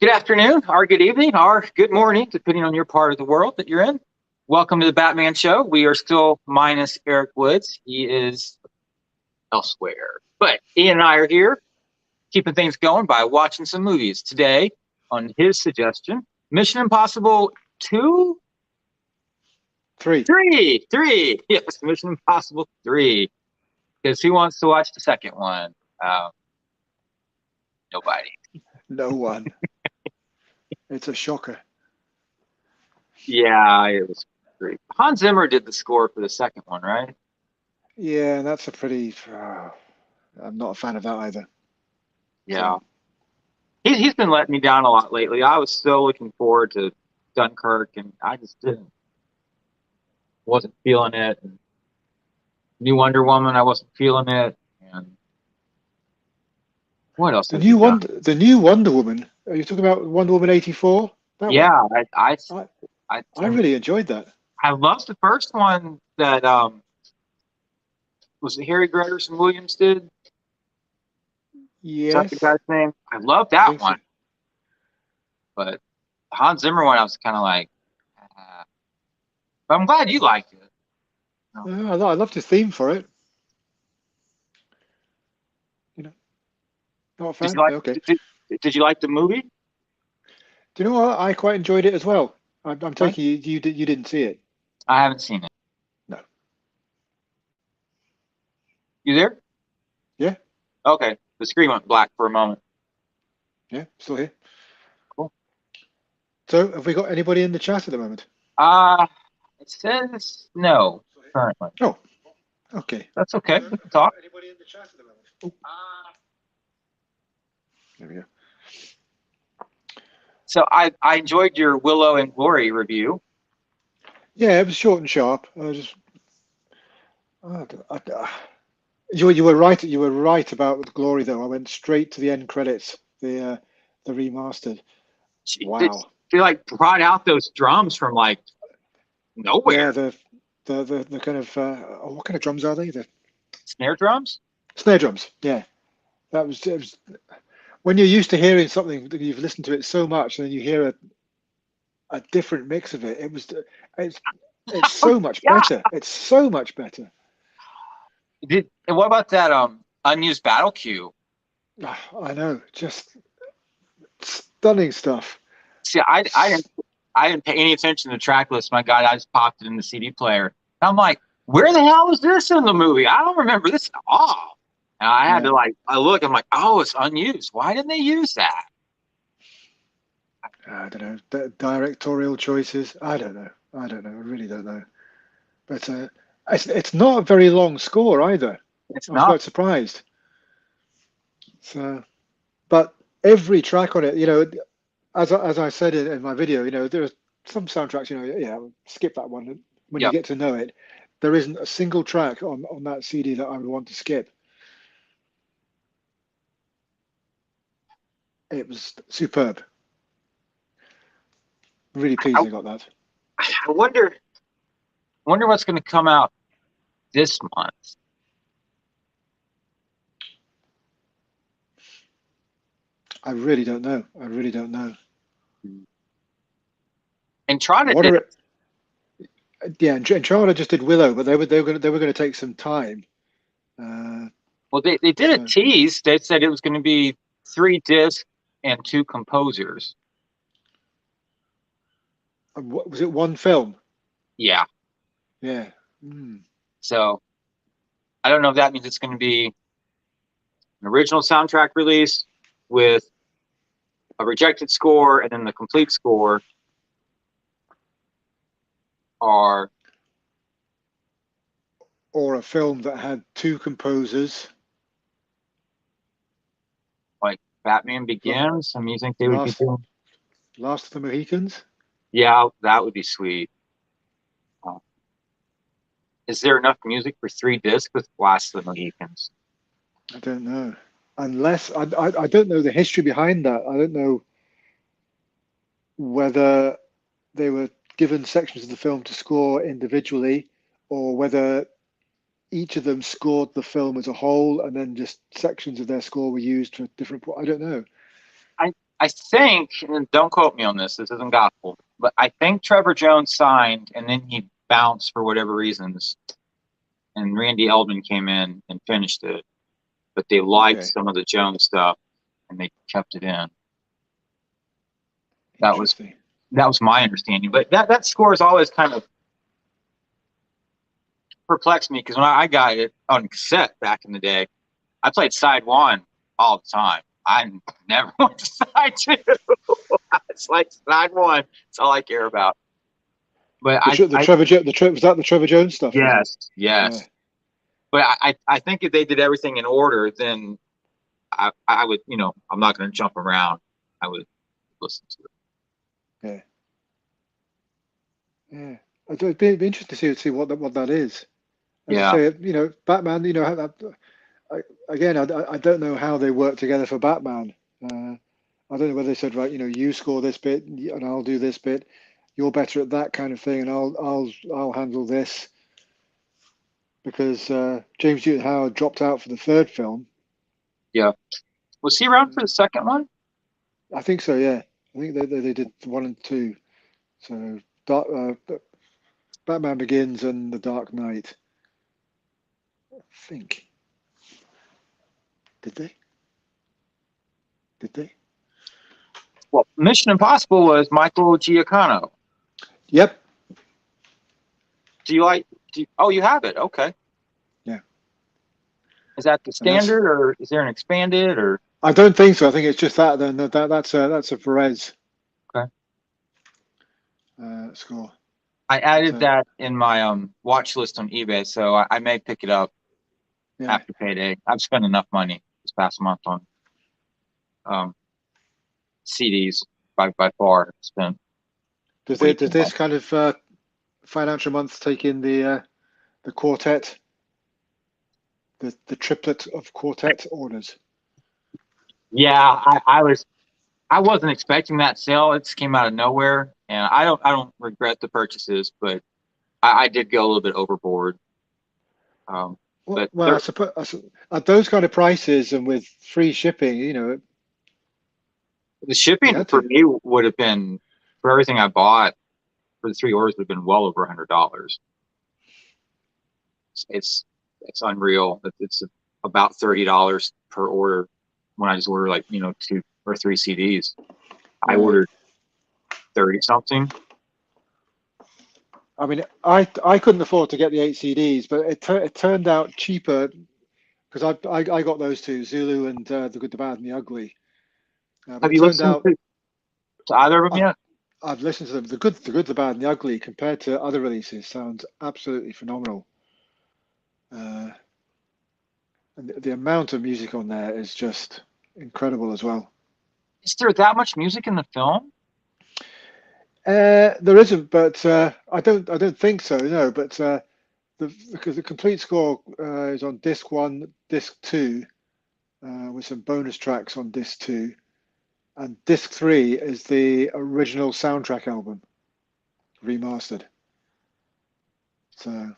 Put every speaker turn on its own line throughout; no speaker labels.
Good afternoon, or good evening, or good morning, depending on your part of the world that you're in. Welcome to the Batman Show. We are still minus Erik Woods. He is elsewhere. But Ian and I are here, keeping things going by watching some movies. Today, on his suggestion, Mission Impossible 2?
3.
3. Yes, Mission Impossible 3. Because who wants to watch the second one? Nobody.
No one. It's a shocker.
Yeah, it was great. Hans Zimmer did the score for the second one, right?
Yeah, that's a pretty. I'm not a fan of that either.
Yeah. He's been letting me down a lot lately. I was still looking forward to Dunkirk, and I just wasn't feeling it. And New Wonder Woman, I wasn't feeling it. And what else?
The new Wonder Woman. Are you talking about Wonder Woman 84?
Yeah,
I
I
really enjoyed that.
I loved the first one that was it Harry Gregson Williams did. Is that
Yes.
the guy's name? I loved that one. So. But the Hans Zimmer one, I was kind of like, but I'm glad you liked it.
I loved his theme for it. You know, not a fan.
Did you like the movie?
Do you know what? I quite enjoyed it as well. I'm taking you didn't see it.
I haven't seen it.
No.
You there?
Yeah.
Okay. The screen went black for a moment.
Yeah, still here.
Cool.
So, have we got anybody in the chat at the moment?
It says no currently.
Oh, okay.
That's okay. We can talk.
Anybody in the chat at the moment? Oh. There we go.
So I enjoyed your Willow and Glory review.
Yeah, it was short and sharp. You were right. You were right about the Glory, though. I went straight to the end credits, the remastered. Wow!
They like brought out those drums from like nowhere.
Yeah, the kind of what kind of drums are they? The
snare drums.
Snare drums. Yeah, it was when you're used to hearing something that you've listened to it so much, and then you hear a different mix of it. It's so much better. It's so much better.
And what about that unused battle cue?
I know, just stunning stuff.
See, I didn't pay any attention to the track list. My God, I just popped it in the CD player. And I'm like, where the hell was this in the movie? I don't remember this at all. And I had to I look. I'm like, oh, it's unused. Why didn't they use that?
I don't know. Directorial choices. I don't know. I really don't know. But it's not a very long score either. I was quite surprised. So, but every track on it, as I said in my video, there are some soundtracks, skip that one. When you get to know it, there isn't a single track on that CD that I would want to skip. It was superb. Really pleased I got that.
I wonder what's going to come out this month.
I really don't know.
Entrada did.
Yeah, Entrada just did Willow, but they were going to take some time.
Well, they did a tease. They said it was going to be 3 discs and 2 composers.
Was it one film?
Yeah.
Yeah.
So I don't know if that means it's going to be an original soundtrack release with a rejected score and then the complete score, or
a film that had 2 composers.
Like Batman Begins. I mean, you think they would be doing
Last of the Mohicans?
Yeah, that would be sweet. Is there enough music for 3 discs with Last of the Mohicans?
I don't know. Unless I don't know the history behind that. I don't know whether they were given sections of the film to score individually, or whether each of them scored the film as a whole, and then just sections of their score were used for different. I don't know.
I think, and don't quote me on this, this isn't gospel, but I think Trevor Jones signed and then he bounced for whatever reasons. And Randy Eldman came in and finished it. But they liked some of the Jones stuff and they kept it in. That was my understanding. But that score is always kind of perplexed me because when I got it on cassette back in the day, I played side one all the time. I never went to side two. It's like side one. That's all I care about. But
was that the Trevor Jones stuff?
Yes. Yeah. But I think if they did everything in order, then I would, I'm not going to jump around. I would listen to
it. Yeah. It'd be interesting to see what that is. As I say, Batman. Again, I don't know how they work together for Batman. I don't know whether they said, right, you score this bit and I'll do this bit. You're better at that kind of thing, and I'll handle this. Because James Newton Howard dropped out for the third film.
Yeah. Was he around for the second one?
I think so, yeah. I think they did 1 and 2. So Batman Begins and The Dark Knight. I think. Did they?
Well, Mission Impossible was Michael Giacchino.
Yep.
You have it. Okay.
Yeah.
Is that the standard, or is there an expanded, or?
I don't think so. I think it's just that. Then that's a Perez.
Okay.
Score.
I added that in my watch list on eBay, so I may pick it up after payday. I've spent enough money this past month on CDs by far. Spent.
Does this kind of financial month take in the quartet, the triplet of quartet orders?
Yeah, I wasn't expecting that sale. It just came out of nowhere, and I don't regret the purchases, but I did go a little bit overboard.
I suppose at those kind of prices and with free shipping,
the shipping for me would have been, for everything I bought for the 3 orders, would have been well over $100. It's unreal. It's about $30 per order when I just order 2 or 3 CDs. I ordered 30 something.
I mean, I couldn't afford to get the 8 CDs, but it turned out cheaper because I got those 2, Zulu and The Good, the Bad, and the Ugly.
Have you listened to either of them yet?
I've listened to them. The Good, the Bad, and the Ugly, compared to other releases, sounds absolutely phenomenal. And the amount of music on there is just incredible as well.
Is there that much music in the film?
There isn't, but I don't think so. No, but because the complete score is on disc 1, disc 2, with some bonus tracks on disc 2, and disc 3 is the original soundtrack album, remastered. So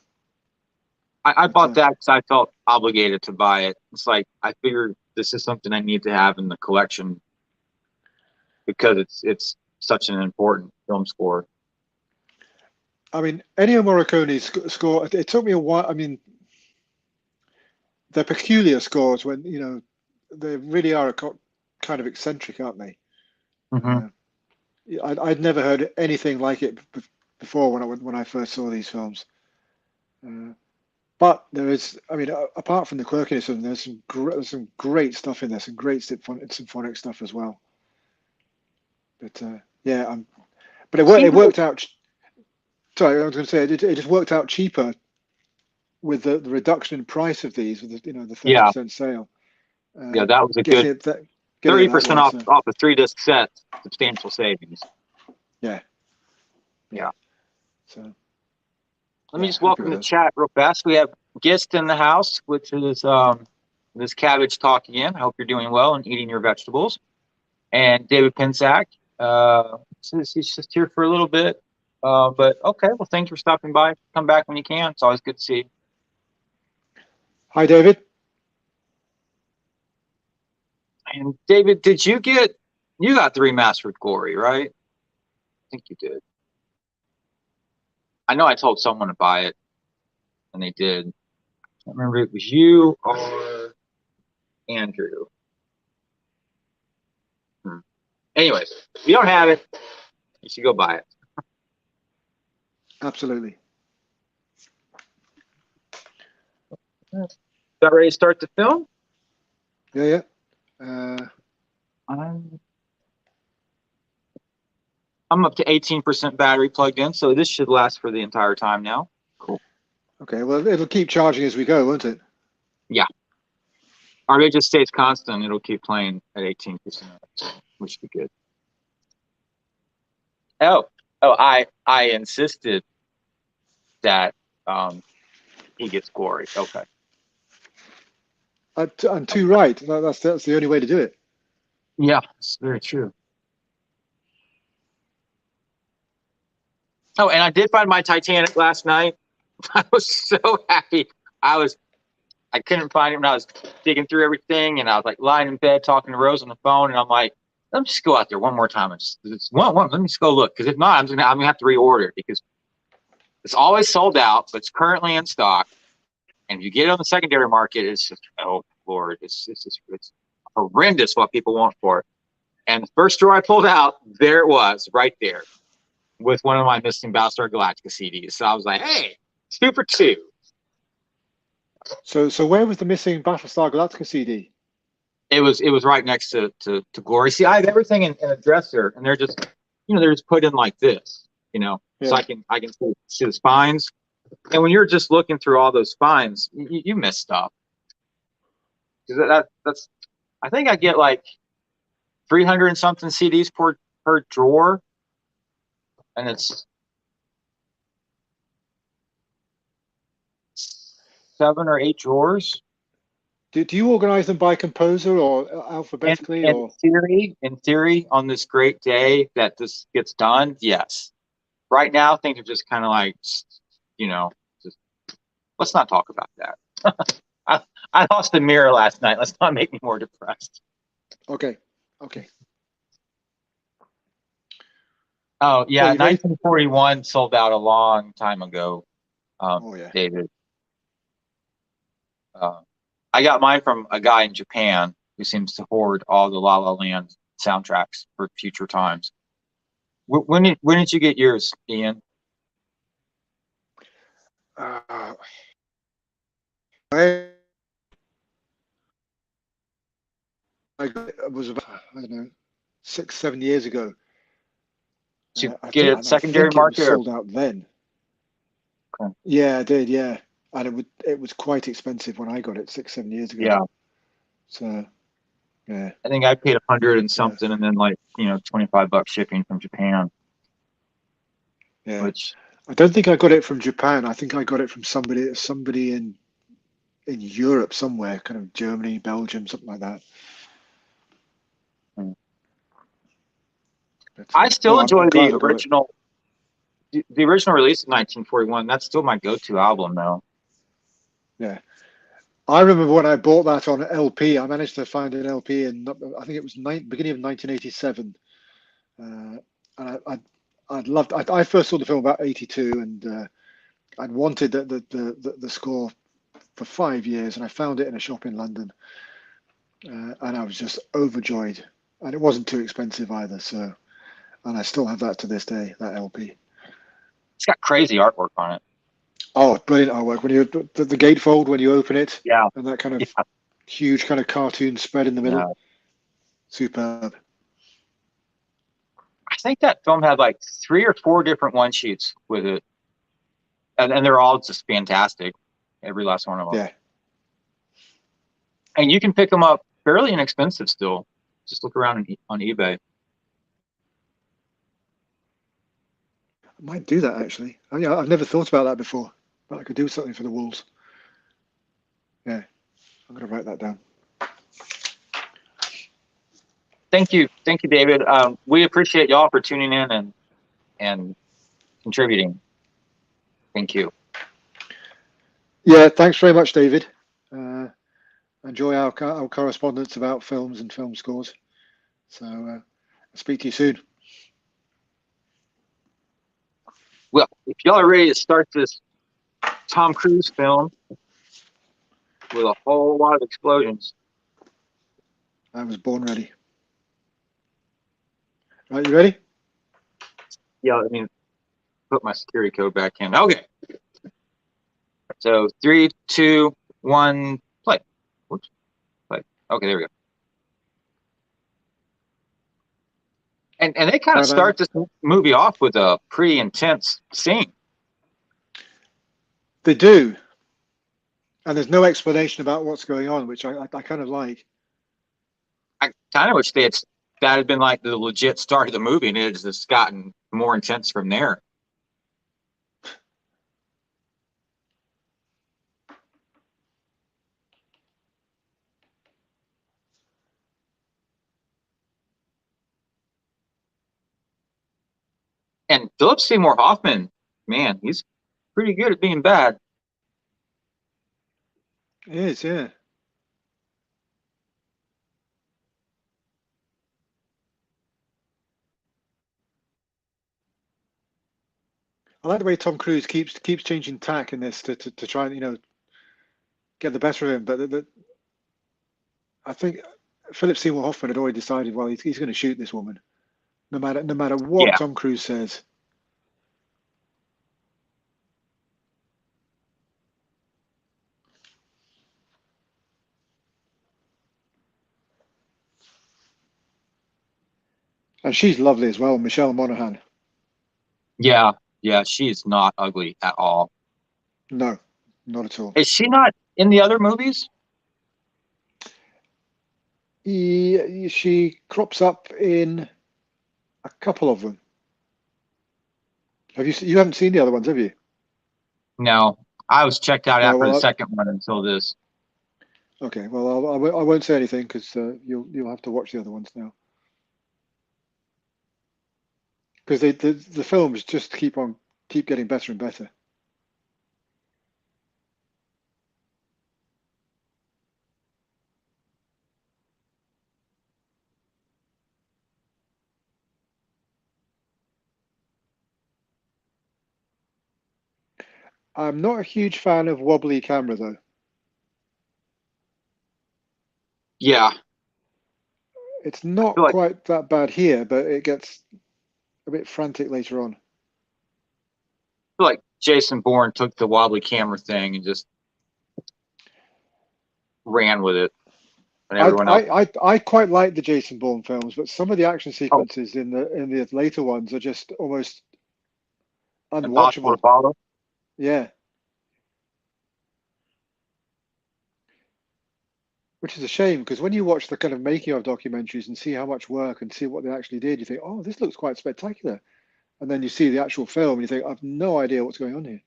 I bought that because I felt obligated to buy it. It's like I figured this is something I need to have in the collection because it's such an important film score.
I mean, Ennio Morricone's score, it took me a while. I mean, they're peculiar scores when, they really are kind of eccentric, aren't they?
Mm-hmm.
I'd never heard anything like it before when I first saw these films. But there is, I mean, apart from the quirkiness of them, there's some great stuff in there, some great symphonic stuff as well. But but it worked out. Sorry, I was going to say it just worked out cheaper with the reduction in price of these, with the 30% sale.
That was a good 30% off a 3-disc set. Substantial savings.
Yeah. So
let me just welcome the chat real fast. We have Gist in the house, which is this cabbage talk again. I hope you're doing well and eating your vegetables. And David Pensack, he's just here for a little bit. But okay, well, thanks for stopping by. Come back when you can. It's always good to see you.
Hi, David.
And David, did you get You got the remastered Glory, right? I think you did. I know I told someone to buy it, and they did. I can't remember if it was you or Andrew. Anyways, if you don't have it, you should go buy it.
Absolutely.
Got ready to start the film?
Yeah.
I'm up to 18% battery plugged in, so this should last for the entire time now. Cool.
Okay, well, it'll keep charging as we go, won't it?
Yeah. Or it just stays constant. It'll keep playing at 18%, which should be good. Oh, I insisted that he gets Glory. Okay.
I'm too right. That's the only way to do it.
Yeah, it's very true. Oh, and I did find my Titanic last night. I was so happy. I couldn't find it when I was digging through everything, and I was like lying in bed talking to Rose on the phone, and I'm like, let me just go out there one more time and just let me just go look, because if not, I'm gonna have to reorder it, because it's always sold out, but it's currently in stock. And if you get it on the secondary market, it's just, oh Lord, it's horrendous what people want for it. And the first drawer I pulled out, there it was, right there, with one of my missing Battlestar Galactica CDs. So I was like, hey, 2 for 2.
So where was the missing Battlestar Galactica CD?
It was right next to Glory. See, I have everything in a dresser, and they're just put in like this, yeah. So I can see the spines. And when you're just looking through all those spines, you miss stuff. That's I think I get like 300 and something CDs per drawer, and it's 7 or 8 drawers.
Do you organize them by composer or alphabetically?
In theory, on this great day that this gets done, yes. Right now, things are just kind of like, just let's not talk about that. I lost the mirror last night. Let's not make me more depressed.
Okay.
Oh yeah, 1941 sold out a long time ago.
Yeah.
David. I got mine from a guy in Japan who seems to hoard all the La La Land soundtracks for future times. When did you get yours, Ian?
It was about, I don't know, 6-7 years ago.
Did you get it secondary market?
It was sold out then.
Okay.
Yeah, I did. Yeah, and it was quite expensive when I got it 6-7 years ago.
Yeah.
So, yeah.
I think I paid 100 and something, and then like $25 shipping from Japan.
Yeah. Which I don't think I got it from Japan. I think I got it from somebody in Europe somewhere, kind of Germany, Belgium, something like that.
I still enjoy the original. The original release of 1941. That's still my go-to album, though.
Yeah, I remember when I bought that on LP. I managed to find an LP in, I think it was beginning of 1987. And I'd loved. I first saw the film about 82, and I'd wanted the score for 5 years, and I found it in a shop in London, and I was just overjoyed. And it wasn't too expensive either, so. And I still have that to this day, that LP.
It's got crazy artwork on it.
Oh, brilliant artwork. When you the gatefold, when you open it,
yeah,
and that kind of huge kind of cartoon spread in the middle. Yeah. Superb.
I think that film had like 3 or 4 different one-sheets with it. And they're all just fantastic. Every last one of them.
Yeah.
And you can pick them up fairly inexpensive still. Just look around on eBay.
I might do that actually. I've never thought about that before, but I could do something for the Wolves. Yeah, I'm going to write that down.
Thank you, David. We appreciate y'all for tuning in and contributing. Thank you.
Yeah, thanks very much, David. Enjoy our correspondence about films and film scores. So speak to you soon.
Well, if y'all are ready to start this Tom Cruise film with a whole lot of explosions.
I was born ready. Right, you ready?
Yeah, I mean, put my security code back in. Okay. So 3, 2, 1, play. Whoops. Play. Okay, there we go. And they kind of start this movie off with a pretty intense scene.
They do. And there's no explanation about what's going on, which I kind of like.
I kind of wish that had been like the legit start of the movie, and it's just gotten more intense from there. And Philip Seymour Hoffman, man, he's pretty good at being bad.
It is, yeah. I like the way Tom Cruise keeps changing tack in this to try and get the better of him. But I think Philip Seymour Hoffman had already decided, well, he's going to shoot this woman, no matter what Tom Cruise says. And she's lovely as well, Michelle Monaghan.
Yeah, she's not ugly at all.
No, not at all.
Is she not in the other movies?
She crops up in a couple of them. You haven't seen the other ones, have you?
No, I was checked out after the second one until this.
Okay, well, I won't say anything because you'll have to watch the other ones now. Because the films just keep getting better and better. I'm not a huge fan of wobbly camera though.
Yeah.
It's not quite that bad here, but it gets a bit frantic later on.
I feel like Jason Bourne took the wobbly camera thing and just ran with it. And everyone else.
I quite like the Jason Bourne films, but some of the action sequences in the later ones are just almost unwatchable.
Impossible to follow.
Yeah. Which is a shame because when you watch the kind of making of documentaries and see how much work and see what they actually did, you think, oh, this looks quite spectacular. And then you see the actual film and you think, I've no idea what's going on here.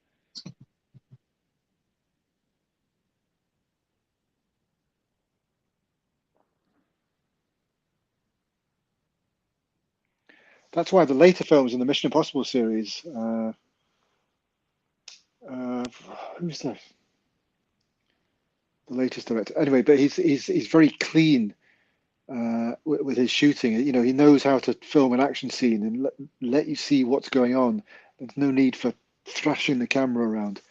That's why the later films in the Mission Impossible series, who's the latest director? Anyway, but he's very clean with his shooting. You know, he knows how to film an action scene and let you see what's going on. There's no need for thrashing the camera around.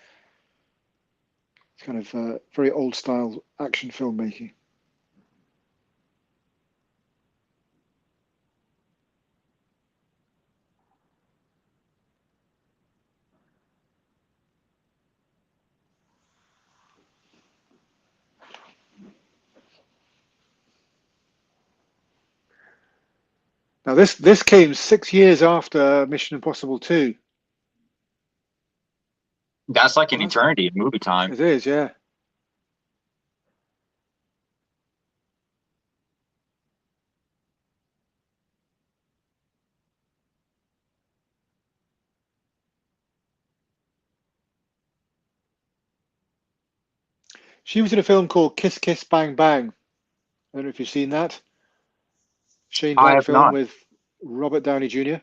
It's kind of very old style action filmmaking. Now this came 6 years after Mission Impossible 2.
That's like an eternity of movie time.
It is, yeah. She was in a film called Kiss Kiss Bang Bang. I don't know if you've seen that. Shane Black film with Robert Downey Jr.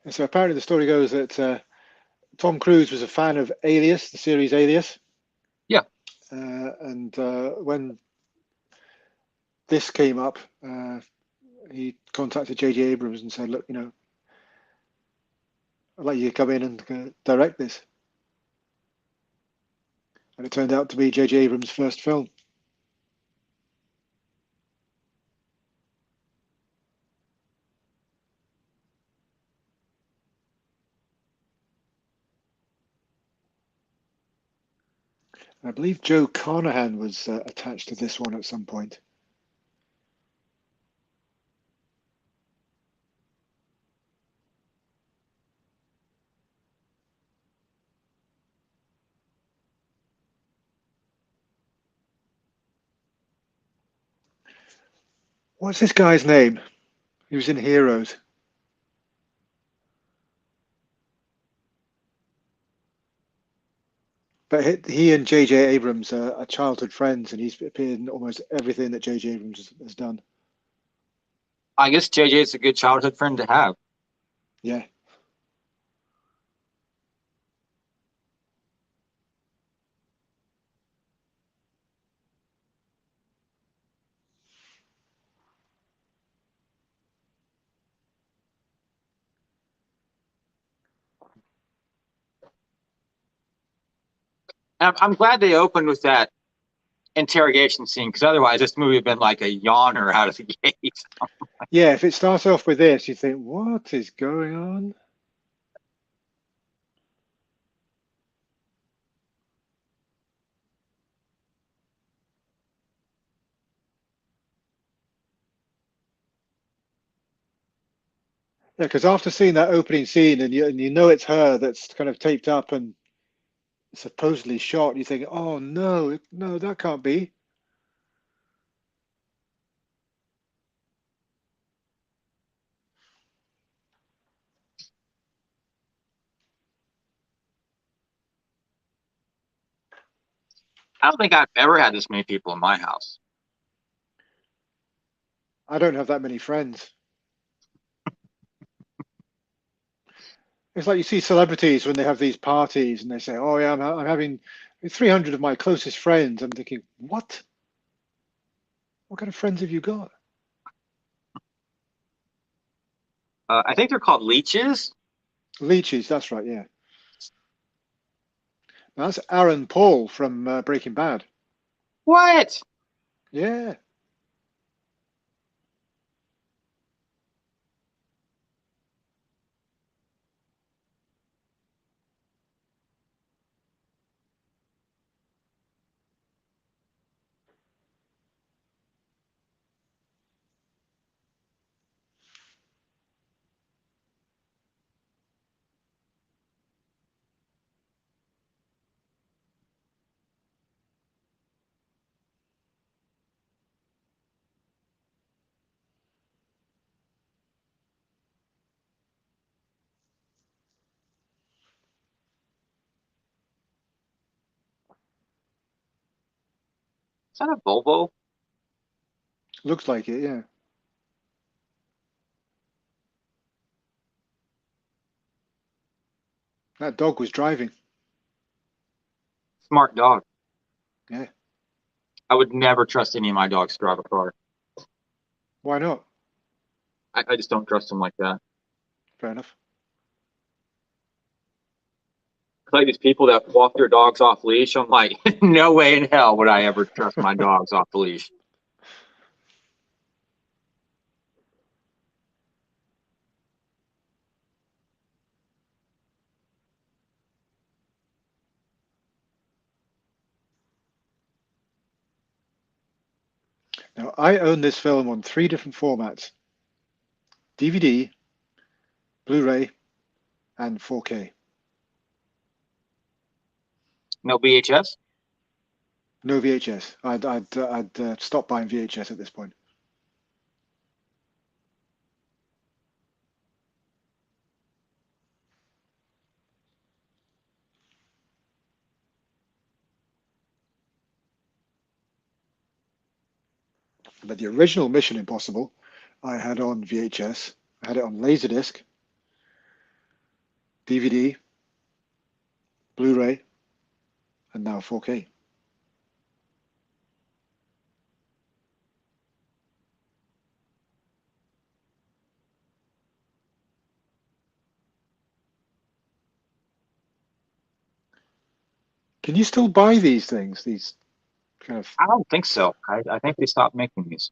And so apparently the story goes that Tom Cruise was a fan of Alias, the series Alias.
Yeah.
And when this came up, he contacted J.J. Abrams and said, look, I'd like you to come in and direct this. And it turned out to be J.J. Abrams' first film. I believe Joe Carnahan was attached to this one at some point. What's this guy's name? He was in Heroes. But he and J.J. Abrams are childhood friends, and he's appeared in almost everything that J.J. Abrams has done.
I guess JJ is a good childhood friend to have.
Yeah.
I'm glad they opened with that interrogation scene, because otherwise this movie would have been like a yawner out of the gate.
Yeah, if it starts off with this, you think, what is going on? Yeah, because after seeing that opening scene and you know it's her that's kind of taped up and supposedly shot, you think, oh no, no, that can't be.
I don't think I've ever had this many people in my house.
I don't have that many friends. It's like you see celebrities when they have these parties and they say, oh yeah, I'm having 300 of my closest friends. I'm thinking, what? What kind of friends have you got?
I think they're called leeches.
Leeches, that's right, yeah. That's Aaron Paul from Breaking Bad.
What?
Yeah.
Is that a Volvo?
Looks like it, yeah. That dog was driving.
Smart dog.
Yeah.
I would never trust any of my dogs to drive a car.
Why not?
I just don't trust them like that.
Fair enough.
It's like these people that walk their dogs off leash. I'm like, no way in hell would I ever trust my dogs off the leash.
Now, I own this film on 3 different formats: DVD, Blu-ray, and 4K.
No VHS?
No VHS. I'd stop buying VHS at this point. But the original Mission Impossible, I had on VHS. I had it on Laserdisc. DVD, Blu-ray, and now 4K. Can you still buy these things? These kind of.
I don't think so. I think they stopped making these.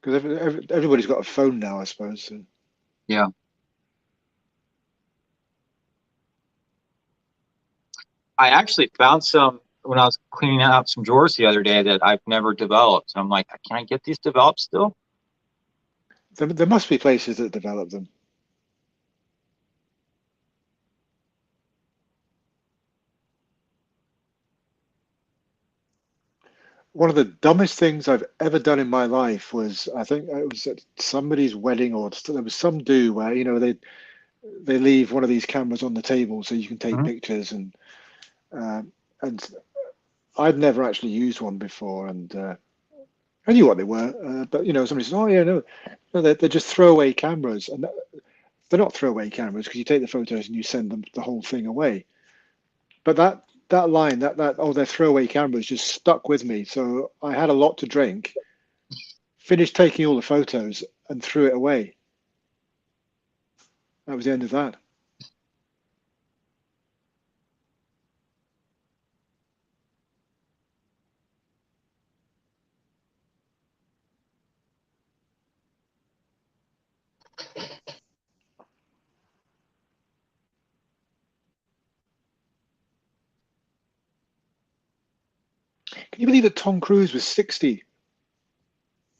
Because everybody's got a phone now, I suppose. So.
Yeah. I actually found some when I was cleaning out some drawers the other day that I've never developed. I'm like, can I get these developed still?
There must be places that develop them. One of the dumbest things I've ever done in my life was, I think it was at somebody's wedding, or there was some do where, they leave one of these cameras on the table so you can take pictures, um, and I'd never actually used one before, and I knew what they were, but somebody says, "Oh yeah, no, they're just throwaway cameras," and they're not throwaway cameras because you take the photos and you send them the whole thing away. But that line, that oh, they're throwaway cameras, just stuck with me. So I had a lot to drink, finished taking all the photos, and threw it away. That was the end of that. Can you believe that Tom Cruise was 60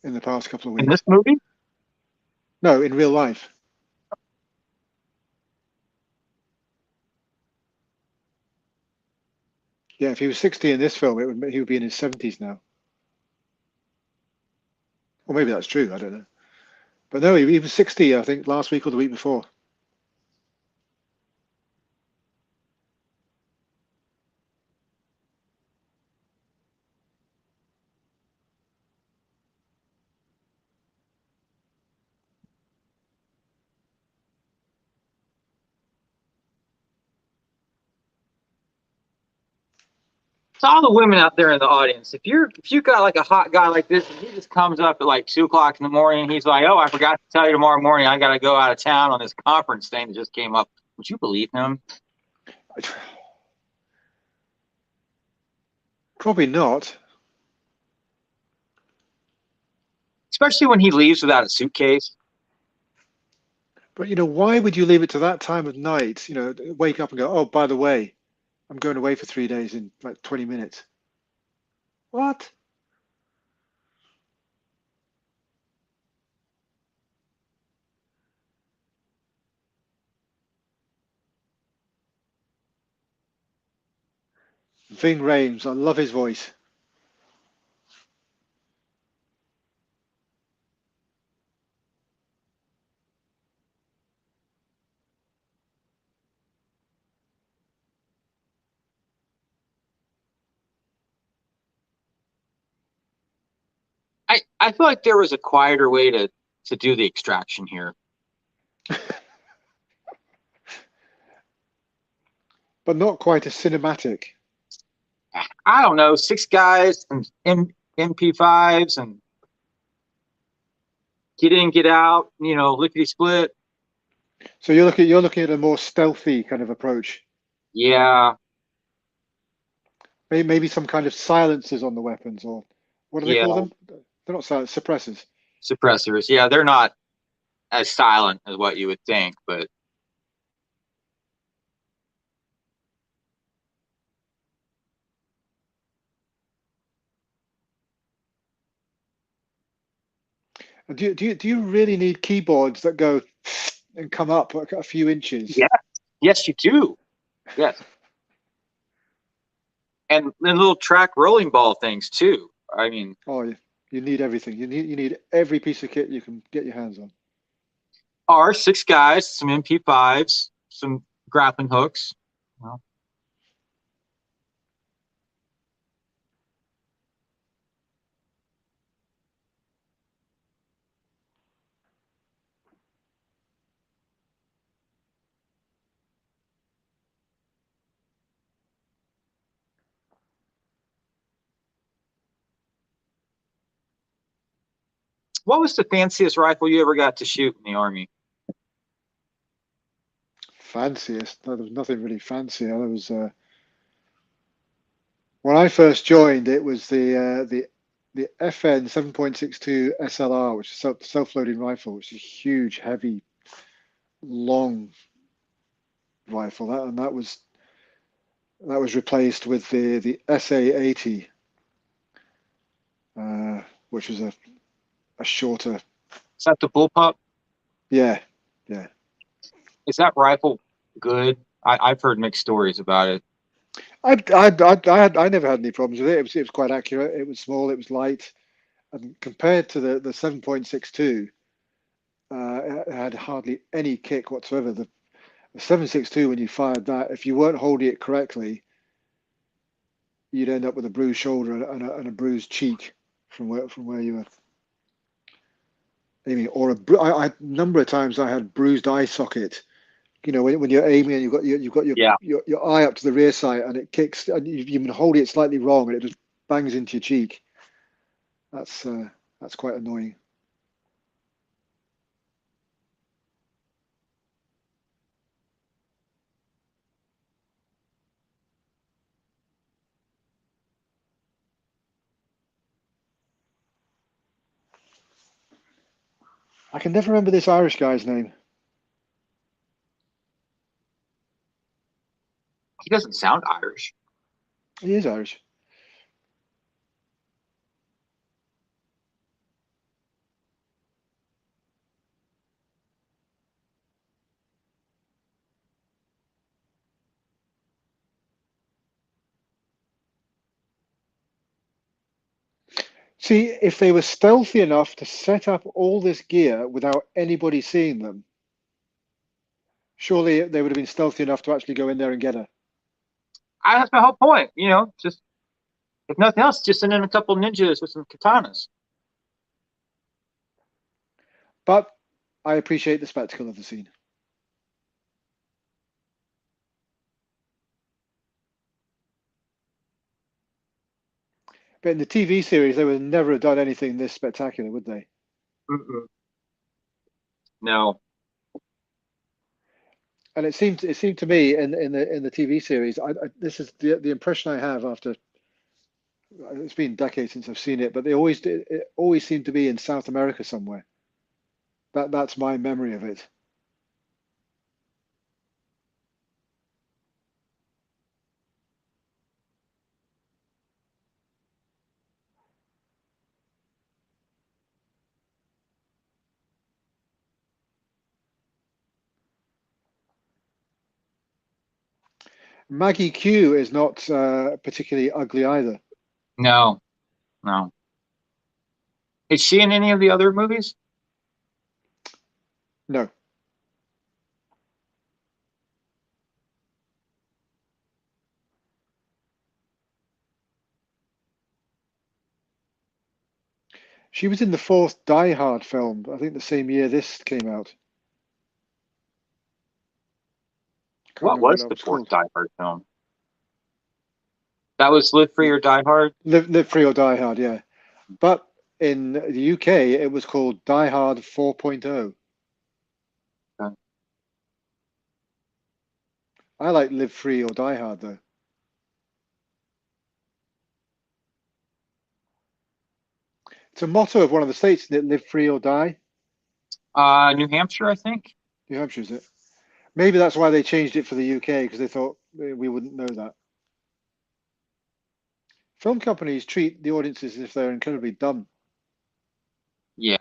in the past couple of
In
weeks?
this movie?
No, in real life. Yeah, if he was 60 in this film, he would be in his 70s now. Or maybe that's true. I don't know. But no, he was 60, I think, last week or the week before.
To all the women out there in the audience, if you got like a hot guy like this, and he just comes up at like 2 o'clock in the morning, and he's like, "Oh, I forgot to tell you tomorrow morning, I got to go out of town on this conference thing that just came up." Would you believe him?
Probably not.
Especially when he leaves without a suitcase.
But why would you leave it to that time of night? Wake up and go, "Oh, by the way, I'm going away for 3 days in like 20 minutes." What? Ving Rhames, I love his voice.
I feel like there was a quieter way to do the extraction here.
But not quite as cinematic.
I don't know, 6 guys and MP5s and get in, get out, lickety split.
So you're looking at a more stealthy kind of approach.
Yeah,
Maybe some kind of silencers on the weapons, or what do they
yeah,
call them? They're not silent suppressors.
suppressors. Yeah, they're not as silent as what you would think, but
And do you really need keyboards that go and come up a few inches?
yeah, yes, you do. Yes, and then little track rolling ball things too. I mean,
Oh, you need everything. You need every piece of kit you can get your hands on.
are 6 guys, some MP5s, some grappling hooks. Well, What was the fanciest rifle you ever got to shoot in the Army?
Fanciest? No, there was nothing really fancy. There was when I first joined, it was the FN 7.62 SLR, which is a self-loading rifle, which is a huge, heavy, long rifle. That was replaced with the SA-80, which was a shorter.
Is that the bullpup?
Yeah, yeah.
Is that rifle good? I've heard mixed stories about it.
I never had any problems with it. It was quite accurate. It was small. It was light, and compared to the 7.62, it had hardly any kick whatsoever. The 7.62, when you fired that, if you weren't holding it correctly, you'd end up with a bruised shoulder and a bruised cheek from where you were aiming. Or a number of times I had bruised eye socket. You know, when you're aiming and you've got
Yeah.
your eye up to the rear sight and it kicks and you've been holding it slightly wrong and it just bangs into your cheek. That's quite annoying. I can never remember this Irish guy's name.
He doesn't sound Irish.
He is Irish. See, if they were stealthy enough to set up all this gear without anybody seeing them, surely they would have been stealthy enough to actually go in there and get her.
That's my whole point. You know, just if nothing else, just send in a couple ninjas with some katanas.
But I appreciate the spectacle of the scene. But in the TV series, they would never have done anything this spectacular, would they?
Mm-mm. No.
And it seemed to me in the TV series, this is the impression I have after it's been decades since I've seen it, but it always seemed to be in South America somewhere. That's my memory of it. Maggie Q is not particularly ugly either.
No. No. Is she in any of the other movies?
No. She was in the fourth Die Hard film, I think the same year this came out.
What was the fourth Die Hard film? That was Live Free or Die Hard?
Live Free or Die Hard, yeah. But in the UK, it was called Die Hard 4.0.
Okay.
I like Live Free or Die Hard, though. It's a motto of one of the states, isn't it? Live Free or Die?
New Hampshire, I think.
New Hampshire, is it? Maybe that's why they changed it for the UK, because they thought we wouldn't know that. Film companies treat the audiences as if they're incredibly dumb.
Yeah.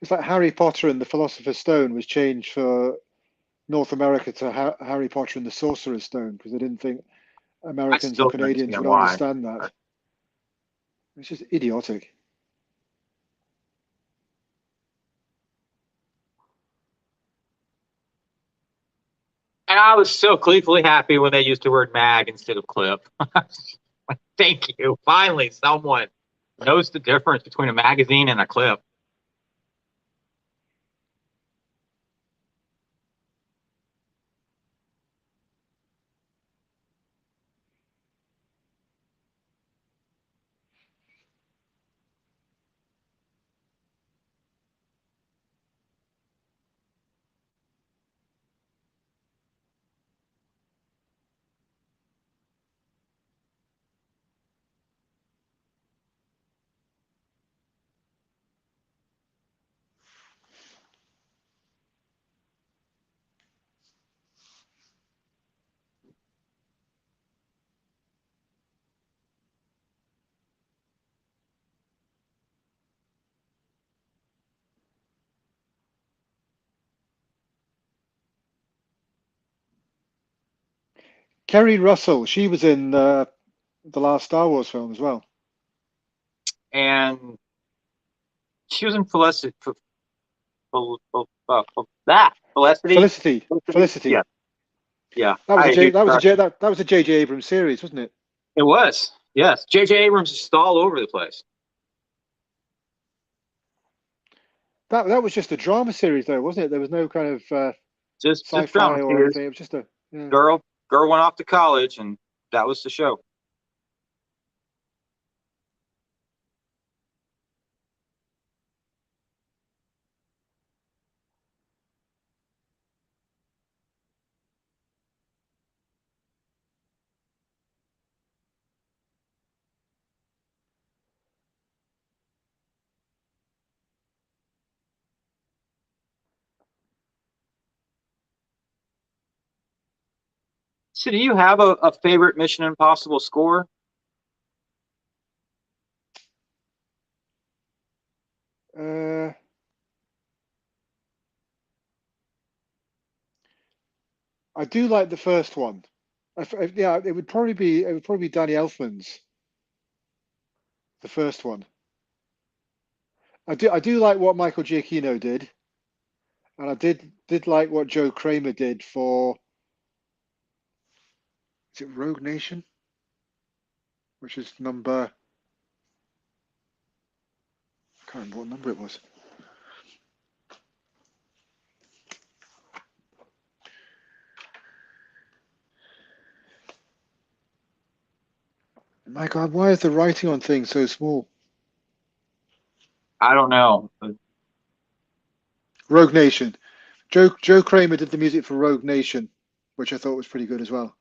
It's like Harry Potter and the Philosopher's Stone was changed for North America to Harry Potter and the Sorcerer's Stone, because they didn't think Americans or Canadians would understand that. It's just idiotic.
And I was so gleefully happy when they used the word mag instead of clip. Thank you. Finally, someone knows the difference between a magazine and a clip.
Kerry Russell, she was in the last Star Wars film as well.
And she was in Felicity.
Felicity.
Yeah, yeah.
That was a J.J. Abrams series, wasn't it?
It was. Yes, J.J. Abrams is all over the place.
That was just a drama series, though, wasn't it? There was no kind of
Just
sci-fi
drama
or
series.
anything. It was just a
Girl went off to college, and that was the show. So, do you have a favorite Mission Impossible score?
I do like the first one. Yeah, it would probably be Danny Elfman's, the first one. I do like what Michael Giacchino did, and I did like what Joe Kramer did for, is it Rogue Nation, which is number, I can't remember what number it was. My God, why is the writing on things so small?
I don't know.
Rogue Nation. Joe Kramer did the music for Rogue Nation, which I thought was pretty good as well.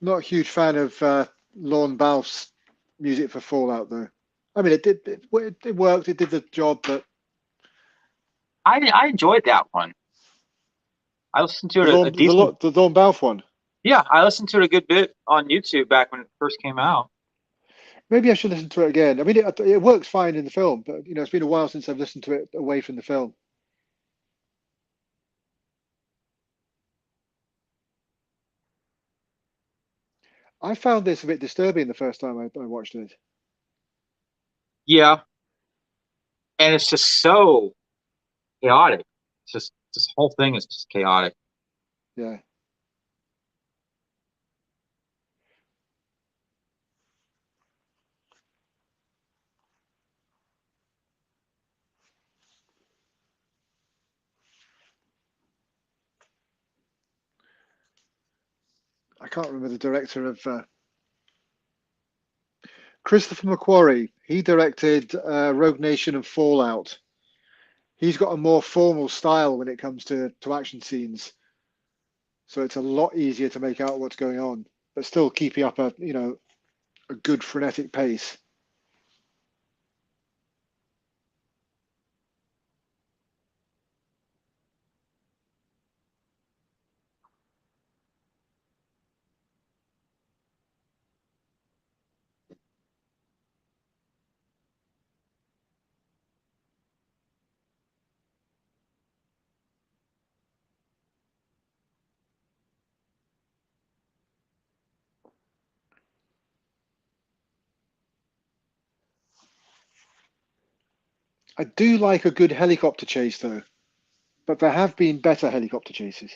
Not a huge fan of Lorne Balfe's music for Fallout, though. I mean, it worked. It did the job, but
I enjoyed that one. I listened to it a decent.
The Lorne Balfe one.
Yeah, I listened to it a good bit on YouTube back when it first came out.
Maybe I should listen to it again. I mean, it works fine in the film, but it's been a while since I've listened to it away from the film. I found this a bit disturbing the first time I watched it.
Yeah, and it's just so chaotic. It's just this whole thing is just chaotic.
Yeah. I can't remember the director of Christopher McQuarrie. He directed Rogue Nation and Fallout. He's got a more formal style when it comes to action scenes, so it's a lot easier to make out what's going on, but still keeping up a good frenetic pace. I do like a good helicopter chase, though, but there have been better helicopter chases.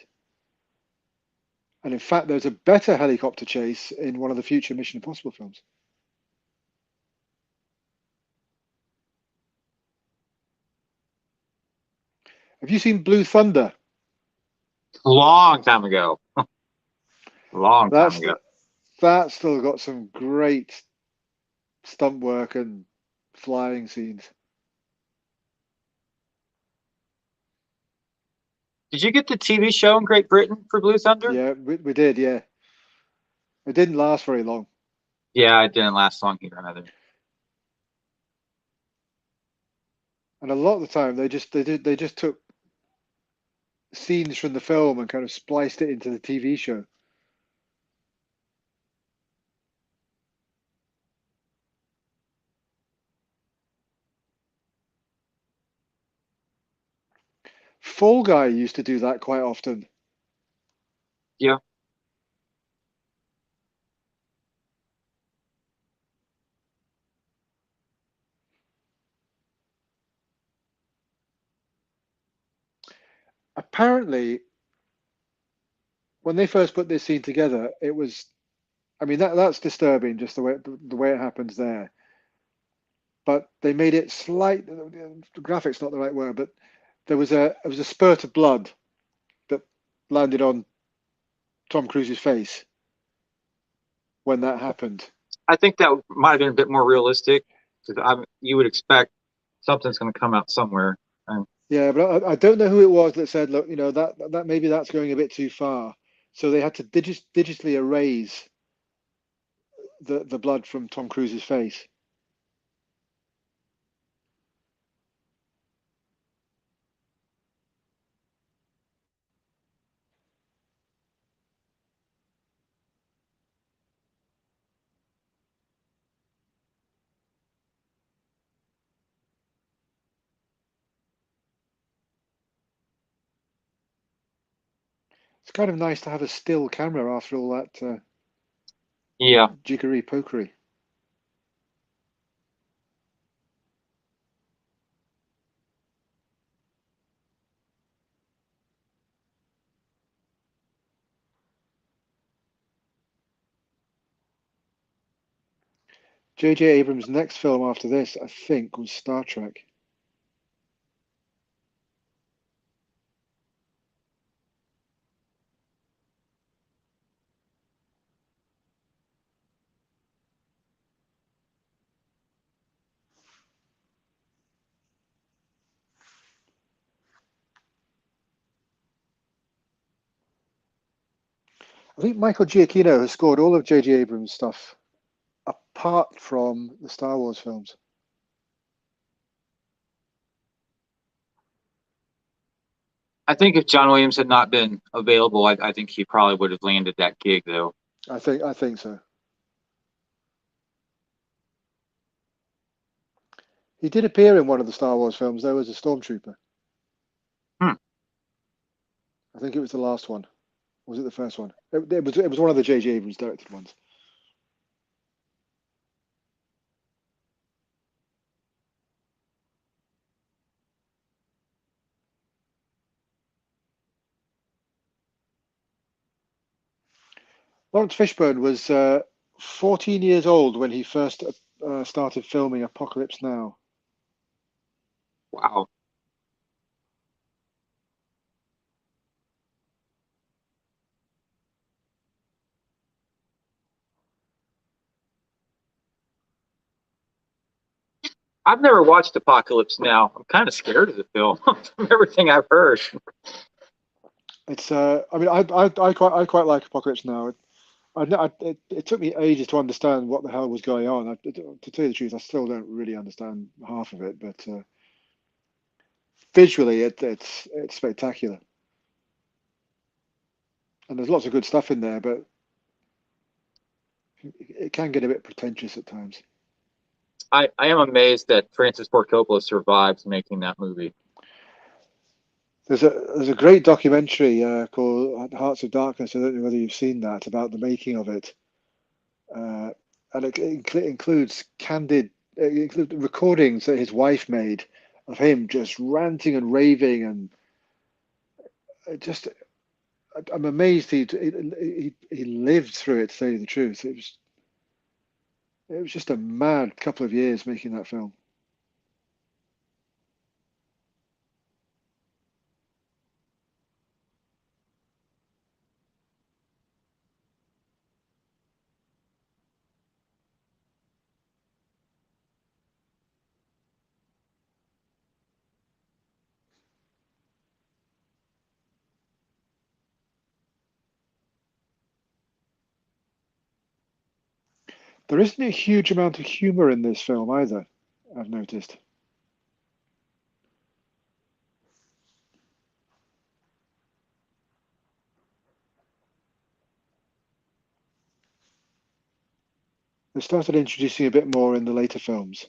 And in fact, there's a better helicopter chase in one of the future Mission Impossible films. Have you seen Blue Thunder?
Long time ago. Long time ago.
That's still got some great stunt work and flying scenes.
Did you get the TV show in Great Britain for Blue Thunder?
Yeah, we did, yeah. It didn't last very long.
Yeah, it didn't last long here either.
And a lot of the time they just took scenes from the film and kind of spliced it into the TV show. Fall Guy used to do that quite often.
Yeah.
Apparently, when they first put this scene together, it was. I mean, that's disturbing, just the way it happens there. But they made it slight. The graphics not the right word, but there was a spurt of blood that landed on Tom Cruise's face when that happened.
I think that might have been a bit more realistic because you would expect something's going to come out somewhere. And
Yeah, but I don't know who it was that said, look, that maybe that's going a bit too far. So they had to digitally erase the blood from Tom Cruise's face. It's kind of nice to have a still camera after all that
yeah,
jiggery pokery. J.J. Abrams' next film after this, I think, was Star Trek. I think Michael Giacchino has scored all of J.J. Abrams' stuff, apart from the Star Wars films.
I think if John Williams had not been available, I think he probably would have landed that gig, though.
I think so. He did appear in one of the Star Wars films, though, as a stormtrooper.
Hmm.
I think it was the last one. Or was it the first one? It was one of the J.J. Abrams directed ones. Lawrence Fishburne was 14 years old when he first started filming Apocalypse Now.
Wow. I've never watched Apocalypse Now. I'm kind of scared of the film from everything I've heard.
It's I mean I quite like Apocalypse Now. It took me ages to understand what the hell was going on. To tell you the truth, I still don't really understand half of it, but visually it's spectacular, and there's lots of good stuff in there, but it can get a bit pretentious at times.
I am amazed that Francis Ford Coppola survived making that movie.
There's a great documentary called Hearts of Darkness. I don't know whether you've seen that, about the making of it, uh, and it includes it includes recordings that his wife made of him just ranting and raving, and it just I'm amazed he lived through it. To tell you the truth, it was just a mad couple of years making that film. There isn't a huge amount of humor in this film either, I've noticed. They started introducing a bit more in the later films.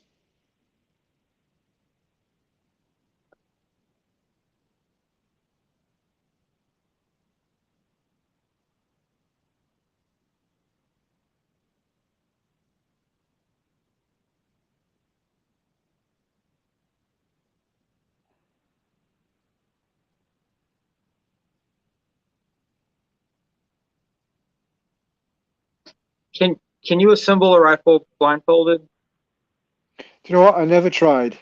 Can you assemble a rifle blindfolded?
Do you know what? I never tried.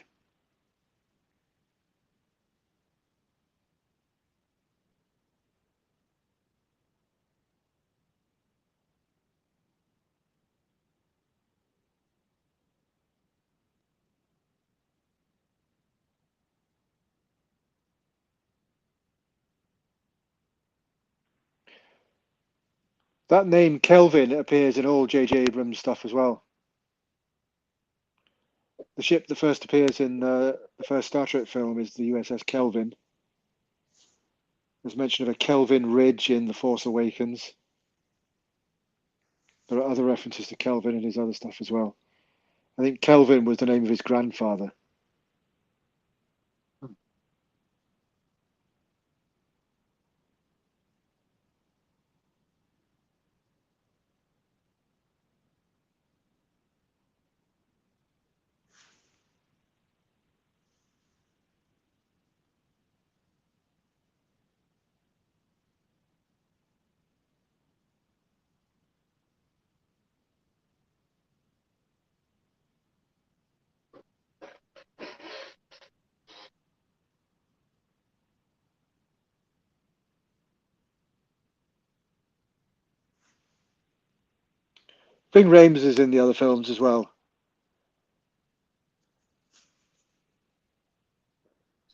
That name Kelvin appears in all J.J. Abrams stuff as well. The ship that first appears in the first Star Trek film is the USS Kelvin. There's mention of a Kelvin Ridge in The Force Awakens. There are other references to Kelvin in his other stuff as well. I think Kelvin was the name of his grandfather. Ving Rhames is in the other films as well.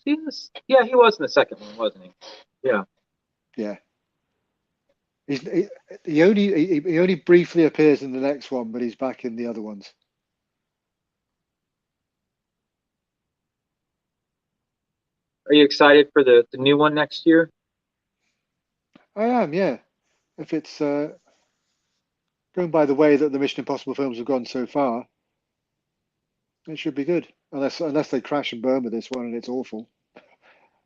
Yeah, he was in the second one, wasn't he? Yeah.
Yeah. He only briefly appears in the next one, but he's back in the other ones.
Are you excited for the new one next year?
I am, yeah. If it's going by the way that the Mission Impossible films have gone so far, it should be good. Unless they crash and burn with this one and it's awful.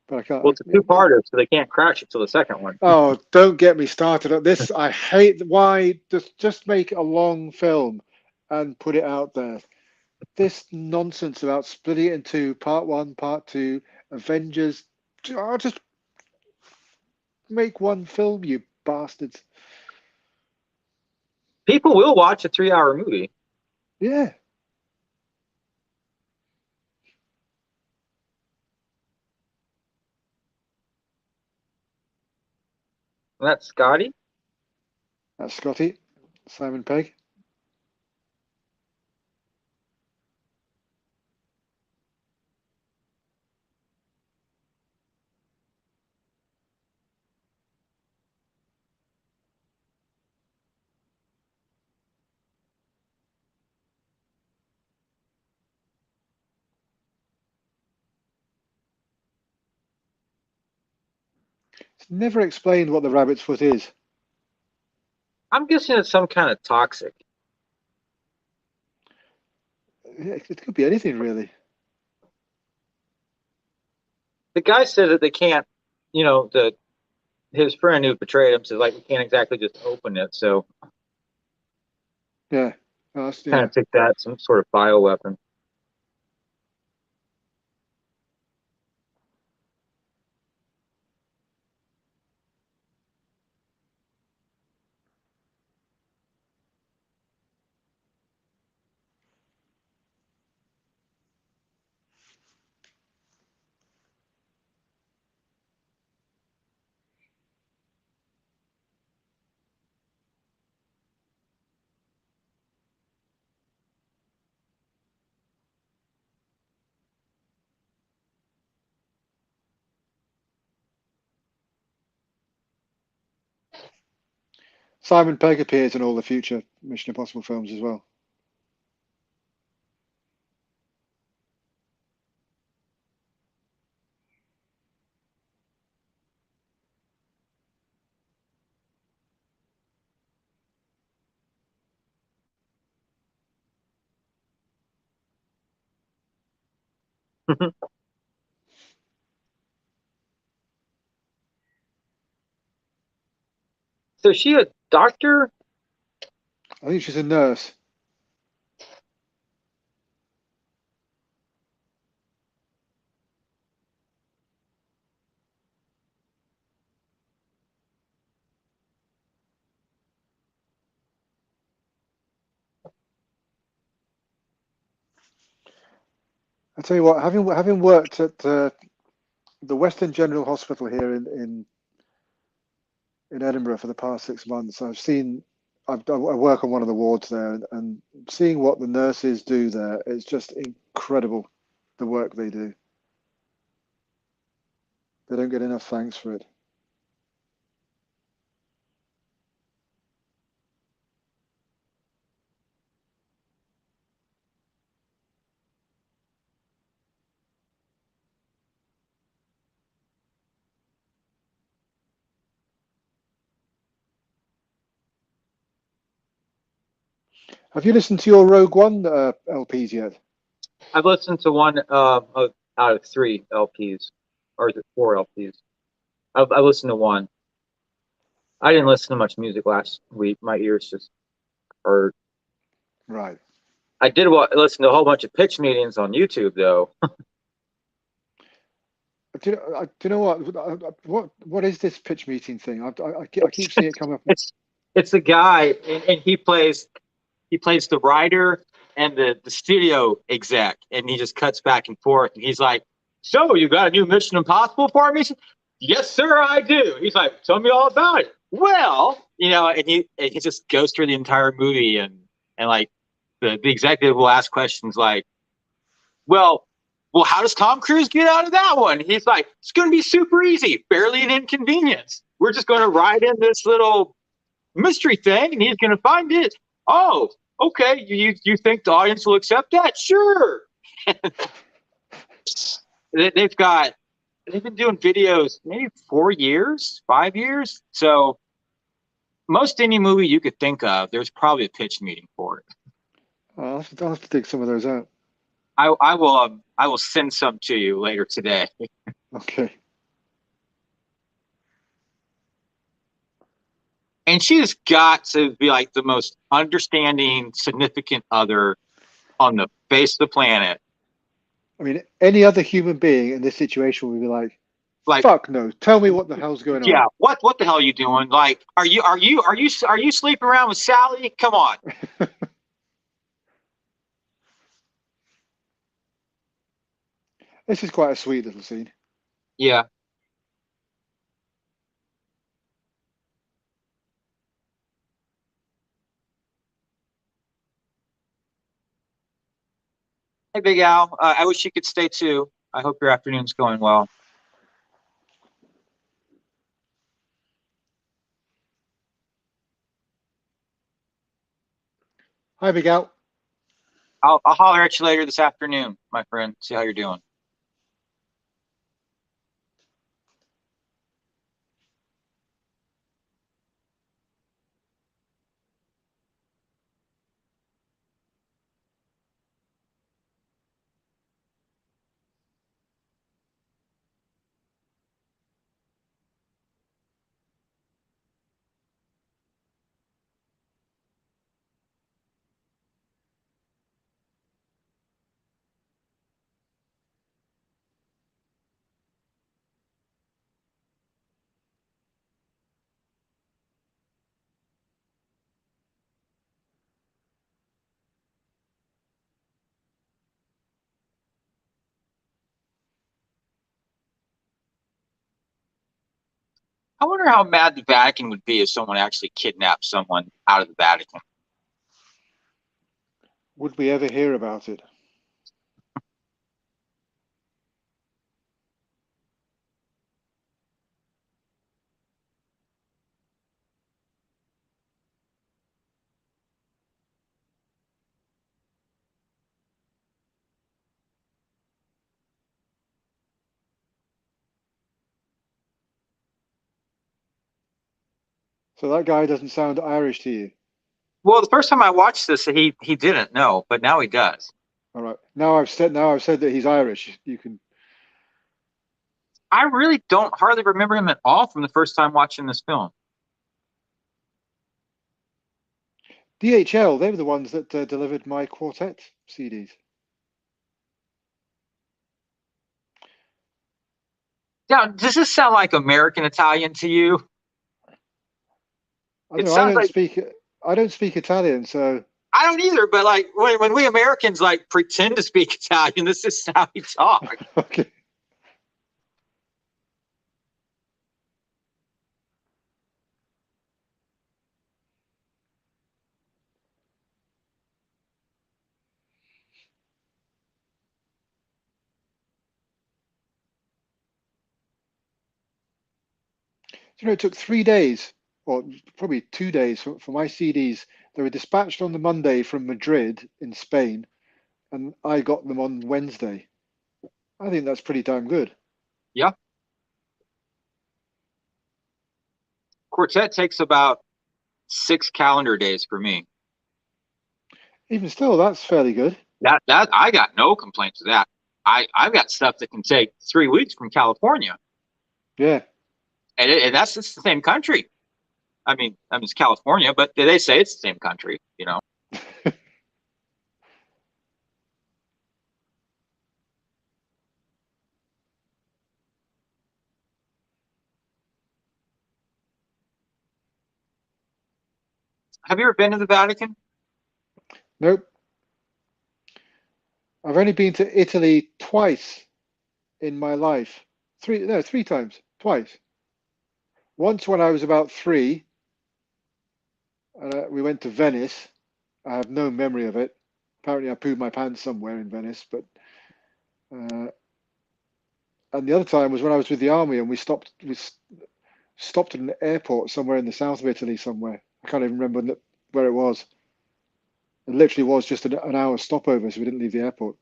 But I can't.
Well, it's a two-parter, so they can't crash it till the second one.
Oh, don't get me started on this. I hate why just make a long film and put it out there. This nonsense about splitting it into part one, part two, Avengers. Oh, just make one film, you bastards.
People will watch a 3-hour movie.
Yeah.
And that's Scotty.
That's Scotty, Simon Pegg. It's never explained what the rabbit's foot is.
I'm guessing it's some kind of toxic.
It could be anything, really.
The guy said that they can't, his friend who betrayed him says, like, we can't exactly just open it. So
Yeah.
kind of take that, some sort of bioweapon.
Simon Pegg appears in all the future Mission Impossible films as well.
So is she a doctor?
I think she's a nurse. I tell you what, having worked at the Western General Hospital here in Edinburgh for the past 6 months, I work on one of the wards there, and seeing what the nurses do there is just incredible. The work they do. They don't get enough thanks for it. Have you listened to your Rogue One LPs yet?
I've listened to one out of 3 LPs, or is it 4 LPs? I've listened to one. I didn't listen to much music last week. My ears just hurt.
Right.
I did listen to a whole bunch of pitch meetings on YouTube, though.
Do you know what is this pitch meeting thing? I keep seeing it come up.
It's a guy, and he plays the writer and the studio exec, and he just cuts back and forth. And he's like, "So you got a new Mission Impossible for me?" Yes, sir, I do. He's like, "Tell me all about it." Well, and he just goes through the entire movie, and like the executive will ask questions like, well, how does Tom Cruise get out of that one? He's like, it's going to be super easy, barely an inconvenience. We're just going to ride in this little mystery thing, and he's going to find it. Oh, okay. You think the audience will accept that? Sure. They've been doing videos maybe 4 years, 5 years. So most any movie you could think of, there's probably a pitch meeting for it.
I'll have to dig some of those out.
I will send some to you later today.
Okay.
And she's got to be like the most understanding, significant other on the face of the planet.
I mean, any other human being in this situation would be like, fuck no, tell me what the hell's going on.
Yeah, what the hell are you doing? Like, are you sleeping around with Sally? Come on.
This is quite a sweet little scene.
Yeah. Hey, Big Al. I wish you could stay too. I hope your afternoon's going well.
Hi, Big Al.
I'll holler at you later this afternoon, my friend. See how you're doing. I wonder how mad the Vatican would be if someone actually kidnapped someone out of the Vatican.
Would we ever hear about it? So that guy doesn't sound Irish to you?
Well, the first time I watched this, he didn't know, but now he does.
All right. Now I've said that he's Irish. You can.
I really don't hardly remember him at all from the first time watching this film.
DHL, they were the ones that delivered my quartet CDs.
Now, does this sound like American Italian to you?
I don't speak Italian, so
I don't either, but like when we Americans like pretend to speak Italian, this is how we talk.
Okay. You know, it took 3 days, or probably 2 days, for my CDs. They were dispatched on the Monday from Madrid in Spain, and I got them on Wednesday. I think that's pretty damn good.
Yeah. Quartet takes about 6 calendar days for me.
Even still, that's fairly good.
That I got no complaints with that. I've got stuff that can take 3 weeks from California.
Yeah.
And it's the same country. I mean, it's California, but they say it's the same country, you know. Have you ever been to the Vatican?
Nope. I've only been to Italy twice in my life. Three times. Twice. Once when I was about 3, we went to Venice. I have no memory of it. Apparently, I pooed my pants somewhere in Venice. But and the other time was when I was with the army, and we stopped at an airport somewhere in the south of Italy somewhere. I can't even remember where it was. It literally was just an hour stopover, so we didn't leave the airport.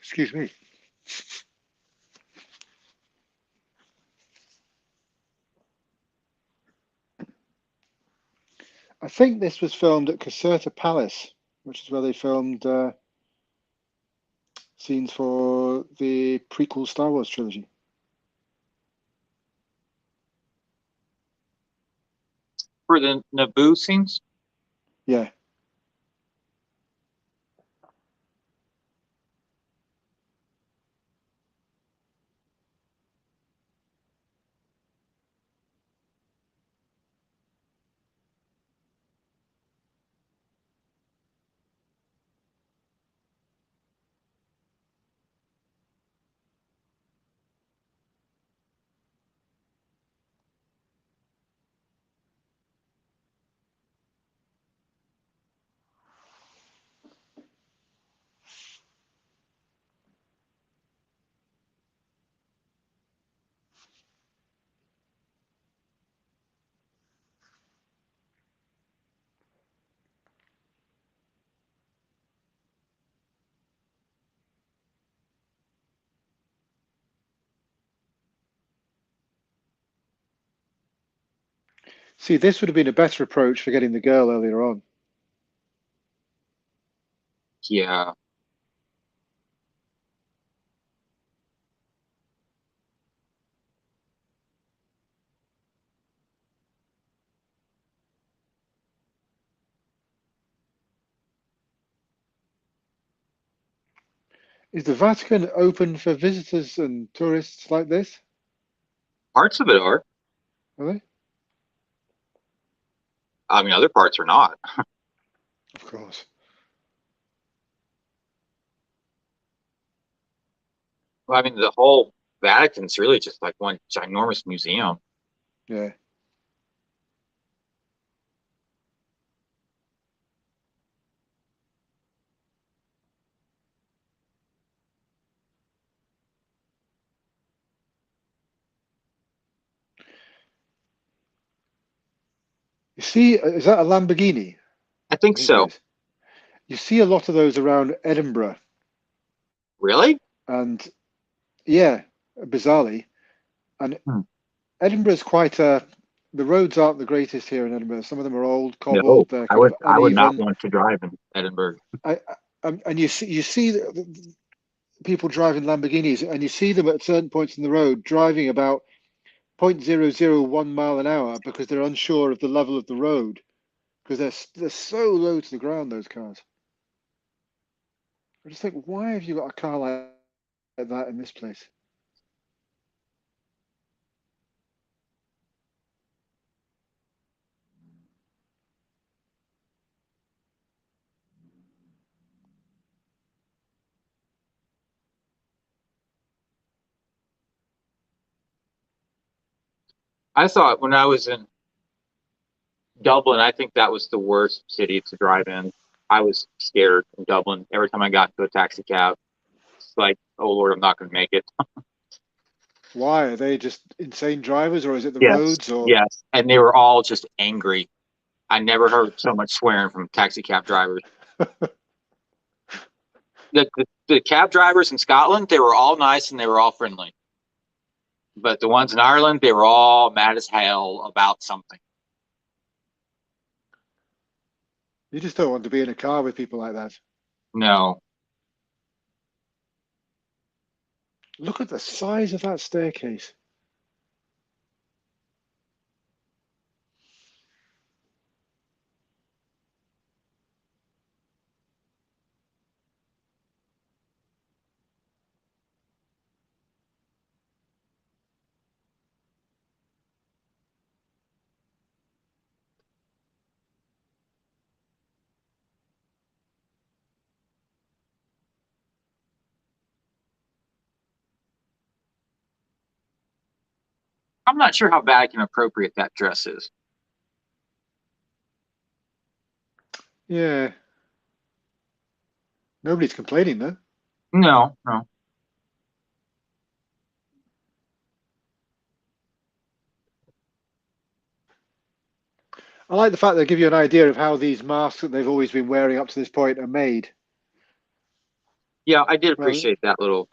Excuse me. I think this was filmed at Caserta Palace, which is where they filmed scenes for the prequel Star Wars trilogy.
For the Naboo scenes?
Yeah. See, this would have been a better approach for getting the girl earlier on.
Yeah.
Is the Vatican open for visitors and tourists like this?
Parts of it are.
Are they?
I mean, other parts are not.
Of course.
Well, I mean, the whole Vatican's really just like one ginormous museum.
Yeah. You see, is that a Lamborghini?
I think
I think it
so.
is. You see a lot of those around Edinburgh.
Really?
And yeah, bizarrely. And
Hmm.
Edinburgh's quite the roads aren't the greatest here in Edinburgh. Some of them are old,
No,
cobbled, they're kind of
I would not
uneven.
want to drive in Edinburgh.
And you see people driving Lamborghinis, and you see them at certain points in the road driving about 0.001 mile an hour because they're unsure of the level of the road because they're so low to the ground, those cars. I just think, why have you got a car like that in this place?
I thought when I was in Dublin, I think that was the worst city to drive in. I was scared in Dublin every time I got into a taxi cab. It's like, oh Lord, I'm not going to make it.
Why? Are they just insane drivers, or is it the
Yes,
roads, or
yes, and they were all just angry. I never heard so much swearing from taxi cab drivers. The cab drivers in Scotland, they were all nice and they were all friendly. But the ones in Ireland, they were all mad as hell about something.
you just don't want to be in a car with people like that?
No.
Look at the size of that staircase.
I'm not sure how bad and appropriate that dress is.
Yeah, nobody's complaining though.
No, no.
I like the fact they give you an idea of how these masks that they've always been wearing up to this point are made,
Yeah, I did
rather
appreciate that little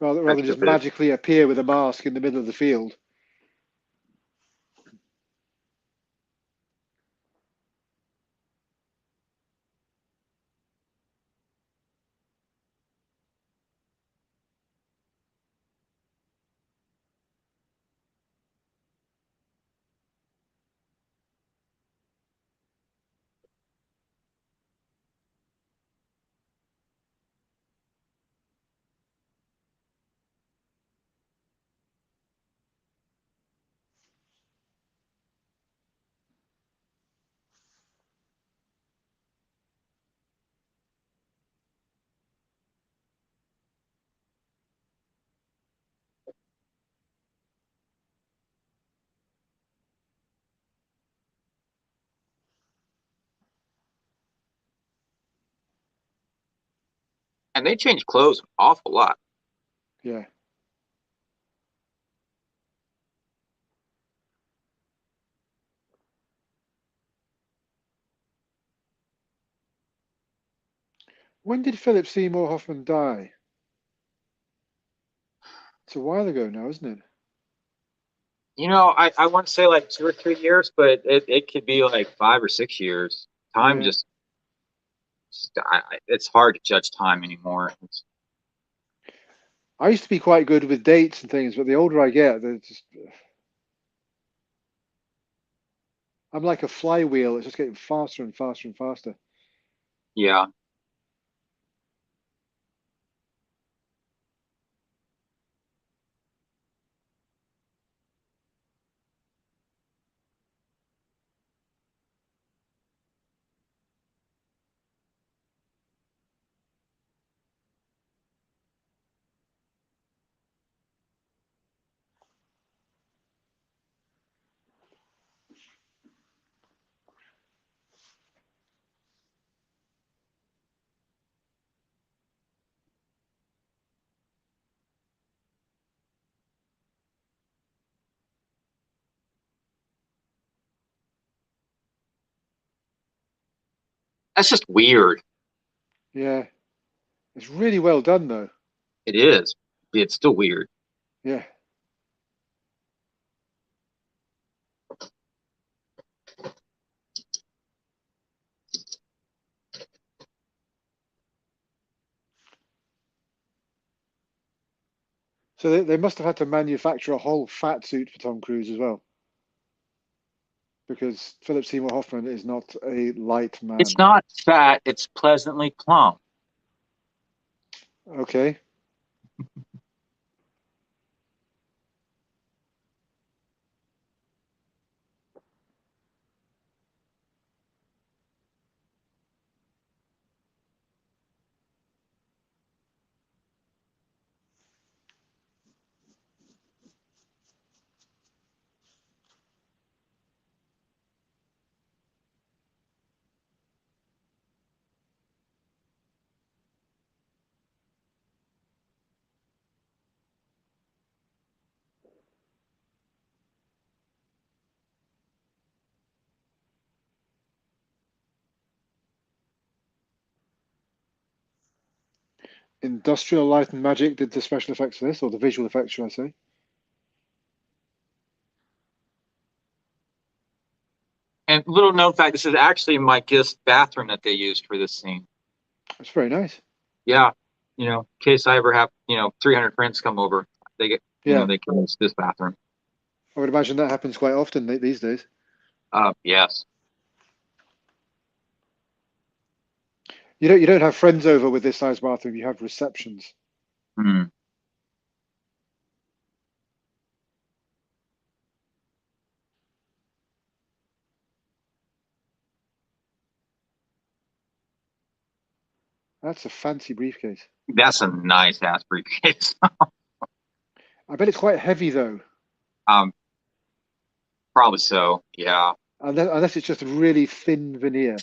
rather than
extra
just
bit.
magically appear with a mask in the middle of the field.
And they changed clothes an awful lot.
Yeah. When did Philip Seymour Hoffman die? It's a while ago now, isn't it?
You know, I want to say like 2 or 3 years, but it could be like 5 or 6 years. Time
Yeah.
just, it's hard to judge time anymore.
I used to be quite good with dates and things, but the older I get, I'm like a flywheel. It's just getting faster and faster and faster.
Yeah. That's just weird.
Yeah. It's really well done, though.
It is. It's still weird.
Yeah. So they must have had to manufacture a whole fat suit for Tom Cruise as well, because Philip Seymour Hoffman is not a light man.
It's not fat, it's pleasantly plump.
Okay. Industrial Light and Magic did the special effects for this, or the visual effects, should I say.
And little known fact, this is actually my guest bathroom that they used for this scene.
It's very nice.
Yeah. In case I ever have, 300 friends come over, they get, they can use this bathroom.
I would imagine that happens quite often these days.
Yes.
You don't have friends over with this size bathroom. You have receptions.
Hmm.
That's a fancy briefcase.
That's a nice ass briefcase.
I bet it's quite heavy though.
Probably so. Yeah.
Unless it's just really thin veneer.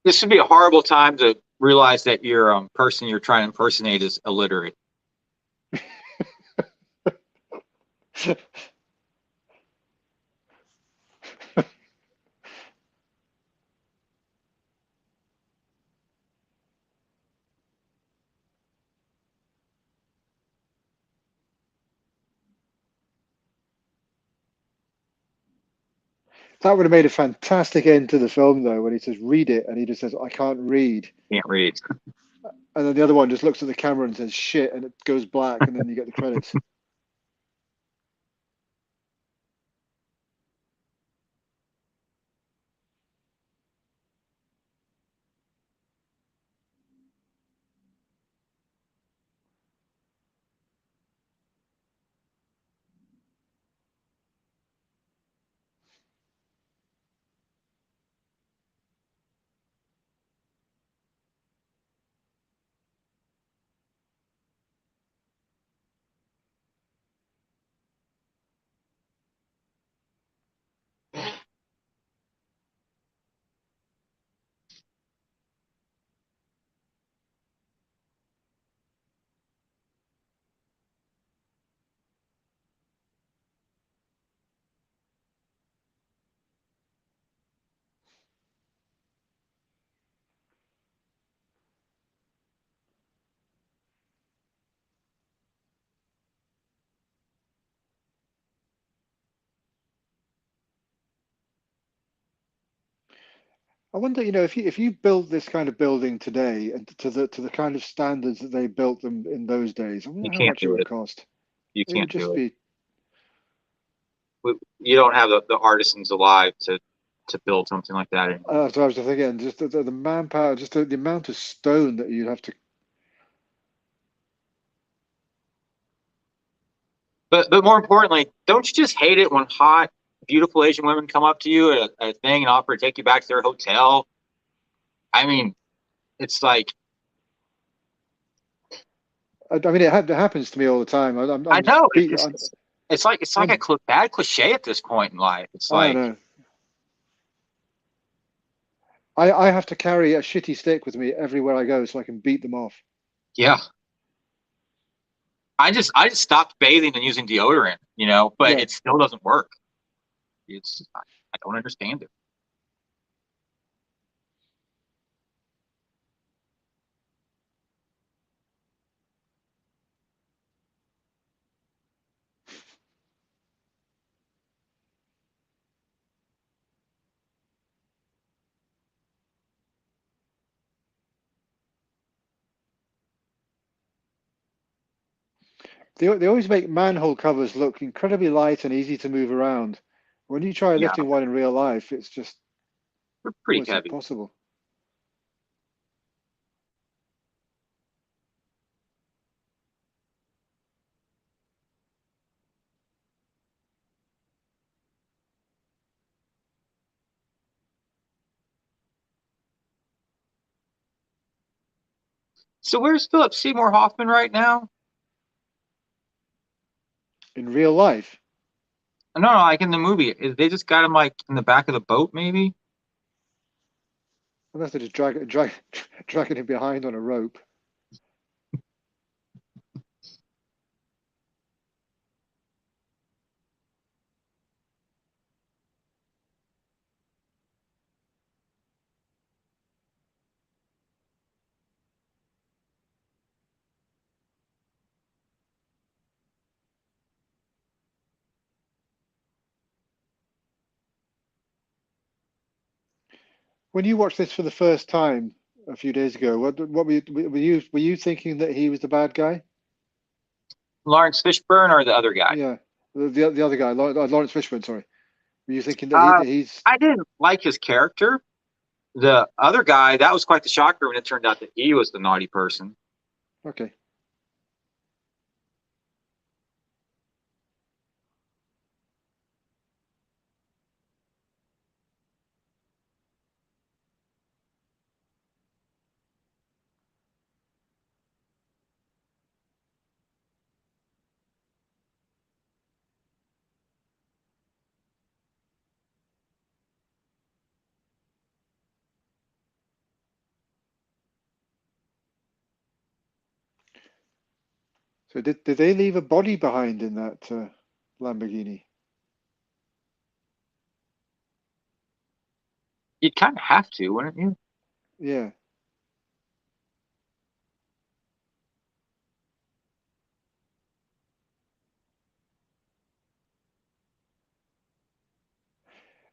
This would be a horrible time to realize that your person you're trying to impersonate is illiterate.
That would have made a fantastic end to the film, though, when he says, read it, and he just says, I can't read.
Can't read.
And then the other one just looks at the camera and says, shit, and it goes black, and then you get the credits. I wonder, if you build this kind of building today and to the kind of standards that they built them in those days, I
You
wonder how
can't
much it
do
would
it.
cost.
You
It would
can't
just
do
be.
it. You don't have the artisans alive to build something like that anymore.
That's what I was thinking. Just the manpower, just the amount of stone that you'd have to.
But more importantly, don't you just hate it when hot, beautiful Asian women come up to you at a thing and offer to take you back to their hotel? I mean, it's like
I mean, it happens to me all the time.
I
I'm just
know
beat,
it's like a bad cliche at this point in life. It's
I
like
don't know. I have to carry a shitty stick with me everywhere I go so I can beat them off.
yeah. I just stopped bathing and using deodorant, but
Yeah.
it still doesn't work. I don't understand it.
They always make manhole covers look incredibly light and easy to move around. When you try
Yeah,
lifting one in real life, it's just
they're pretty
almost
heavy.
impossible.
So where's Philip Seymour Hoffman right now?
In real life,
No, like in the movie. They just got him like in the back of the boat, maybe?
unless they're just dragging him behind on a rope. When you watched this for the first time a few days ago, what were you thinking that he was the bad guy?
Lawrence Fishburne or the other guy?
Yeah, the other guy, Lawrence Fishburne. Sorry, were you thinking that
Uh,
he's
I didn't like his character. The other guy, that was quite the shocker when it turned out that he was the naughty person.
okay? So did they leave a body behind in that Lamborghini?
You'd kind of have to, wouldn't you?
Yeah.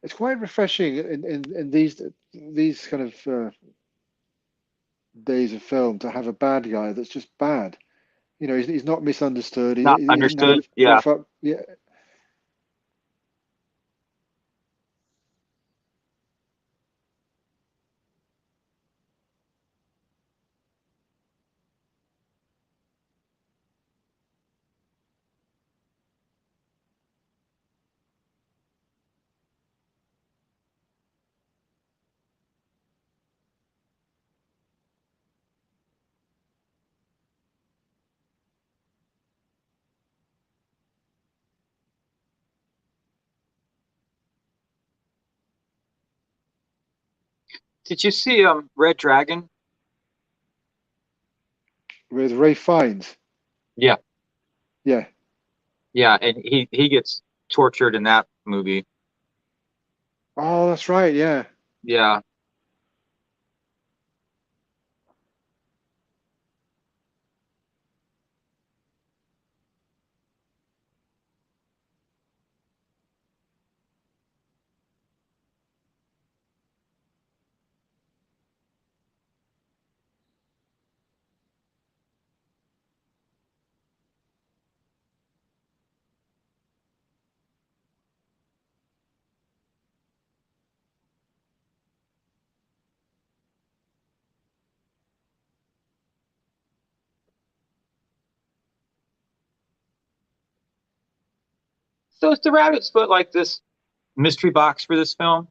It's quite refreshing in these kind of days of film to have a bad guy that's just bad. He's not misunderstood.
Not
He doesn't have
understood.
a
Yeah.
rough up. Yeah.
Did you see Red Dragon?
With Ray Fiennes.
Yeah.
Yeah.
Yeah, and he gets tortured in that movie.
Oh, that's right. Yeah.
Yeah. So is the rabbit's foot like this mystery box for this film?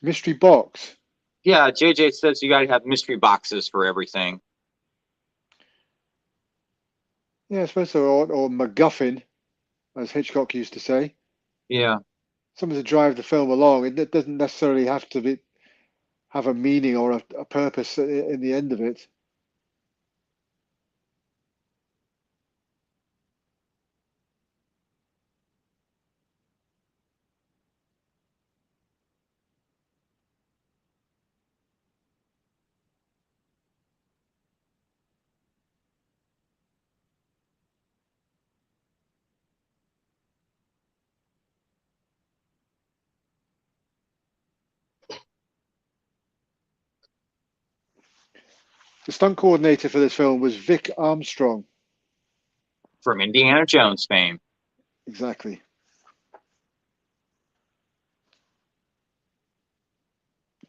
Mystery box.
Yeah, JJ says you got to have mystery boxes for everything.
Yeah, I suppose so. Or MacGuffin, as Hitchcock used to say.
Yeah.
Something to drive the film along. It doesn't necessarily have to have a meaning or a purpose in the end of it. The stunt coordinator for this film was Vic Armstrong.
From Indiana Jones fame.
Exactly.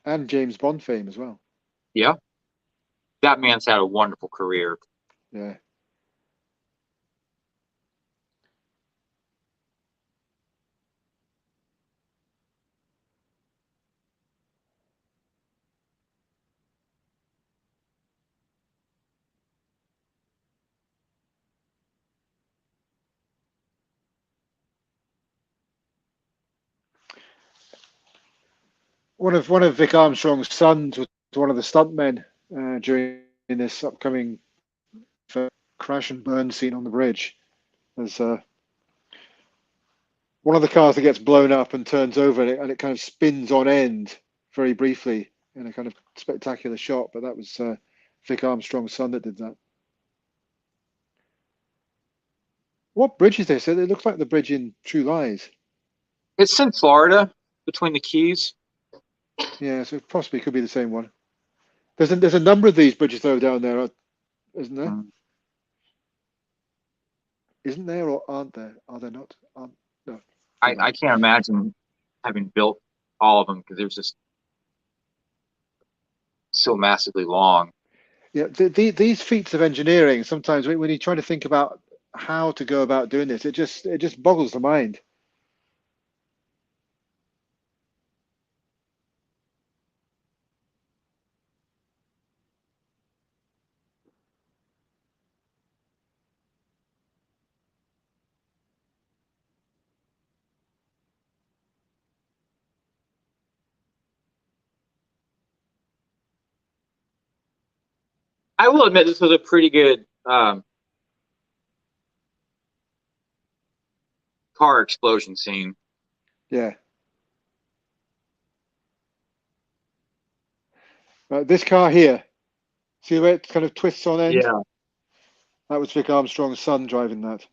And James Bond fame as well.
Yeah. That man's had a wonderful career.
Yeah. One of Vic Armstrong's sons was one of the stuntmen during this upcoming crash and burn scene on the bridge. There's one of the cars that gets blown up and turns over, and it kind of spins on end very briefly in a kind of spectacular shot. But that was Vic Armstrong's son that did that. What bridge is this? It looks like the bridge in True Lies.
It's in Florida, between the Keys.
Yeah, so it possibly could be the same one. There's a number of these bridges though down there, isn't there? Isn't there, or aren't there? Are there not? No.
I can't imagine having built all of them because they're just so massively long.
Yeah, these feats of engineering, sometimes when you try to think about how to go about doing this, it just boggles the mind.
I will admit this was a pretty good car explosion scene.
Yeah. This car here, see where it kind of twists on end?
Yeah.
That was Vic Armstrong's son driving that.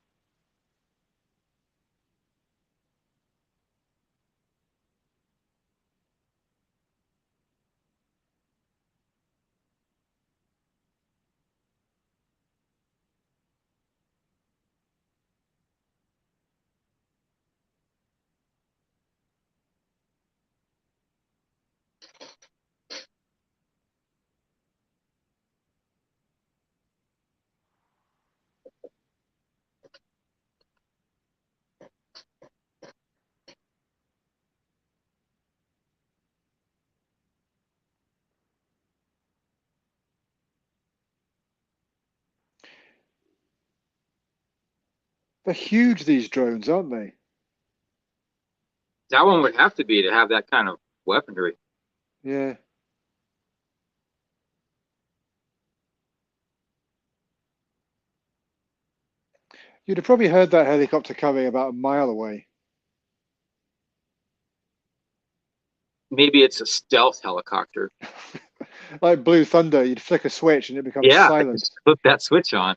They're huge, these drones, aren't they?
That one would have to be to have that kind of weaponry.
Yeah. You'd have probably heard that helicopter coming about a mile away.
Maybe it's a stealth helicopter.
Like Blue Thunder, you'd flick a switch and it becomes silent.
Just flip that switch on.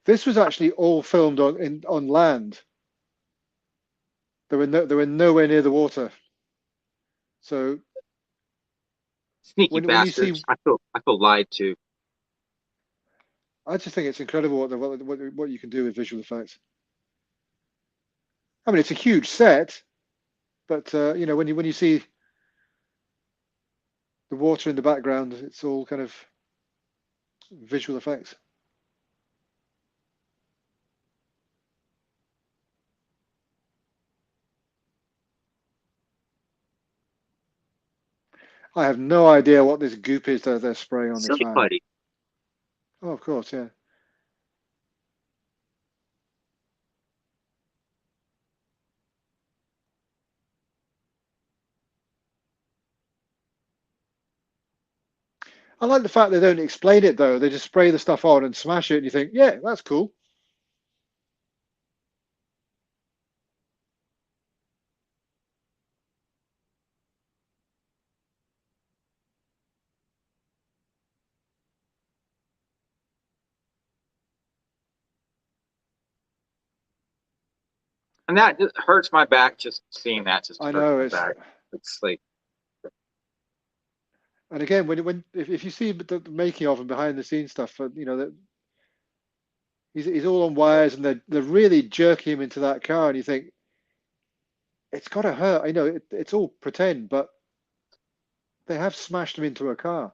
This was actually all filmed on land. They were nowhere near the water. So
Sneaky
when you see,
bastards. I feel lied to.
I just think it's incredible what you can do with visual effects. I mean, it's a huge set, but you know, when you see the water in the background, it's all kind of visual effects. I have no idea what this goop is that they're spraying on this
Silly
van.
putty.
Oh, of course, yeah. I like the fact they don't explain it though. They just spray the stuff on and smash it, and you think, yeah, that's cool.
And that just hurts my back. Just seeing that just
I
hurts
know
my
it's.
back. It's like,
And again, if you see the making of and behind the scenes stuff, you know that he's all on wires, and they're really jerking him into that car, and you think it's got to hurt. I know it's all pretend, but they have smashed him into a car.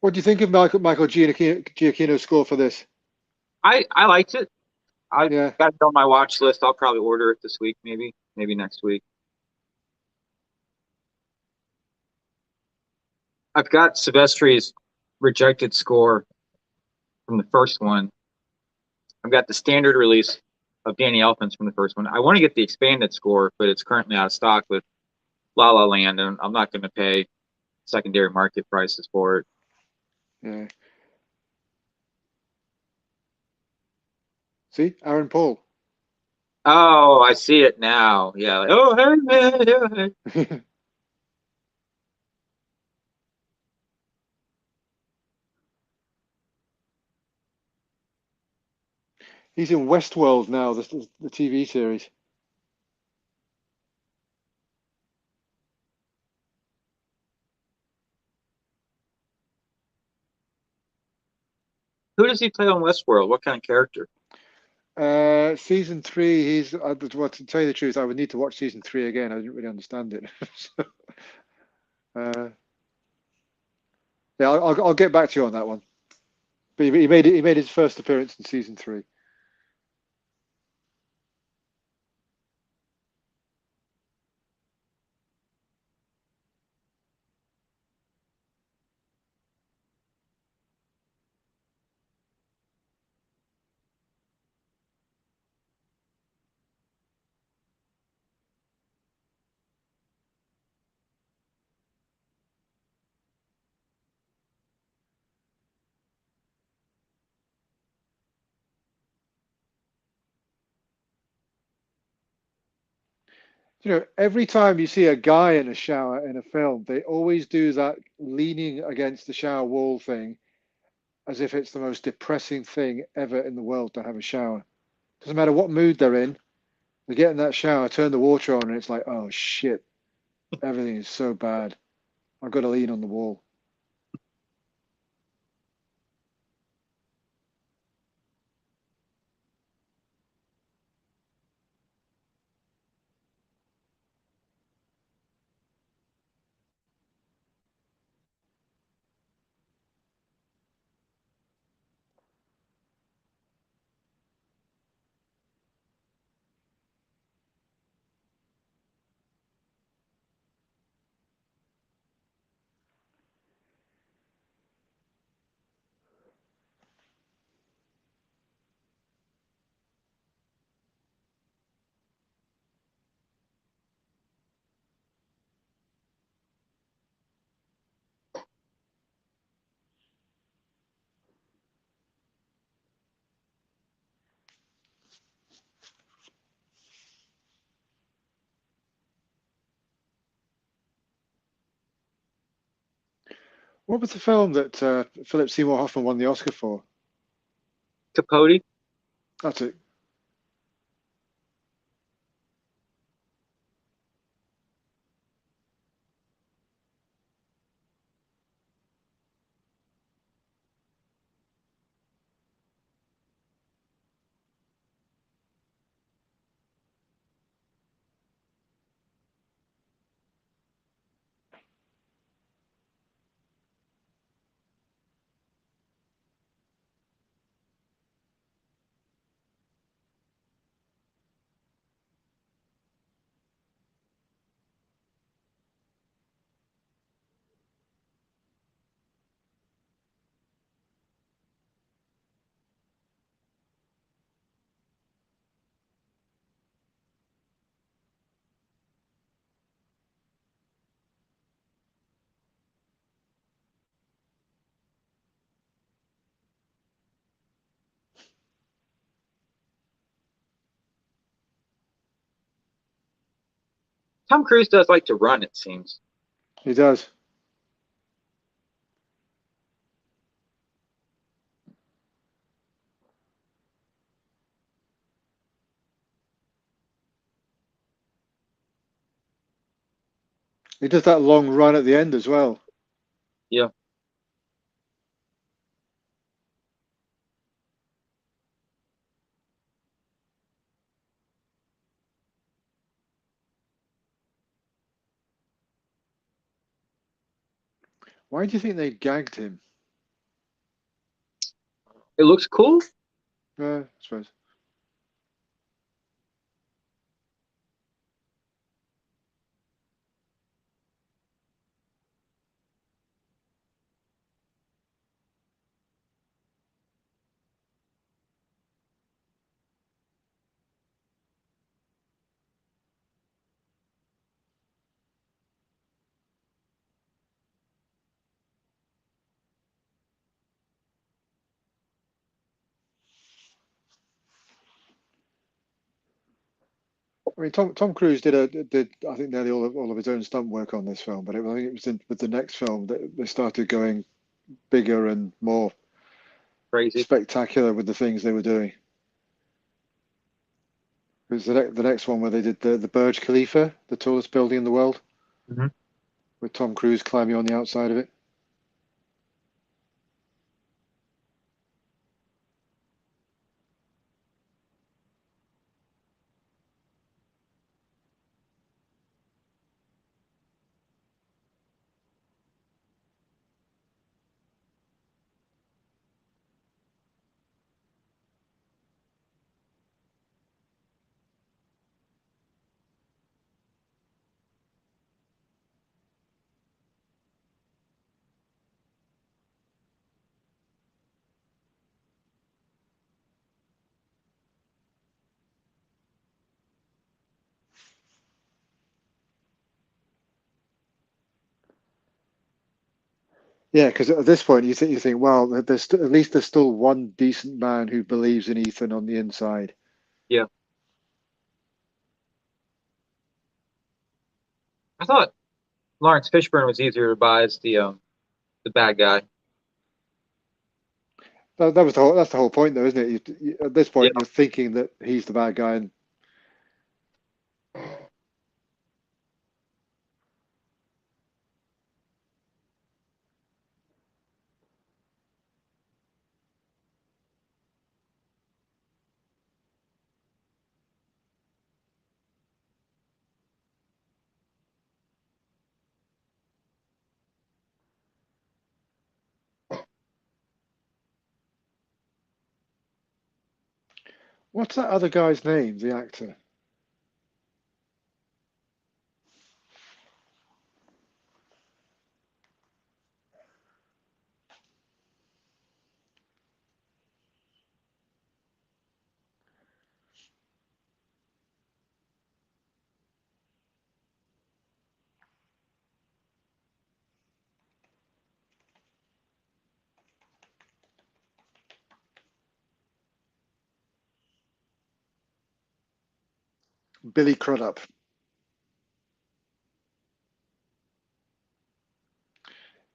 What do you think of Michael Giacchino's score for this?
I liked it. I
Yeah,
got it on my watch list. I'll probably order it this week, maybe next week. I've got Silvestri's rejected score from the first one. I've got the standard release of Danny Elfman's from the first one. I want to get the expanded score, but it's currently out of stock with La La Land, and I'm not going to pay secondary market prices for it.
yeah. See, Aaron Paul.
Oh, I see it now. Yeah. Like, oh, hey, man. Yeah, hey.
He's in Westworld now, the TV series.
Who does he play on Westworld? What kind of character?
Season three, well, to tell you the truth, I would need to watch season three again. I didn't really understand it. So, uh, yeah, I'll get back to you on that one. But he made his first appearance in season three. You know, every time you see a guy in a shower in a film, they always do that leaning against the shower wall thing as if it's the most depressing thing ever in the world to have a shower. Doesn't matter what mood they're in, they get in that shower, turn the water on, and it's like, oh shit, everything is so bad. I've got to lean on the wall. What was the film that Philip Seymour Hoffman won the Oscar for?
Capote.
That's it.
Tom Cruise does like to run, it seems.
He does. He does that long run at the end as well.
Yeah.
Why do you think they gagged him?
It looks cool.
I suppose. I mean, Tom Cruise did I think nearly all of his own stunt work on this film, but I think it was with the next film that they started going bigger and more
Crazy.
spectacular with the things they were doing. It was the next one where they did the Burj Khalifa, the tallest building in the world,
Mm-hmm.
with Tom Cruise climbing on the outside of it. Yeah, because at this point you think, well, at least there's still one decent man who believes in Ethan on the inside.
Yeah. I thought Lawrence Fishburne was easier to buy as the bad guy.
That was that's the whole point, though, isn't it? At this
Yeah.
point, you're thinking that he's the bad guy, and what's that other guy's name? The actor. Billy Crudup.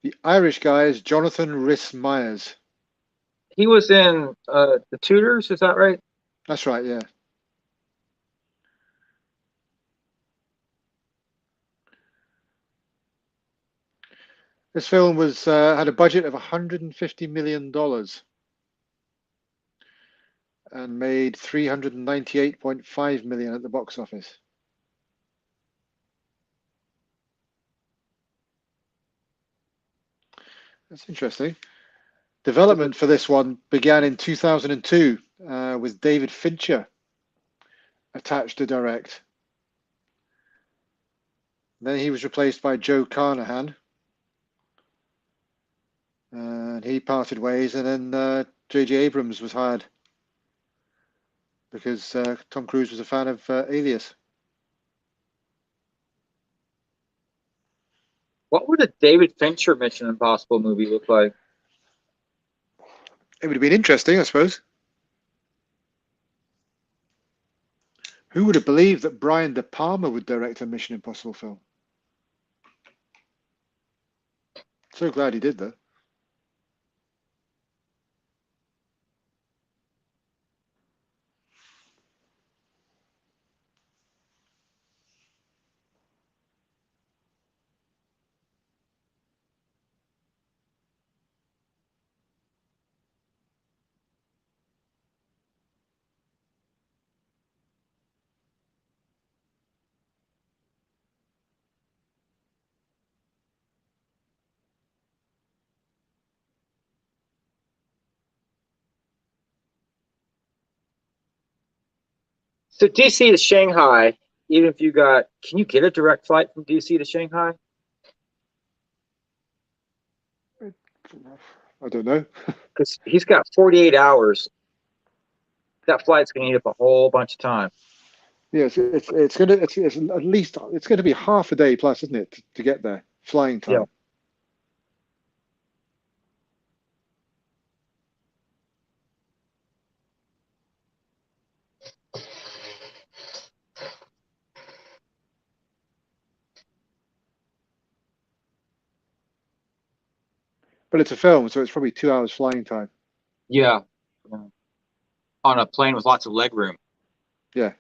The Irish guy is Jonathan Rhys-Myers.
He was in The Tudors, is that right?
That's right, yeah. This film was had a budget of $150 million and made $398.5 million at the box office. That's interesting. Development for this one began in 2002 with David Fincher attached to direct. Then he was replaced by Joe Carnahan, and he parted ways, and then J.J. Abrams was hired because Tom Cruise was a fan of Alias.
What would a David Fincher Mission Impossible movie look like?
It would have been interesting, I suppose. Who would have believed that Brian De Palma would direct a Mission Impossible film? So glad he did, though.
So DC to Shanghai, even if can you get a direct flight from DC to Shanghai?
I don't know.
Because he's got 48 hours. That flight's going to eat up a whole bunch of time.
Yes, it's at least it's going to be half a day plus, isn't it, to get there, flying time.
Yeah.
But it's a film, so it's probably 2 hours flying time.
Yeah. On a plane with lots of leg room.
Yeah.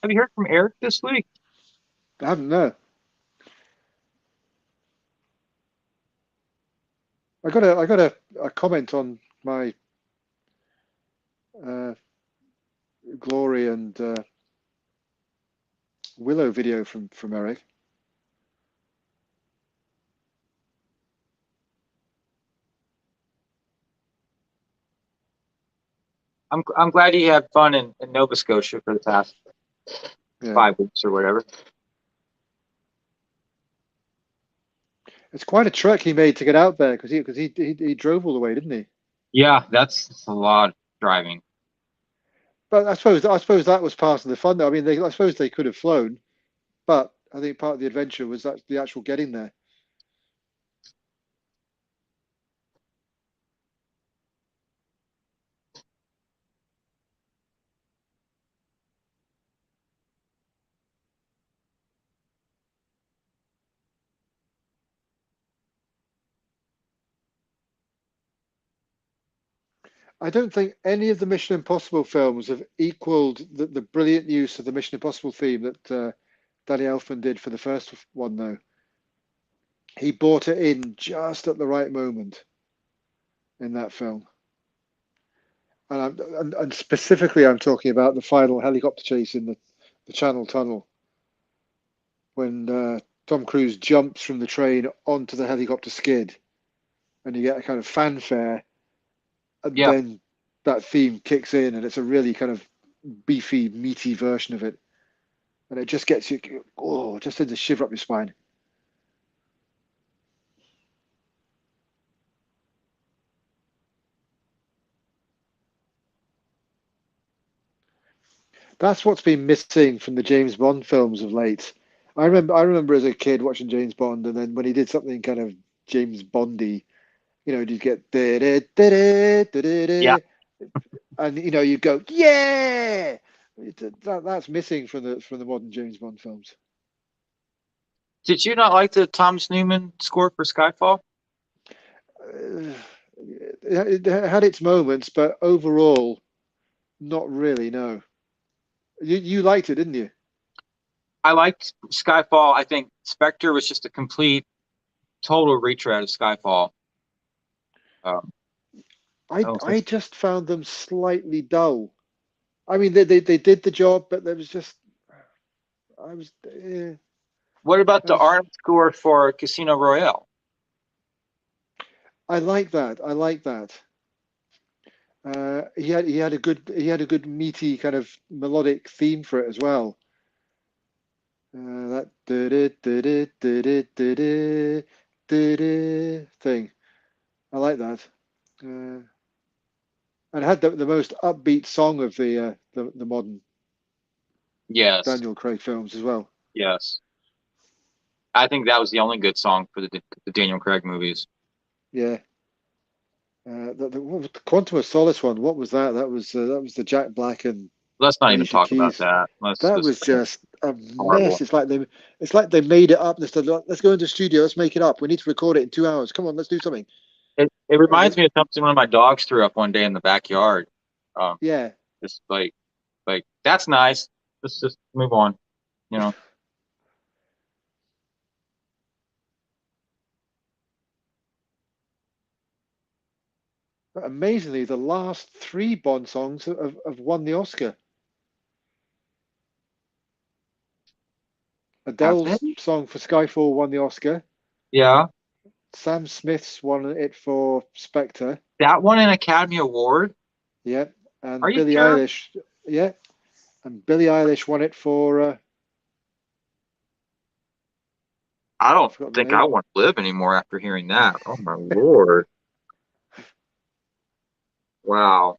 Have you heard from Erik this week?
I haven't, no. I got a comment on my Glory and Willow video from Erik.
I'm glad he had fun in Nova Scotia for the past 5 weeks or whatever.
It's quite a trek he made to get out there because he drove all the way, didn't he?
Yeah, that's a lot of driving.
But I suppose that was part of the fun. I mean, I suppose they could have flown, but I think part of the adventure was that the actual getting there. I don't think any of the Mission Impossible films have equaled the brilliant use of the Mission Impossible theme that Danny Elfman did for the first one, though. He brought it in just at the right moment in that film. And specifically, I'm talking about the final helicopter chase in the Channel Tunnel when Tom Cruise jumps from the train onto the helicopter skid, and you get a kind of fanfare, and then that theme kicks in, and it's a really kind of beefy, meaty version of it, and it just gets you, just sends a shiver up your spine. That's what's been missing from the James Bond films of late. I remember as a kid watching James Bond, and then when he did something kind of James Bondy, you'd get
Yeah.
and you'd go, yeah. That's missing from the modern James Bond films.
Did you not like the Thomas Newman score for Skyfall?
It had its moments, but overall, not really. No, you liked it, didn't you?
I liked Skyfall. I think Spectre was just a complete, total retread of Skyfall. Um,
I just found them slightly dull. I mean, they did the job, but there was just I was
what about
I
the
was
Arnold score for Casino Royale?
I like that. I like that. He had a good meaty kind of melodic theme for it as well. That thing. I like that. And it had the most upbeat song of the modern
Yes,
Daniel Craig films as well.
yes. I think that was the only good song for the Daniel Craig movies.
Yeah. The Quantum of Solace one. What was that? That was the Jack Black and
Let's not even
Alicia
talk about
Keys.
that. Let's
That
just
was just a
horrible.
mess. It's like they made it up. They said, "Let's go into the studio. Let's make it up. We need to record it in 2 hours. Come on, let's do something."
It
And
reminds me of something one of my dogs threw up one day in the backyard.
yeah,
Just like that's nice. Let's just move on. You know.
but amazingly, the last three Bond songs have won the Oscar.
Have they?
Adele's song for Skyfall won the Oscar.
Yeah.
Sam Smith's won it for Spectre.
That won an Academy Award.
Yeah,
Are
and
you
Billie
sure?
Eilish. Yeah, and Billie Eilish won it for.
I
I
don't
forgot the
think I
name.
want to live anymore after hearing that. Oh my Lord. Wow.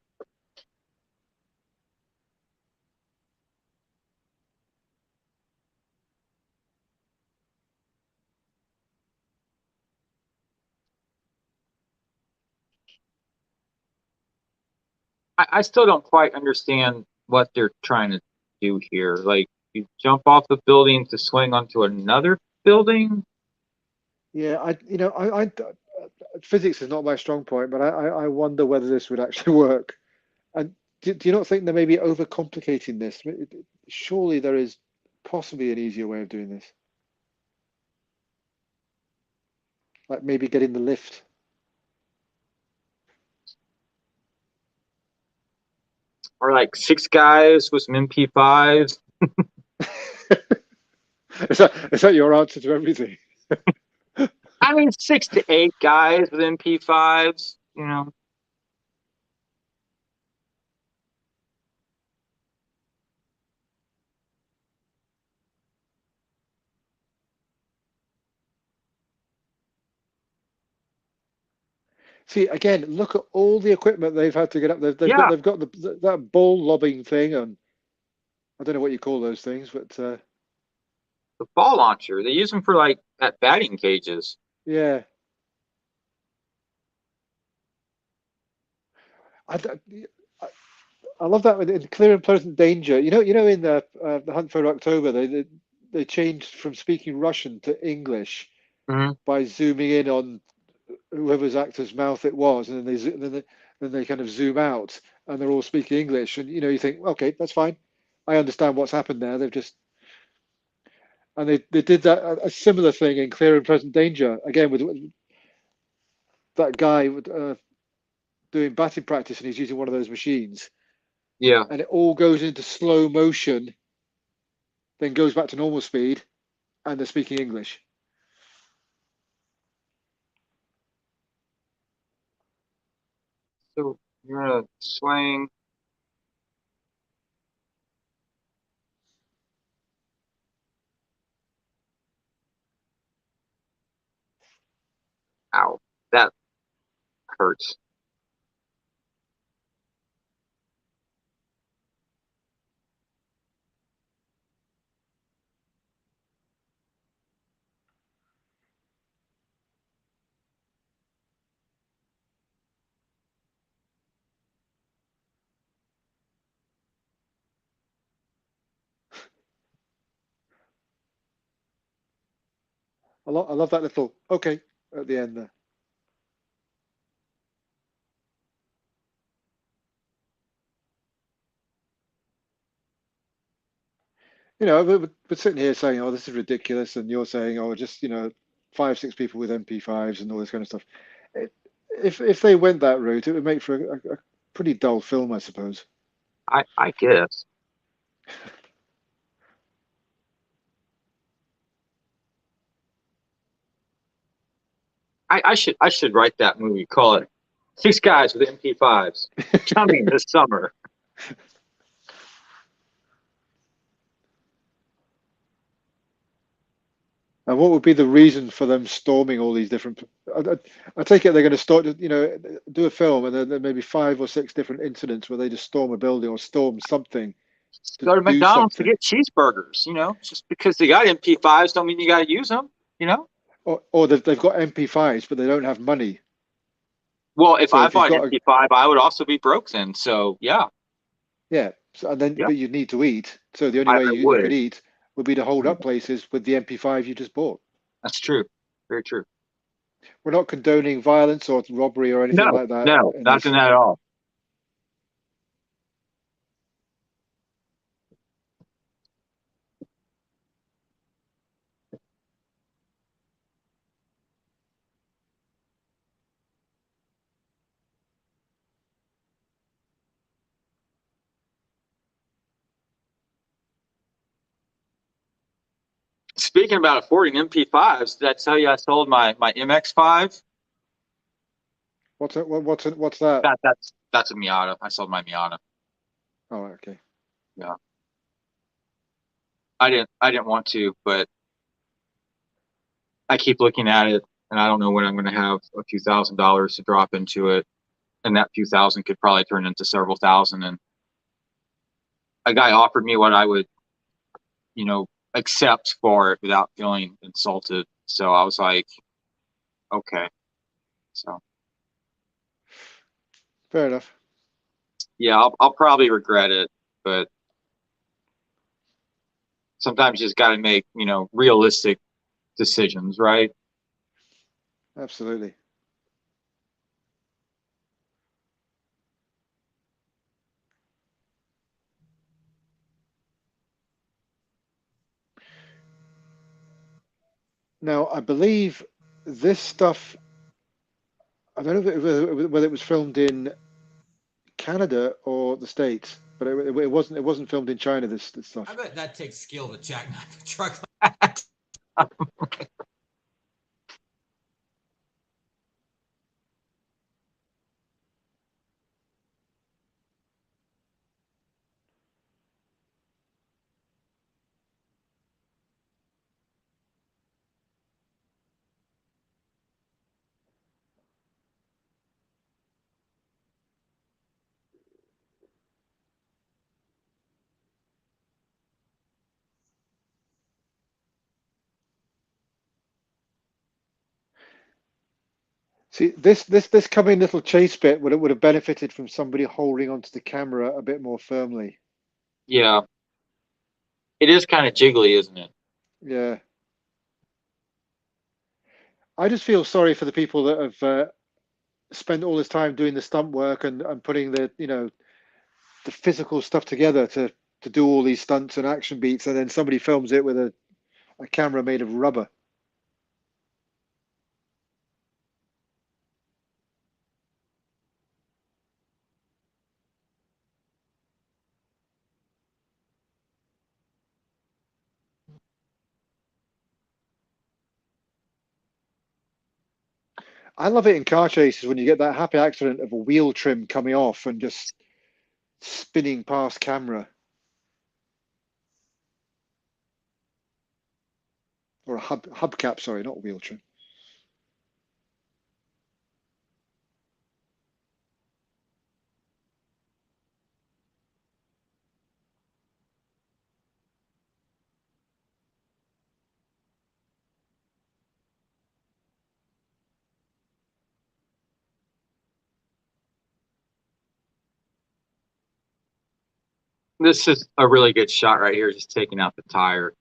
I still don't quite understand what they're trying to do here. Like you jump off the building to swing onto another building.
Yeah, physics is not my strong point, but I wonder whether this would actually work. And do you not think they may be overcomplicating this? Surely there is possibly an easier way of doing this, like maybe getting the lift.
Or like six guys with some MP5s.
Is that your answer to everything?
I mean, 6 to 8 guys with MP5s.
See, again, look at all the equipment they've had to get up. They've got
Yeah,
they've got that ball lobbing thing, and I don't know what you call those things, but
the ball launcher. They use them for like at batting cages.
yeah, I, I I love that in Clear and Pleasant Danger. In the Hunt for October, they changed from speaking Russian to English
Hmm.
by zooming in on whoever's actor's mouth it was, and then they kind of zoom out, and they're all speaking English, and you think, okay, that's fine. I understand what's happened there. They did that a similar thing in Clear and Present Danger again with that guy doing batting practice, and he's using one of those machines,
Yeah.
and it all goes into slow motion, then goes back to normal speed, and they're speaking English.
So you're gonna swing. Ow, that hurts.
I love that little okay at the end there. You know, we're sitting here saying, "Oh, this is ridiculous," and you're saying, "Oh, just 5, 6 people with MP5s and all this kind of stuff." It, if they went that route, it would make for a pretty dull film, I suppose.
I guess. I should write that movie. Call it Six Guys with MP5s coming this summer.
And what would be the reason for them storming all these different? I take it they're going to start, do a film, and then there may be 5 or 6 different incidents where they just storm a building or storm something
Just
to
go to
do
McDonald's to
something,
get cheeseburgers. Just because they got MP5s don't mean you got to use them.
or they've got MP5s but they don't have money.
Well, if
So
I
if you've
bought an
got
MP5, I would also be broke then. So yeah,
yeah, so, and then
yeah,
but you need to eat. So the only
I
way you could
would.
eat would be to hold up places with the MP5 you just bought.
That's true. Very true.
We're not condoning violence or robbery or anything
No,
like that
no,
in
not
this.
in that at all. Speaking about affording MP5s, did I tell you I sold my MX5?
What's that?
That's a Miata. I sold my Miata.
Oh, okay.
Yeah, I didn't want to, but I keep looking at it, and I don't know when I'm going to have a few $1,000s to drop into it, and that few thousand could probably turn into several thousand. And a guy offered me what I would, accept for it without feeling insulted. So I was like, okay. So
Fair enough.
yeah, I'll probably regret it, but sometimes you just got to make, realistic decisions, right?
Absolutely. Now, I believe this stuff, I don't know whether it was filmed in Canada or the States, but it wasn't filmed in China, this stuff.
I bet that takes skill to jackknife a truck.
See, this coming little chase bit would have benefited from somebody holding onto the camera a bit more firmly.
Yeah, it is kind of jiggly, isn't it?
Yeah. I just feel sorry for the people that have spent all this time doing the stunt work and putting the physical stuff together to do all these stunts and action beats, and then somebody films it with a camera made of rubber. I love it in car chases when you get that happy accident of a wheel trim coming off and just spinning past camera. Or a hubcap, sorry, not wheel trim.
This is a really good shot right here, just taking out the tire.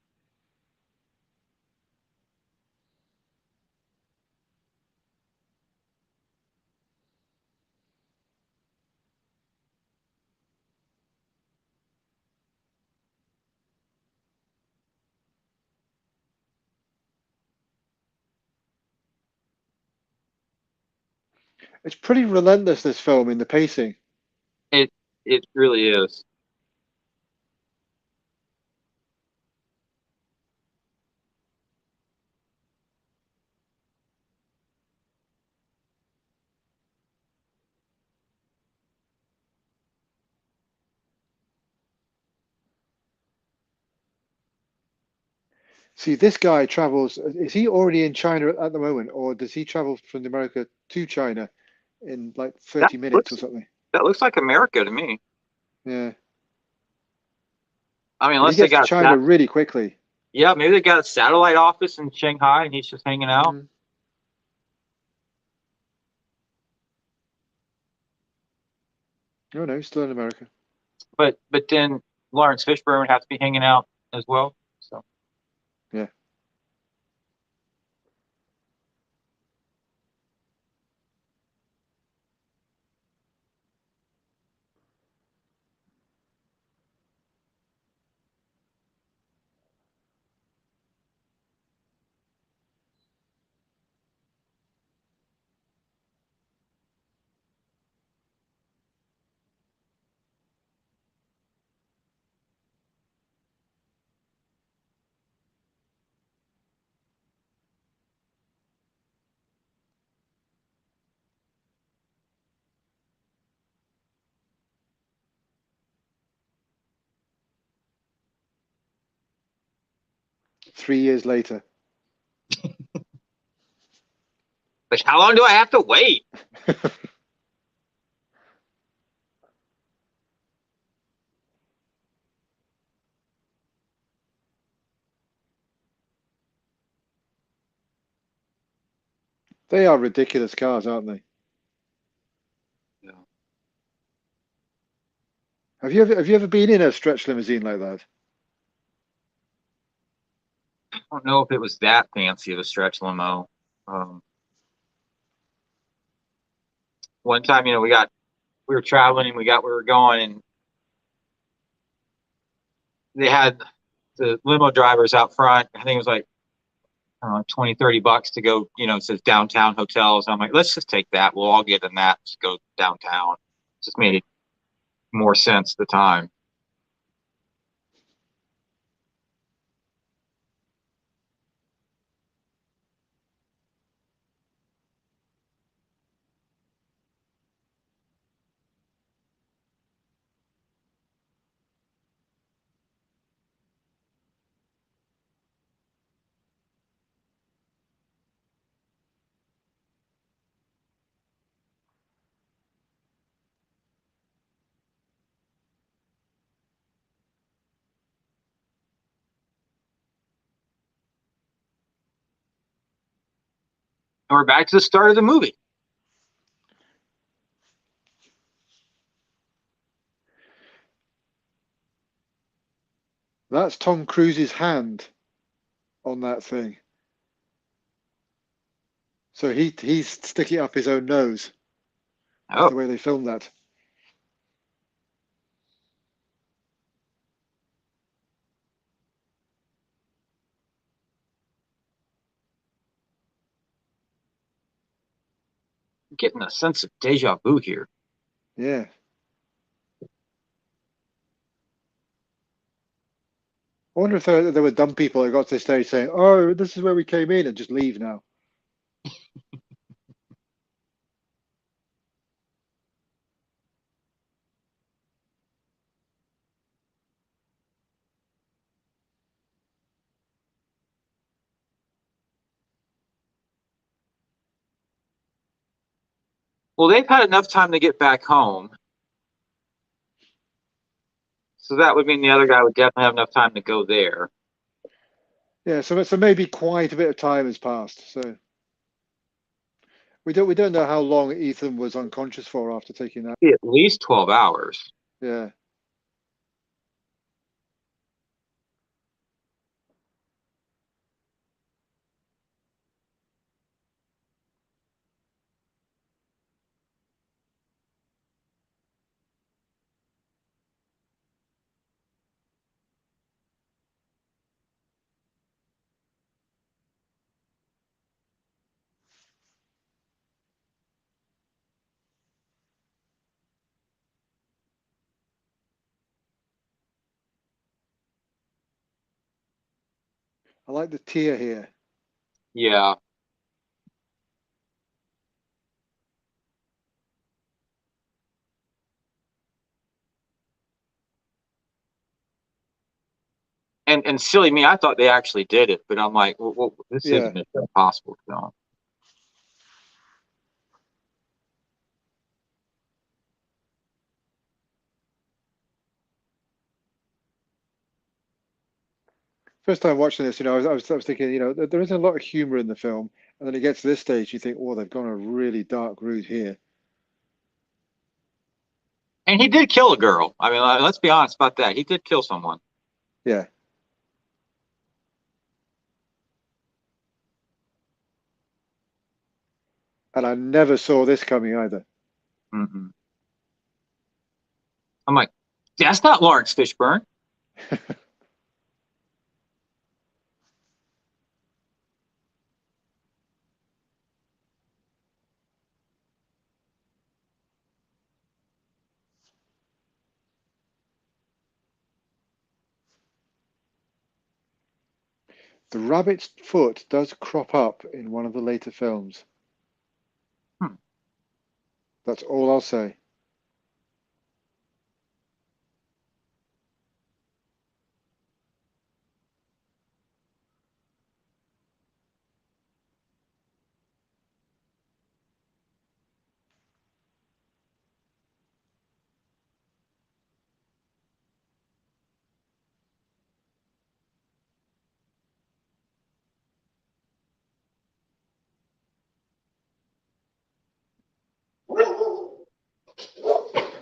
It's pretty relentless, this film, in the pacing.
It really is.
See, this guy travels. Is he already in China at the moment, or does he travel from America to China in like
That
30 minutes or
looks
something?
that looks like America to me.
Yeah.
I mean,
But he
unless they
gets to
got
China
that.
really quickly.
Yeah, maybe they got a satellite office in Shanghai and he's just hanging out.
Mm. Oh no, he's still in America.
But then Lawrence Fishburne would have to be hanging out as well. So
Yeah. 3 years later.
but how long do I have to wait?
They are ridiculous cars, aren't they?
Yeah.
Have you ever been in a stretch limousine like that?
I don't know if it was that fancy of a stretch limo. Um, One time, we were traveling and we got where we were going, and they had the limo drivers out front. I think it was like, I don't know, 20, $30 to go, it says downtown hotels. I'm like, let's just take that. We'll all get in that. Just go downtown. Just made it more sense at the time. And we're back to the start of the movie.
That's Tom Cruise's hand on that thing. So he's sticking up his own nose. That's
Oh,
the way they filmed that.
I'm getting a sense of deja vu here.
Yeah. I wonder if there were dumb people that got to the stage saying, "Oh, this is where we came in," and just leave now.
Well, they've had enough time to get back home. So that would mean the other guy would definitely have enough time to go there.
Yeah. So maybe quite a bit of time has passed. So we don't know how long Ethan was unconscious for after taking that.
At least 12 hours.
Yeah. I like the tear here.
Yeah. And silly me, I thought they actually did it, but I'm like, well this
Yeah.
isn't Mission Impossible film.
First time watching this, I was thinking, there isn't a lot of humor in the film, and then it gets to this stage, you think, oh, they've gone a really dark route here.
And he did kill a girl. I mean, let's be honest about that. He did kill someone.
Yeah. And I never saw this coming either.
Mm-mm. I'm like, that's not Lawrence Fishburne.
The rabbit's foot does crop up in one of the later films. That's all I'll say.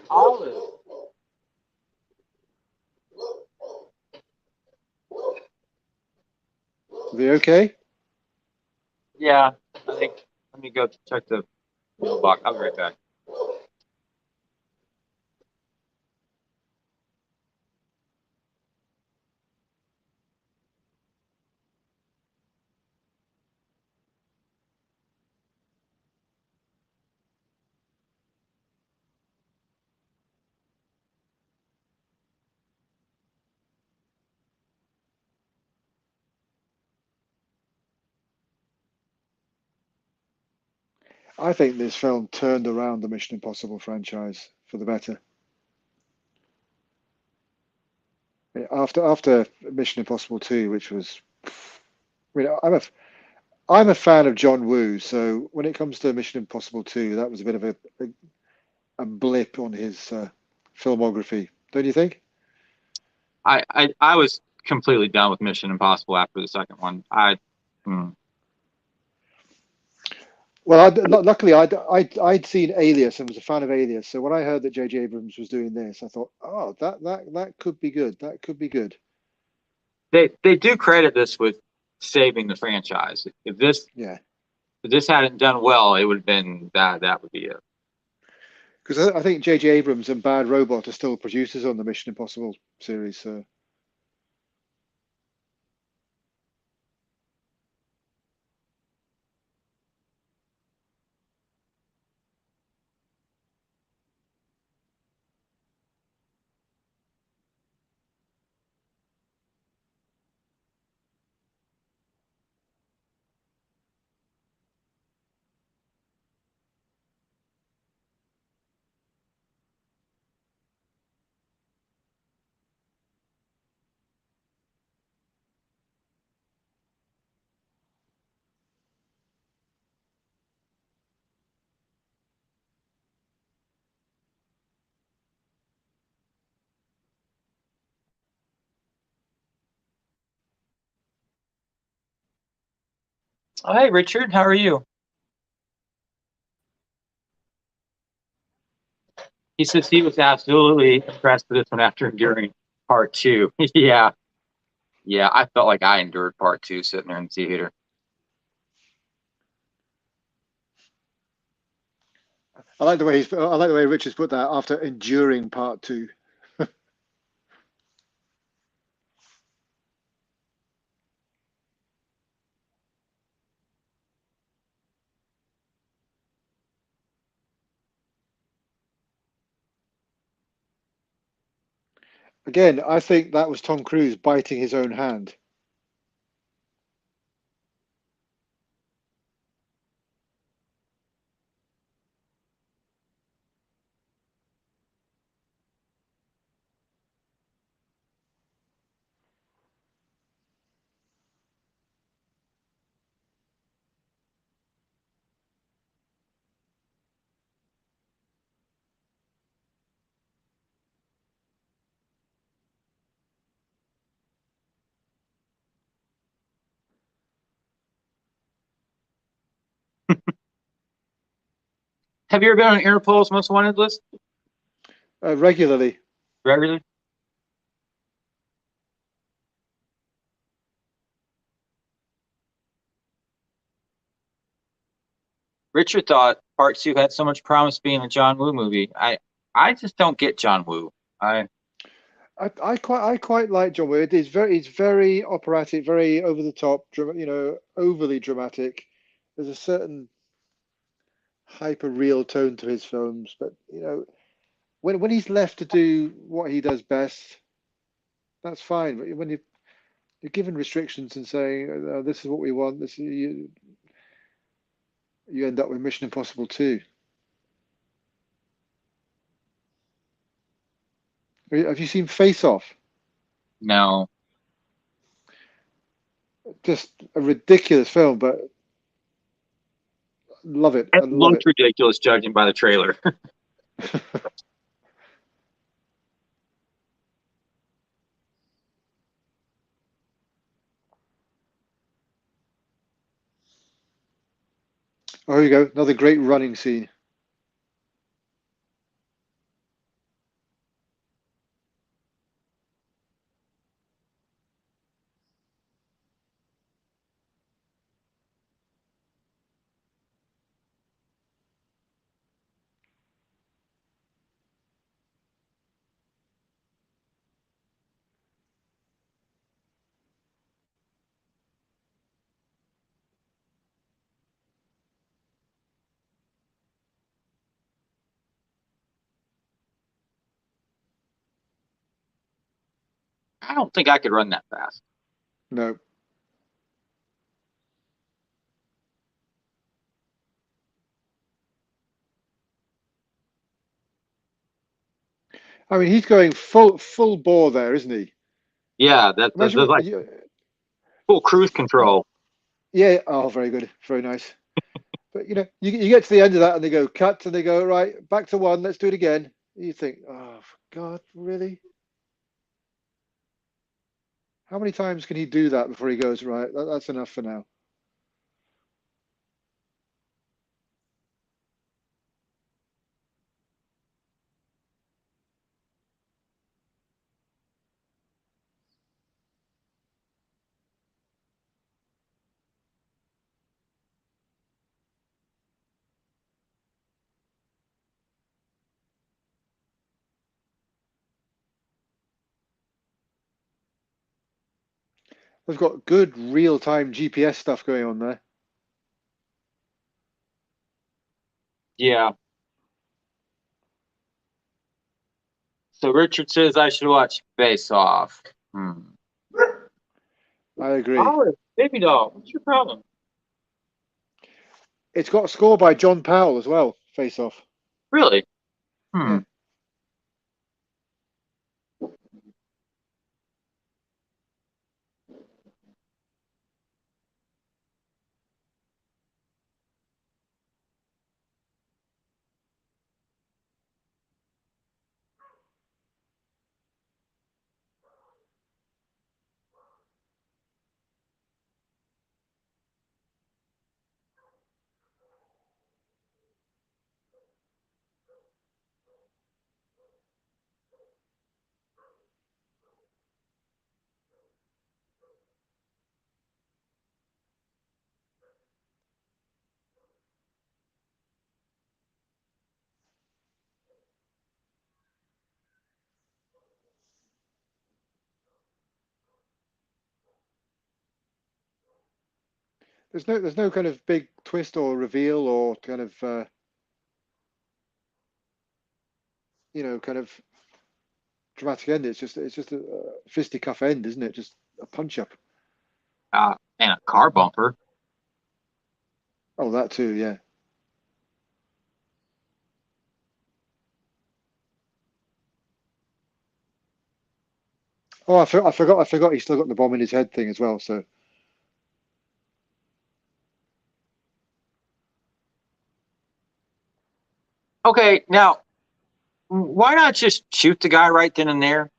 Olive.
Are they okay?
Yeah, I think. Let me go check the mailbox. I'll be right back.
I think this film turned around the Mission Impossible franchise for the better. After Mission Impossible 2, which was, I'm a fan of John Woo, so when it comes to Mission Impossible 2, that was a bit of a blip on his filmography, don't you think?
I was completely done with Mission Impossible after the second one.
Well, luckily I'd seen Alias and was a fan of Alias, so when I heard that J.J. Abrams was doing this, I thought, oh, that could be good. That could be good.
They do credit this with saving the franchise. If this hadn't done well, it would have been that would be it.
Because I think J.J. Abrams and Bad Robot are still producers on the Mission Impossible series, so.
Oh, hey, Richard, how are you? He says he was absolutely impressed with this one after enduring part two. Yeah. Yeah, I felt like I endured part two sitting there in the theater.
I like the way Richard's put that after enduring part two. Again, I think that was Tom Cruise biting his own hand.
Have you ever been on Interpol's most wanted list?
Regularly.
Regularly? Richard thought Part 2 had so much promise being a John Woo movie. I just don't get John Woo.
I quite like John Woo. It's very operatic, very over the top, overly dramatic. There's a certain hyper real tone to his films, but when he's left to do what he does best, that's fine. But when you're given restrictions and saying this is what we want, you end up with Mission Impossible 2. Have you seen Face Off?
No.
Just a ridiculous film, but love it. I
It
love
looked
it.
ridiculous judging by the trailer.
Oh, here you go. Another great running scene.
I don't think I could run that fast.
No. I mean, he's going full bore there, isn't he?
Yeah, that's
Imagine
like full cruise control.
yeah. Oh, very good. Very nice. But you get to the end of that and they go cut and they go, right, back to one, let's do it again. You think, oh God, really? How many times can he do that before he goes, right, that's enough for now? They've got good real-time GPS stuff going on there.
Yeah. So Richard says I should watch Face Off.
I agree.
Oh, baby doll. What's your problem?
It's got a score by John Powell as well, Face Off.
Really?
Yeah. There's no kind of big twist or reveal or kind of kind of dramatic end. It's just a fisticuff end, isn't it? Just a punch up.
And a car bumper.
Oh, that too, yeah. Oh, I forgot he's still got the bomb in his head thing as well. So
Okay, now why not just shoot the guy right then and there?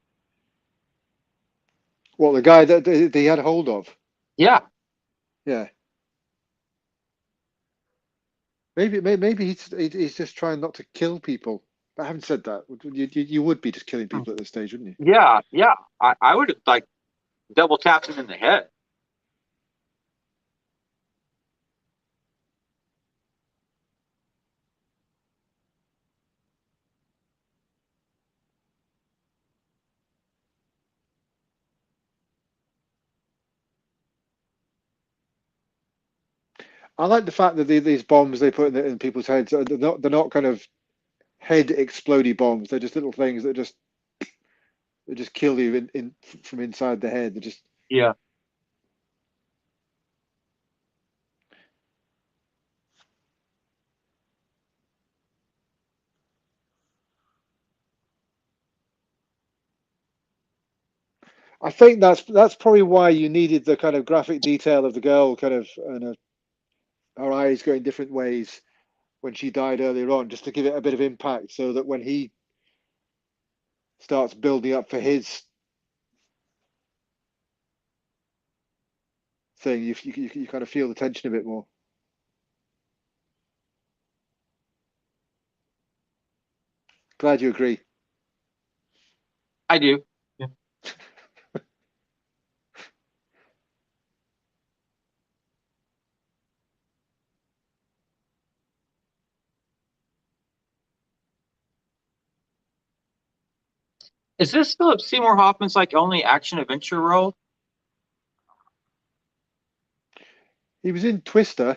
well, the guy that he had hold of.
Yeah.
Yeah. Maybe he's just trying not to kill people. But having said that, you would be just killing people at this stage, wouldn't you?
Yeah. I would have like double tapped him in the head.
I like the fact that these bombs they put in people's heads, they're not kind of head explodey bombs. They're just little things that just kill you from inside the head. They just
Yeah.
I think that's probably why you needed the kind of graphic detail of the girl kind of and her eyes going different ways when she died earlier on, just to give it a bit of impact, so that when he starts building up for his thing, you kind of feel the tension a bit more. Glad you agree.
I do. Yeah. Is this Philip Seymour Hoffman's like only action adventure role?
He was in Twister,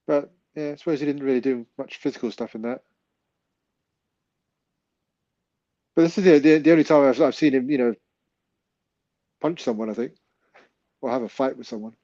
but yeah, I suppose he didn't really do much physical stuff in that. But this is the only time I've seen him, punch someone, I think, or have a fight with someone.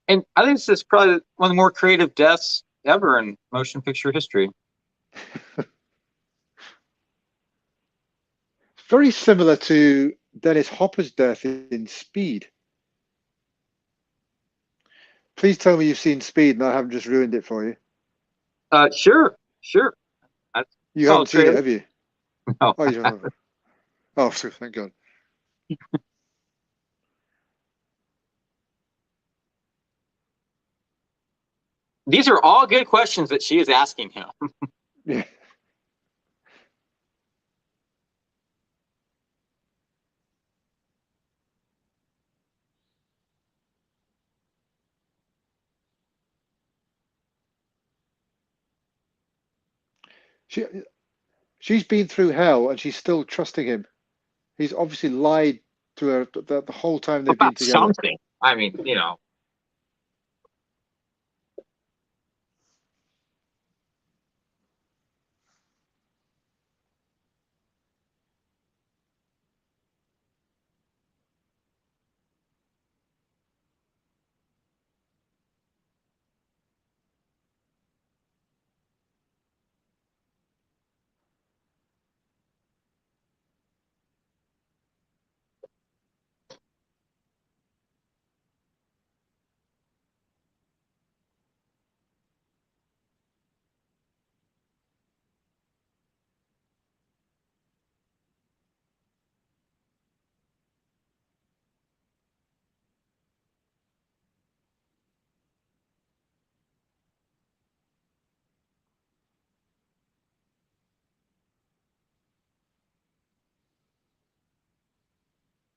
And I think this is probably one of the more creative deaths ever in motion picture history.
Very similar to Dennis Hopper's death in Speed. Please tell me you've seen Speed and I haven't just ruined it for you.
Sure. I
You
saw
haven't
the
seen it,
trailer.
have you?
No.
Oh, you don't have. Oh, thank God.
These are all good questions that she is asking him.
Yeah. She's been through hell and she's still trusting him. He's obviously lied to her the whole time they've been
About
together.
something. I mean,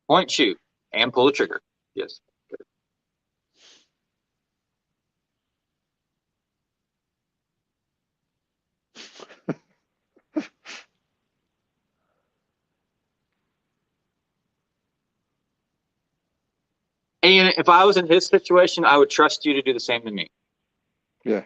point, shoot, and pull the trigger. Yes. And if I was in his situation, I would trust you to do the same to me.
Yeah.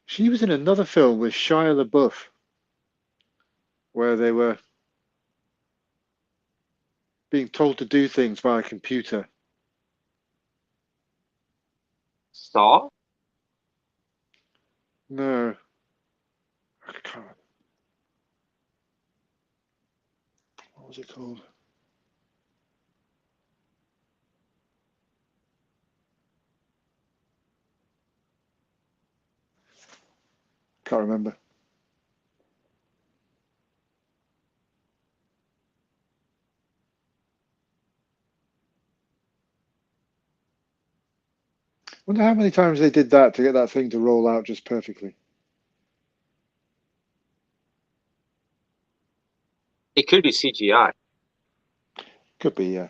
She was in another film with Shia LaBeouf where they were being told to do things by a computer.
Saw?
No. I can't. What was it called? Can't remember. Wonder how many times they did that to get that thing to roll out just perfectly.
It could be CGI.
Could be, yeah.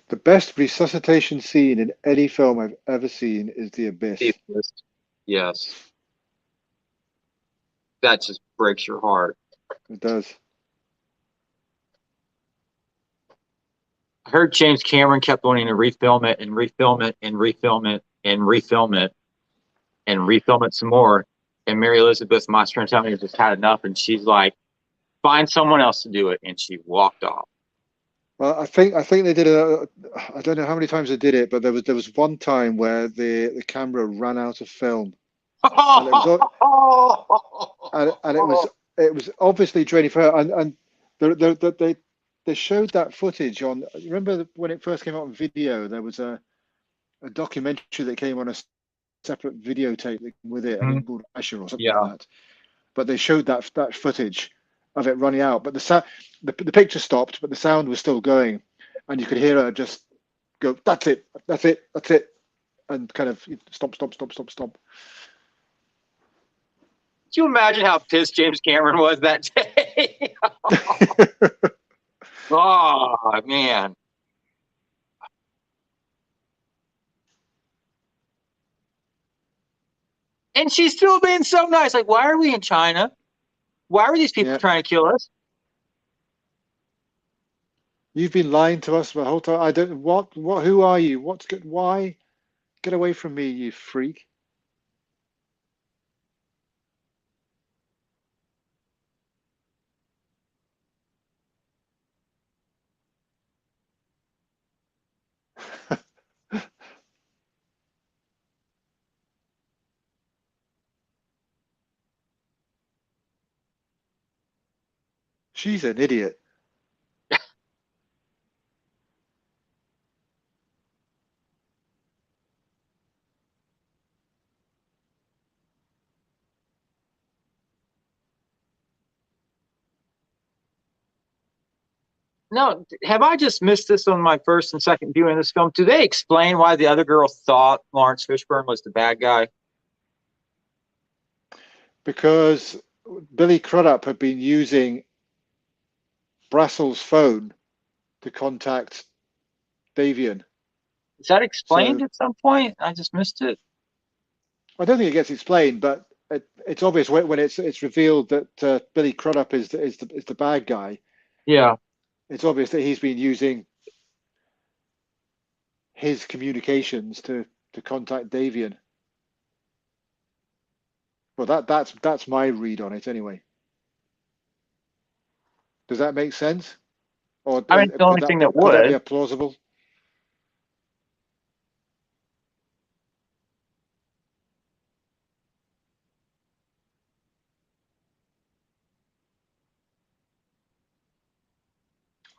The best resuscitation scene in any film I've ever seen is The Abyss.
Yes. That just breaks your heart.
It does.
I heard James Cameron kept wanting to refilm it and refilm it and refilm it and refilm it and refilm it some more. And Mary Elizabeth Mastrantonio just had enough, and she's like, "Find someone else to do it," and she walked off.
Well, I think they did I don't know how many times they did it, but there was one time where the camera ran out of film, and it was obviously draining for her. And they showed that footage on. Remember when it first came out on video? There was a documentary that came on a separate videotape with it, I think called Asher or something like that. But they showed that footage of it running out, but the picture stopped, but the sound was still going, and you could hear her just go, "That's it, that's it, that's it," and kind of stop.
Can you imagine how pissed James Cameron was that day? Oh, man. And she's still being so nice. Like, why are we in China? Why are these people trying to kill us?
You've been lying to us the whole time. I don't. What? Who are you? What's good? Why? Get away from me, you freak! She's an idiot.
No, have I just missed this on my first and second viewing of this film? Do they explain why the other girl thought Lawrence Fishburne was the bad guy?
Because Billy Crudup had been using Brassel's phone to contact Davian.
Is that explained at some point? I just missed it.
I don't think it gets explained, but it's obvious when it's revealed that Billy Crudup is the bad guy.
Yeah.
it's obvious that he's been using his communications to contact Davian. Well, that's my read on it anyway. Does that make sense? Or
I mean, the only thing that
could that be
would.
a plausible?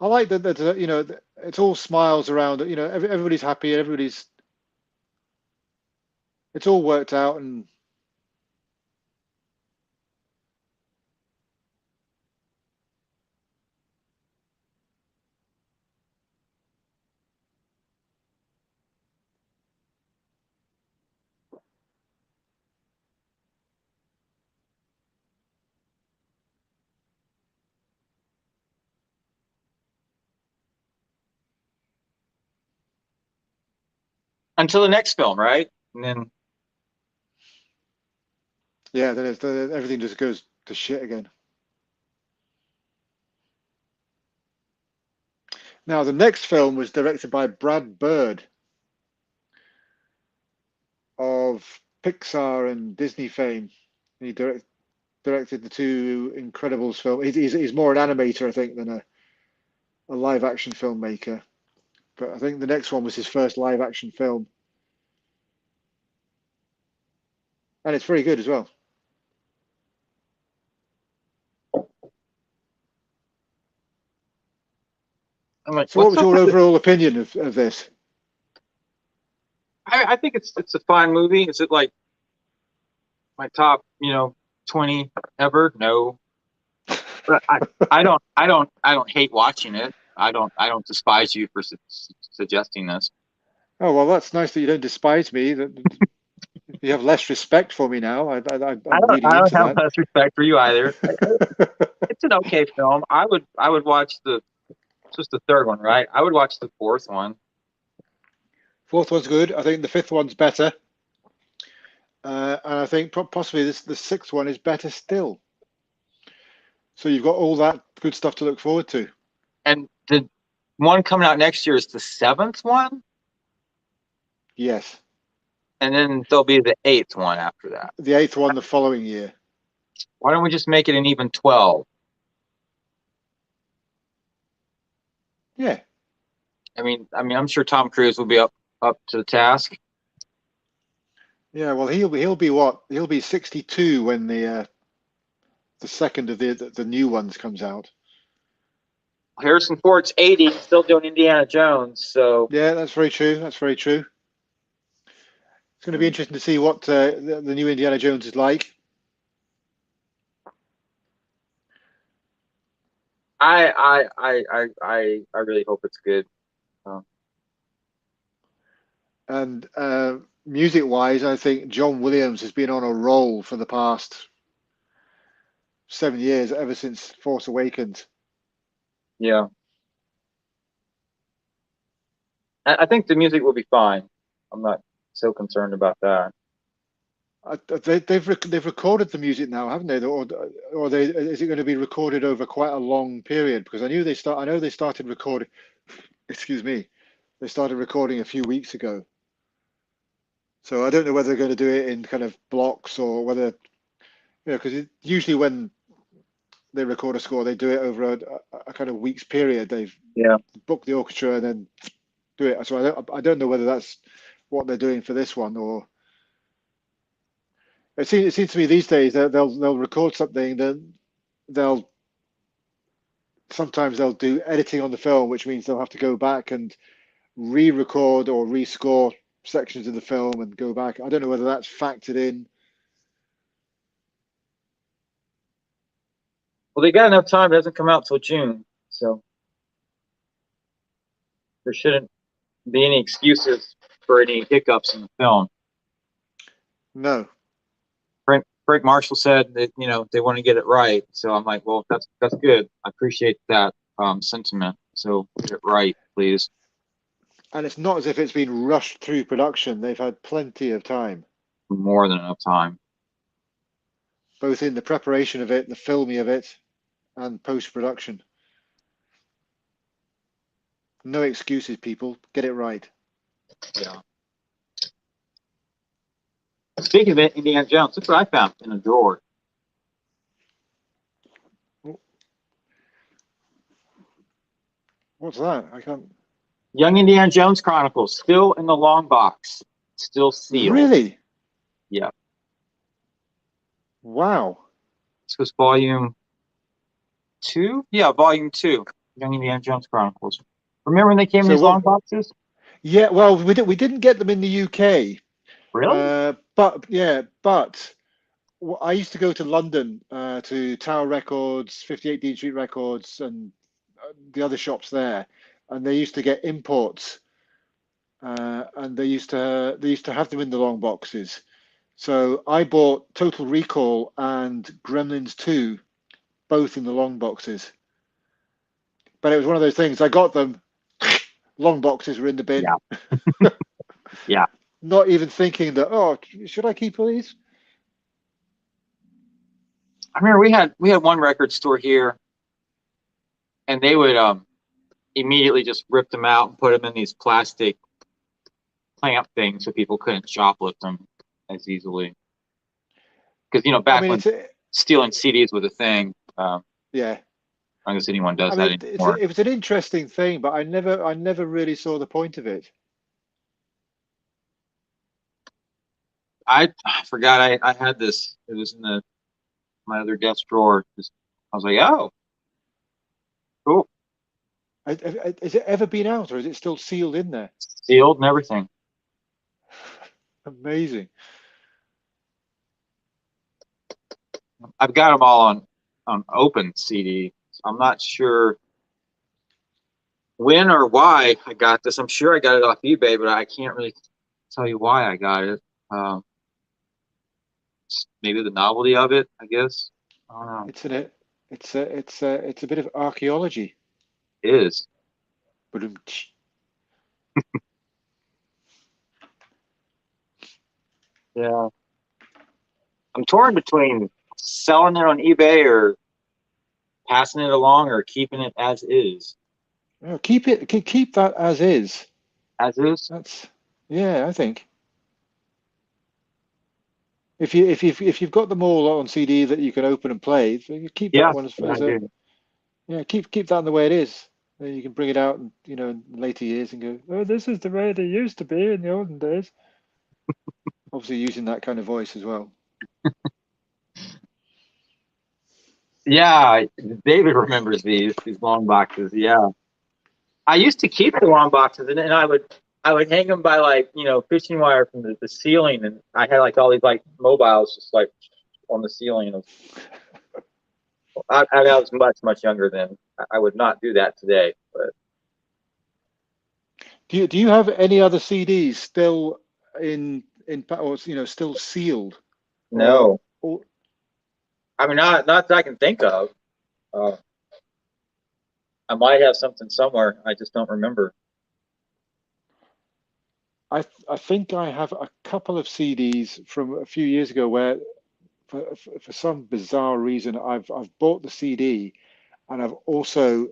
I like that you know, it's all smiles around. You know, everybody's happy. It's all worked out, and
Until the next film, right? And then
yeah, then everything just goes to shit again. Now, the next film was directed by Brad Bird of Pixar and Disney fame. He directed the two Incredibles film. He's more an animator, I think, than a live action filmmaker. But I think the next one was his first live action film. And it's very good as well.
I'm like,
So what was your overall opinion of this?
I think it's a fine movie. Is it like my top, 20 ever? No. But I don't hate watching it. I don't despise you for suggesting this.
Oh, well, that's nice that you don't despise me. That you have less respect for me now. I'm really
I
into
don't have
that.
less respect for you either. It's an okay film. I would watch just the third one, right? I would watch the fourth one.
Fourth one's good. I think the fifth one's better. And I think possibly the sixth one is better still. So you've got all that good stuff to look forward to.
And the one coming out next year is the seventh one?
Yes.
And then there'll be the eighth one after that.
The eighth one the following year.
Why don't we just make it an even 12?
Yeah.
I mean, I'm sure Tom Cruise will be up to the task.
Yeah, well, he'll be what? He'll be 62 when the second of the new ones comes out.
Harrison Ford's 80, still doing Indiana Jones. So
yeah, that's very true. That's very true. It's going to be interesting to see what the new Indiana Jones is like.
I really hope it's good.
And music-wise, I think John Williams has been on a roll for the past 7 years, ever since Force Awakens.
Yeah. I think the music will be fine. I'm not so concerned about that.
They've recorded the music now, haven't they? Or is it going to be recorded over quite a long period? Because I know they started recording. Excuse me, they started recording a few weeks ago. So I don't know whether they're going to do it in kind of blocks or whether, because usually when they record a score, they do it over a kind of weeks period. They've booked the orchestra and then do it. So I don't know whether that's what they're doing for this one, or it seems to me these days that they'll record something, then sometimes they'll do editing on the film, which means they'll have to go back and re-record or rescore sections of the film and go back. I don't know whether that's factored in.
Well, they got enough time. It doesn't come out till June, so there shouldn't be any excuses for any hiccups in the film.
No.
Frank Marshall said that they want to get it right, so I'm like, well, that's good. I appreciate that sentiment. So get it right, please.
And it's not as if it's been rushed through production. They've had plenty of time.
More than enough time.
Both in the preparation of it, the filming of it, and post-production. No excuses, people. Get it right.
Yeah. Speaking of Indiana Jones, look what I found in a drawer.
What's that? I can't.
Young Indiana Jones Chronicles, still in the long box, still sealed.
Really?
Yeah.
Wow.
This was volume 2? Yeah, volume 2. Young Indiana Jones Chronicles. Remember when they came in these long boxes?
Yeah, well, we didn't get them in the UK.
Really?
But I used to go to London to Tower Records, 58 Dean Street Records, and the other shops there, and they used to get imports, and they used to have them in the long boxes. So I bought Total Recall and Gremlins 2, both in the long boxes. But it was one of those things. I got them. Long boxes were in the bin.
Yeah. Yeah.
Not even thinking that, oh, should I keep all these?
I remember we had one record store here, and they would immediately just rip them out and put them in these plastic clamp things so people couldn't shoplift them as easily. Because back when stealing CDs was a thing.
Yeah.
I don't guess anyone does that anymore.
It was an interesting thing, but I never really saw the point of it.
I forgot I had this. It was in my other desk drawer. I was like, oh, cool.
Has it ever been out, or is it still sealed in there?
Sealed and everything.
Amazing.
I've got them all on open CD. I'm not sure when or why I got this. I'm sure I got it off eBay, but I can't really tell you why I got it. Maybe the novelty of it, I guess. I don't know.
It's a bit of archaeology.
It is. Yeah. I'm torn between selling it on eBay or passing it along or keeping it as is.
No, keep that as is.
As is?
I think. If you've got them all on CD that you can open and play, you keep that one keep that in the way it is. Then you can bring it out, in later years and go, oh, this is the way they used to be in the olden days. Obviously, using that kind of voice as well.
Yeah, David remembers these long boxes. Yeah, I used to keep the long boxes, and I would hang them by fishing wire from the ceiling, and I had all these mobiles just on the ceiling. I was much younger then. I would not do that today. But
do you have any other CDs still still sealed?
No. I mean, not that I can think of. I might have something somewhere. I just don't remember.
I think I have a couple of CDs from a few years ago where, for some bizarre reason, I've bought the CD, and I've also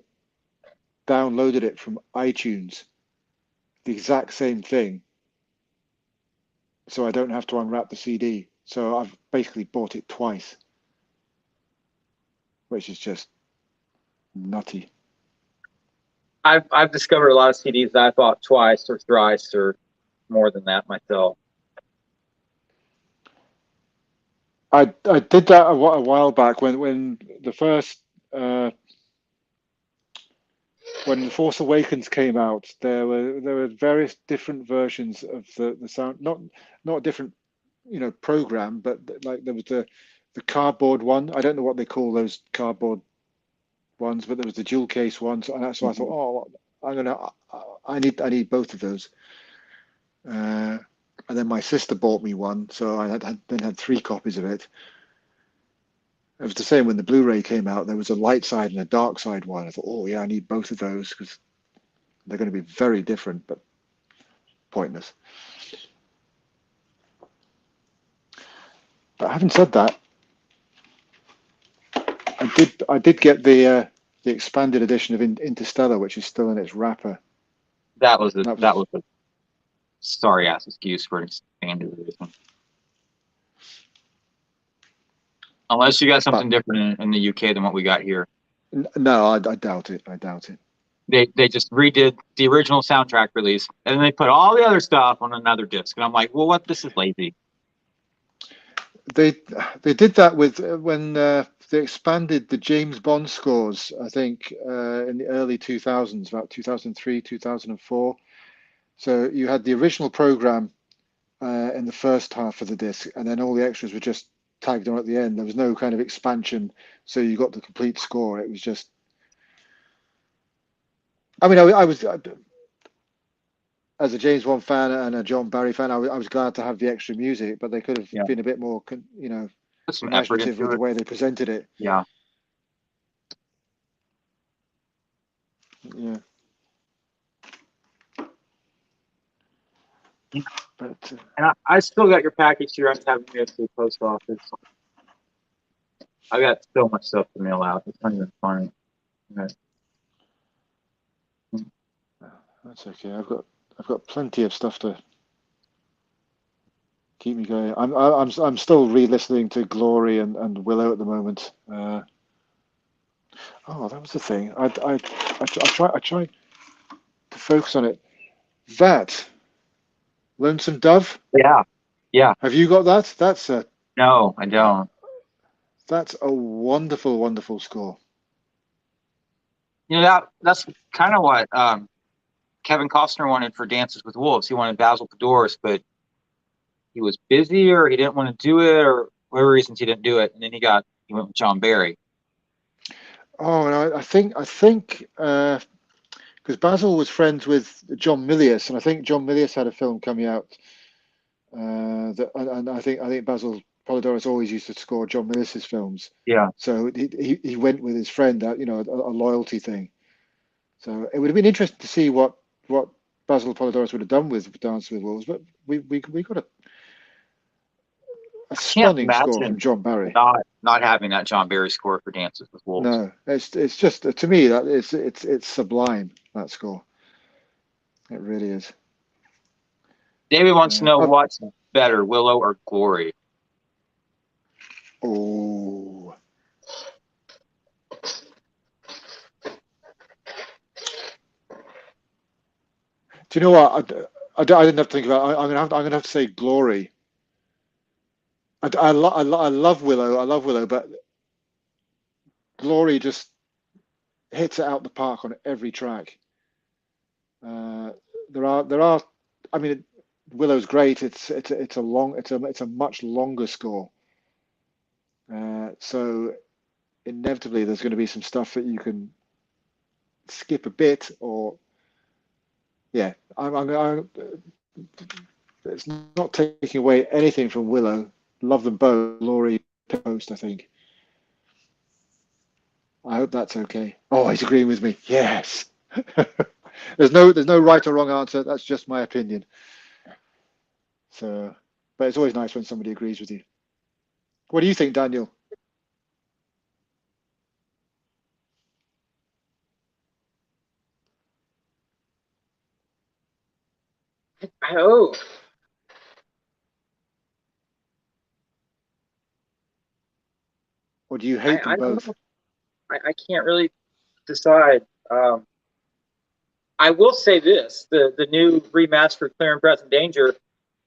downloaded it from iTunes. The exact same thing. So I don't have to unwrap the CD. So I've basically bought it twice, which is just nutty.
I've discovered a lot of CDs that I bought twice or thrice or more than that myself.
I did that a while back when the first when The Force Awakens came out. There were various different versions of the sound, not different program, but there was the cardboard one. I don't know what they call those cardboard ones, but there was the dual case ones, and so I thought, I need both of those. And then my sister bought me one, so I then had 3 copies of it. It was the same when the Blu-ray came out. There was a light side and a dark side one. I thought, oh yeah, I need both of those because they're going to be very different, but pointless. But having said that, I did get the expanded edition of Interstellar, which is still in its wrapper.
that was a sorry ass excuse for an expanded edition. Unless you got something different in the UK than what we got here.
No, I doubt it. I doubt it.
They just redid the original soundtrack release, and then they put all the other stuff on another disc. And I'm like, well, what? This is lazy.
They did that with when they expanded the James Bond scores, I think, in the early 2000s, about 2003, 2004. So you had the original program in the first half of the disc, and then all the extras were just tagged on at the end. There was no kind of expansion, so you got the complete score. It was just, I mean, I was as a James Bond fan and a John Barry fan, I was glad to have the extra music, but they could have been a bit more,
Put some effort
imaginative
into
with the
it.
way they presented it.
Yeah.
Yeah. But
And I still got your package here. I'm having to go to the post office. I got so much stuff to mail out. It's not even funny. Okay.
that's okay. I've got plenty of stuff to keep me going. I'm still re-listening to Glory and Willow at the moment. Oh, that was the thing. I try to focus on it. That Lonesome Dove.
Yeah. Yeah.
Have you got that?
No, I don't.
That's a wonderful, wonderful score.
You know, that's kind of what Kevin Costner wanted for Dances with Wolves. He wanted Basil Podores, but he was busy or he didn't want to do it, or whatever reasons he didn't do it. And then he went with John Barry.
Oh, and I think because Basil was friends with John Milius, and I think John Milius had a film coming out. And I think Basil Polidorus always used to score John Milius's films.
Yeah.
So he went with his friend, a loyalty thing. So it would have been interesting to see what Basil Polidorus would have done with Dance with Wolves, but we got a stunning score from John Barry.
Not having that John Barry score for Dances with Wolves.
No, it's just, to me, that it's sublime, that score. It really is.
David wants to know what's better, Willow or Glory.
Oh. Do you know what? I didn't have to think about it. I'm gonna have to say Glory. I love Willow. I love Willow, but Glory just hits it out the park on every track. There are. I mean, Willow's great. It's a much longer score. So inevitably, there's going to be some stuff that you can skip a bit, or yeah. It's not taking away anything from Willow. Love them both. Glory post, I think. I hope that's okay. Oh, he's agreeing with me. Yes. There's no right or wrong answer. That's just my opinion. So, but it's always nice when somebody agrees with you. What do you think, Daniel?
Oh.
Or do you hate them both?
I can't really decide. I will say this: the new remastered Clear and Present Danger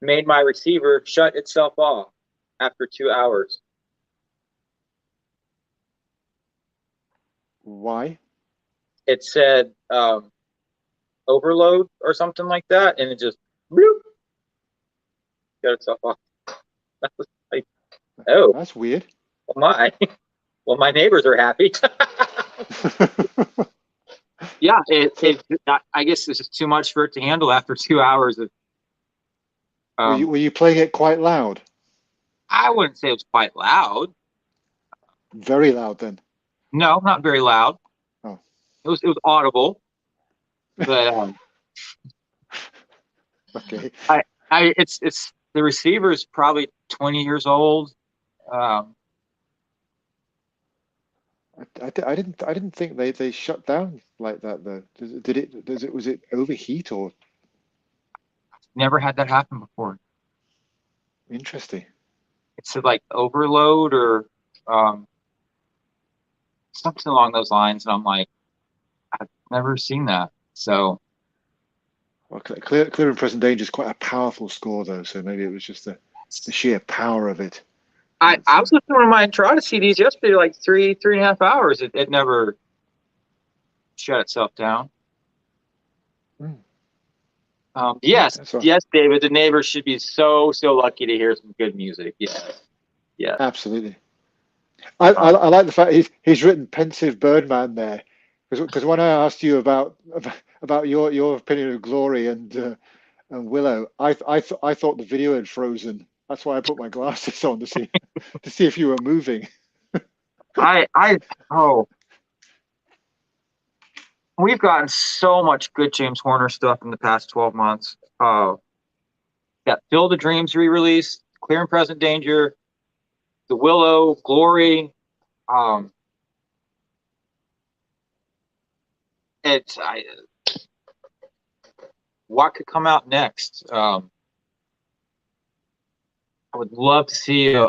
made my receiver shut itself off after 2 hours.
Why?
It said overload or something like that, and it just bloop, shut itself off. That was like, oh,
that's weird.
Well, my neighbors are happy. Yeah, I guess it's just too much for it to handle after 2 hours of.
Were you playing it quite loud?
I wouldn't say it was quite loud.
Very loud, then.
No, not very loud.
Oh,
it was audible, but
okay.
It's the receiver is probably 20 years old.
didn't think they shut down like that though. Was it overheat or
Never had that happen before.
interesting?
It's like overload or something along those lines, and I'm like, I've never seen that. So,
Well, Clear and Present Danger is quite a powerful score though, so maybe it was just the sheer power of it.
I was listening to one of my Entrada CDs yesterday, like 3.5 hours. It never shut itself down. Yes, David. The neighbors should be so lucky to hear some good music. Yeah,
absolutely. I like the fact he's written "Pensive Birdman" there, because when I asked you about your opinion of Glory and Willow, I thought the video had frozen. That's why I put my glasses on to see if you were moving.
We've gotten so much good James Horner stuff in the past 12 months. Got Field of Dreams re-release, Clear and Present Danger, The Willow, Glory. What could come out next? I would love to see a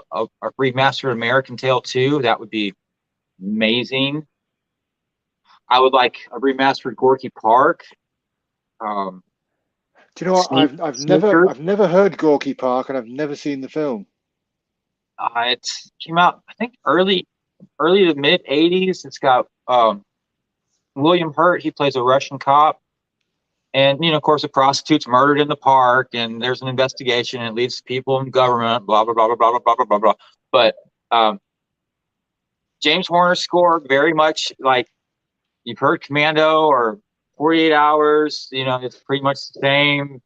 remastered American Tail 2. That would be amazing. I would like a remastered Gorky Park.
Do you know what? I've never heard Gorky Park, and I've never seen the film.
It came out, I think, early to mid '80s. It's got William Hurt. He plays a Russian cop, and of course, a prostitute's murdered in the park, and there's an investigation, and it leads to people in government. Blah blah blah blah blah blah blah blah blah. But James Horner's score very much like you've heard Commando or 48 Hours. It's pretty much the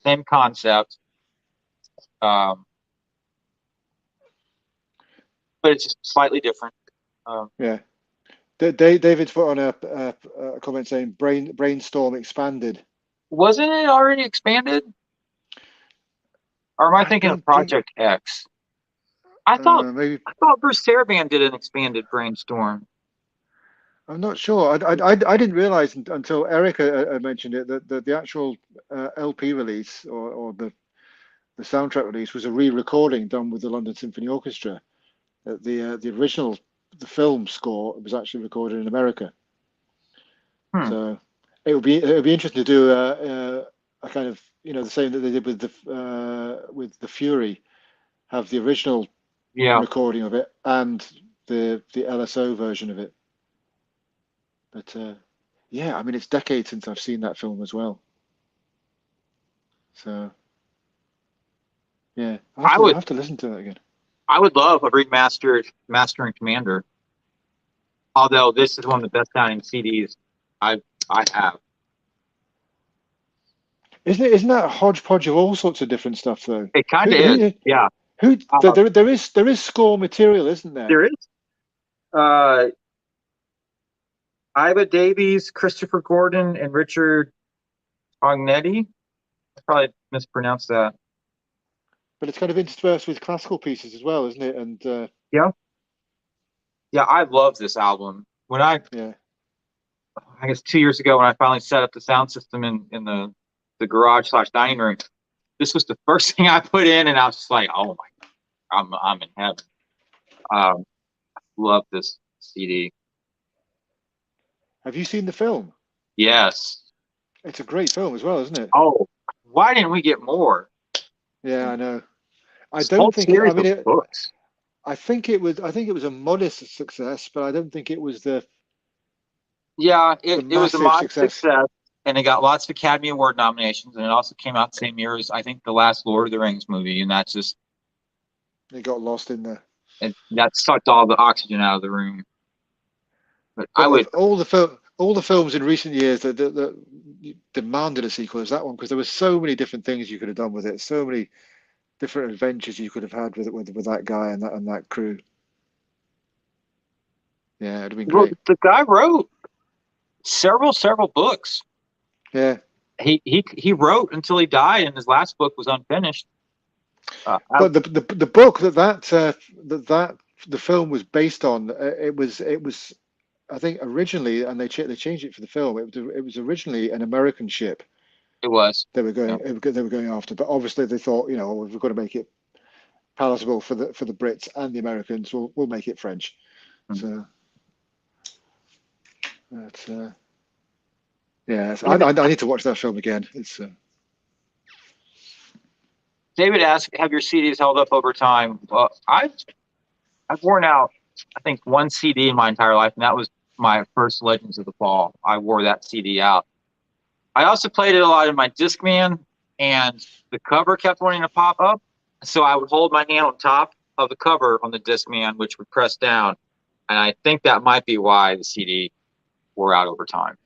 same concept. But it's just slightly different.
Yeah. David's put on a comment saying Brainstorm expanded.
Wasn't it already expanded? Or am I thinking of Project X? I thought Bruce Sarabande did an expanded Brainstorm.
I'm not sure. I didn't realize until Erik mentioned it that the actual LP release or the soundtrack release was a re-recording done with the London Symphony Orchestra. The original film score was actually recorded in America. So it would be interesting to do a kind of the same that they did with the Fury, have the original recording of it and the LSO version of it. But I mean, it's decades since I've seen that film as well. So yeah, I would have to listen to that again.
I would love a remastered Master and Commander. Although this is one of the best sounding CDs I have.
Isn't that a hodgepodge of all sorts of different stuff though?
It kind of is. Yeah.
There is score material, isn't there?
There is. Iva Davies, Christopher Gordon, and Richard Ognetti. I probably mispronounced that.
But it's kind of interspersed with classical pieces as well, isn't it? And
yeah, I love this album. When I guess 2 years ago when I finally set up the sound system in the garage / dining room, this was the first thing I put in, and I was just like, oh my God, I'm in heaven. Love this CD.
Have you seen the film?
Yes.
It's a great film as well, isn't it?
Oh, why didn't we get more?
Yeah, I know. I think it was a modest success, but I don't think it was the.
Yeah, it was a modest success, and it got lots of Academy Award nominations, and it also came out the same year as I think the last Lord of the Rings movie, and that's just.
It got lost in there.
And that sucked all the oxygen out of the room. But I would
all the films in recent years that demanded a sequel is that one, because there were so many different things you could have done with it, so many different adventures you could have had with that guy and that crew. Yeah, it'd have been great.
The guy wrote several books.
Yeah.
He wrote until he died, and his last book was unfinished.
But the book that the film was based on. It was I think originally, and they changed it for the film. It was originally an American ship.
It was.
They were going after, but obviously they thought, you know, we've got to make it palatable for the Brits and the Americans. We'll make it French. So that's yeah. I need to watch that film again. It's.
David asked, "Have your CDs held up over time?" Well, I've worn out, I think, one CD in my entire life, and that was my first Legends of the Fall. I wore that CD out. I also played it a lot in my Discman, and the cover kept wanting to pop up, so I would hold my hand on top of the cover on the Discman, which would press down, and I think that might be why the CD wore out over time.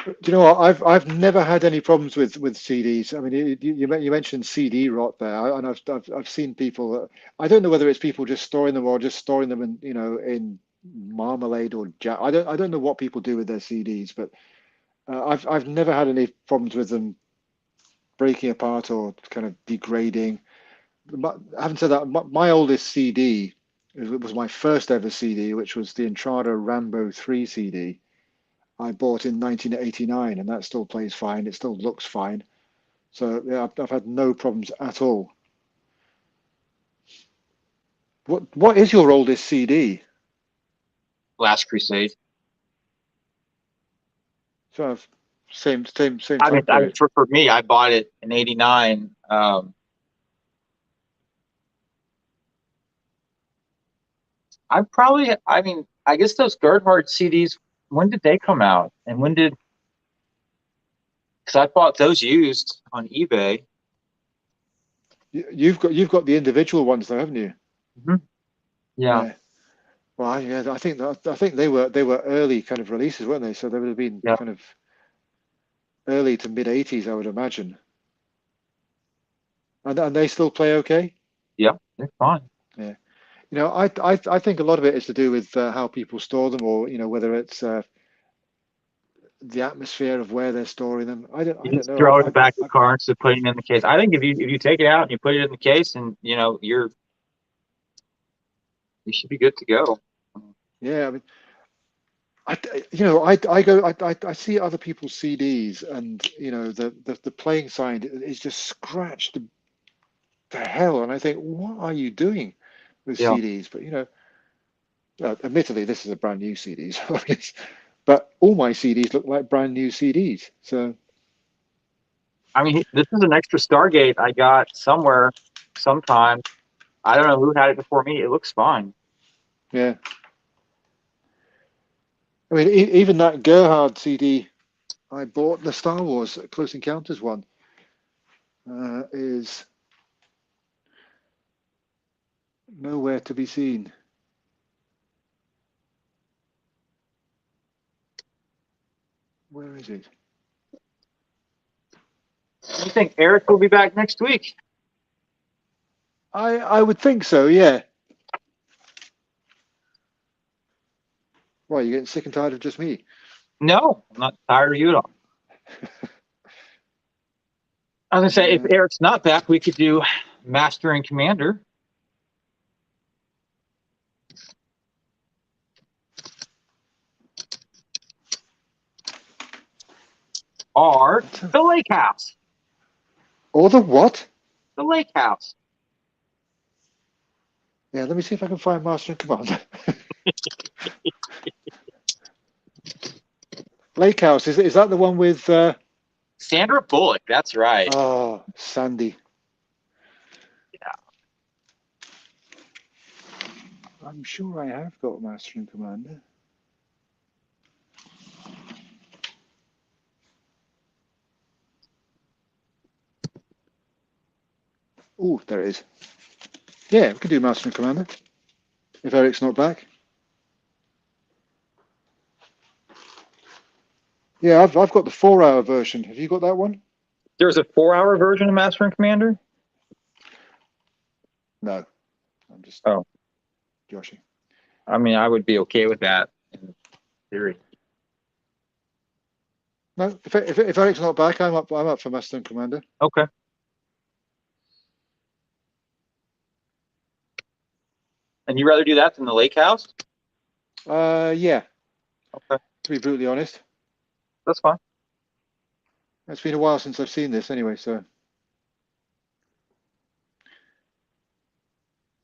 Do you know what? I've never had any problems with CDs. I mean, you mentioned CD rot there, and I've seen people. I don't know whether it's people just storing them or just storing them in, you know, in marmalade or jam. I don't know what people do with their CDs, but I've never had any problems with them breaking apart or kind of degrading. Having said that, my oldest CD was my first ever CD, which was the Entrada Rambo 3 CD. I bought in 1989, and that still plays fine. It still looks fine. So yeah, I've had no problems at all. What is your oldest CD?
Last Crusade.
So same time
period. For me, I bought it in '89. I guess those Gerhard CDs, when did they come out? And because I bought those used on eBay.
You've got the individual ones though, haven't you?
Mm-hmm. Yeah.
Well, yeah, I think they were early kind of releases, weren't they? So they would have been kind of early to mid '80s, I would imagine. And they still play okay?
Yeah, they're fine.
Yeah. You know, I think a lot of it is to do with how people store them, or, you know, whether it's the atmosphere of where they're storing them. I don't know.
Throw it in the back of the car instead of putting it in the case. I think if you take it out and you put it in the case, and you know, you should be good to go.
Yeah, I mean, I see other people's CDs, and you know, the playing side is just scratched to hell, and I think, what are you doing with CDs? But you know, admittedly, this is a brand new CD, but all my CDs look like brand new CDs. So,
I mean, this is an extra Stargate I got somewhere, sometime. I don't know who had it before me. It looks fine.
Yeah. I mean, even that Gerhard CD I bought, the Star Wars Close Encounters one, is nowhere to be seen. Where is it?
You think Erik will be back next week?
I would think so, yeah. Why, you getting sick and tired of just me?
No, I'm not tired of you at all. I was gonna say, if Erik's not back, we could do Master and Commander. Or the Lake House.
Or the what?
The Lake House.
Yeah, let me see if I can find Master and Commander. Lake House, is that the one with
Sandra Bullock? That's right.
Oh, Sandy.
Yeah.
I'm sure I have got Master and Commander. Oh, there it is. Yeah, we could do Master and Commander if Erik's not back. Yeah, I've got the 4-hour version. Have you got that one?
There's a 4-hour version of Master and Commander?
No. I'm just joshing.
I mean, I would be okay with that in theory.
No, if Erik's not back, I'm up for Master and Commander.
Okay. And you rather do that than the lake house?
Yeah.
Okay.
To be brutally honest.
That's fine.
It's been a while since I've seen this anyway, so.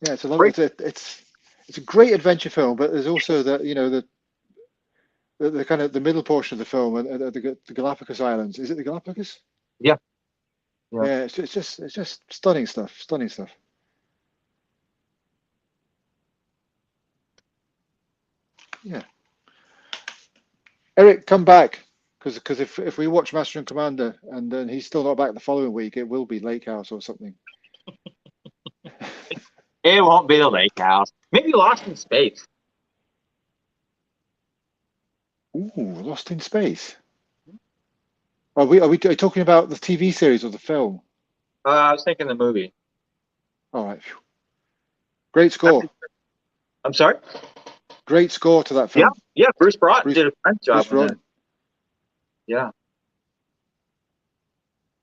Yeah, it's a great adventure film, but there's also the kind of the middle portion of the film at the Galapagos Islands. Is it the Galapagos?
Yeah.
Yeah, it's just stunning stuff. Stunning stuff. Yeah. Erik, come back, because if we watch Master and Commander and then he's still not back the following week, it will be Lake House or something.
It won't be the lake house. Maybe Lost in Space.
Ooh, Lost in Space. Are we talking about the TV series or the film?
I was thinking the movie.
All right. Phew. Great score.
I'm sorry?
Great score to that film.
Yeah. Bruce Broughton did a fine job on that. Yeah.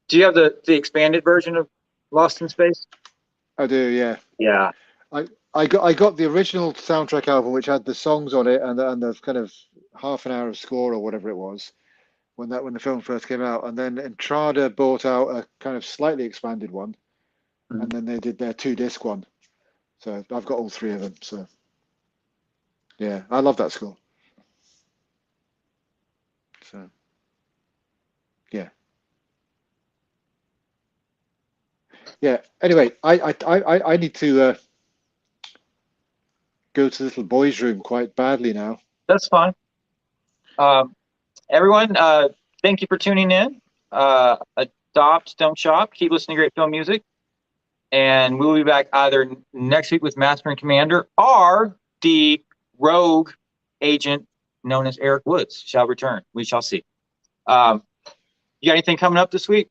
Do you have the expanded version of Lost in Space?
I do, yeah.
Yeah.
I got the original soundtrack album, which had the songs on it and the kind of half an hour of score or whatever it was when the film first came out, and then Entrada bought out a kind of slightly expanded one, and then they did their 2-disc one. So I've got all 3 of them. So yeah, I love that score. So yeah. Yeah. Anyway, I need to go to the little boy's room quite badly now.
That's fine. Everyone, thank you for tuning in. Adopt, don't shop. Keep listening to great film music. And we'll be back either next week with Master and Commander, or the rogue agent known as Erik Woods shall return. We shall see. You got anything coming up this week,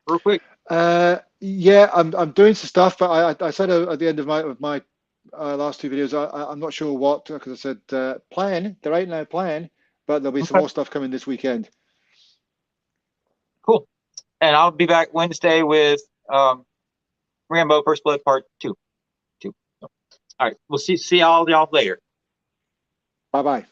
real quick?
Yeah, I'm doing some stuff, but I said at the end of my last 2 videos, I'm not sure what, because I said plan. There ain't no plan, but there'll be some more stuff coming this weekend.
Cool. And I'll be back Wednesday with Rambo First Blood Part 2. All right, we'll see all y'all later.
Bye-bye.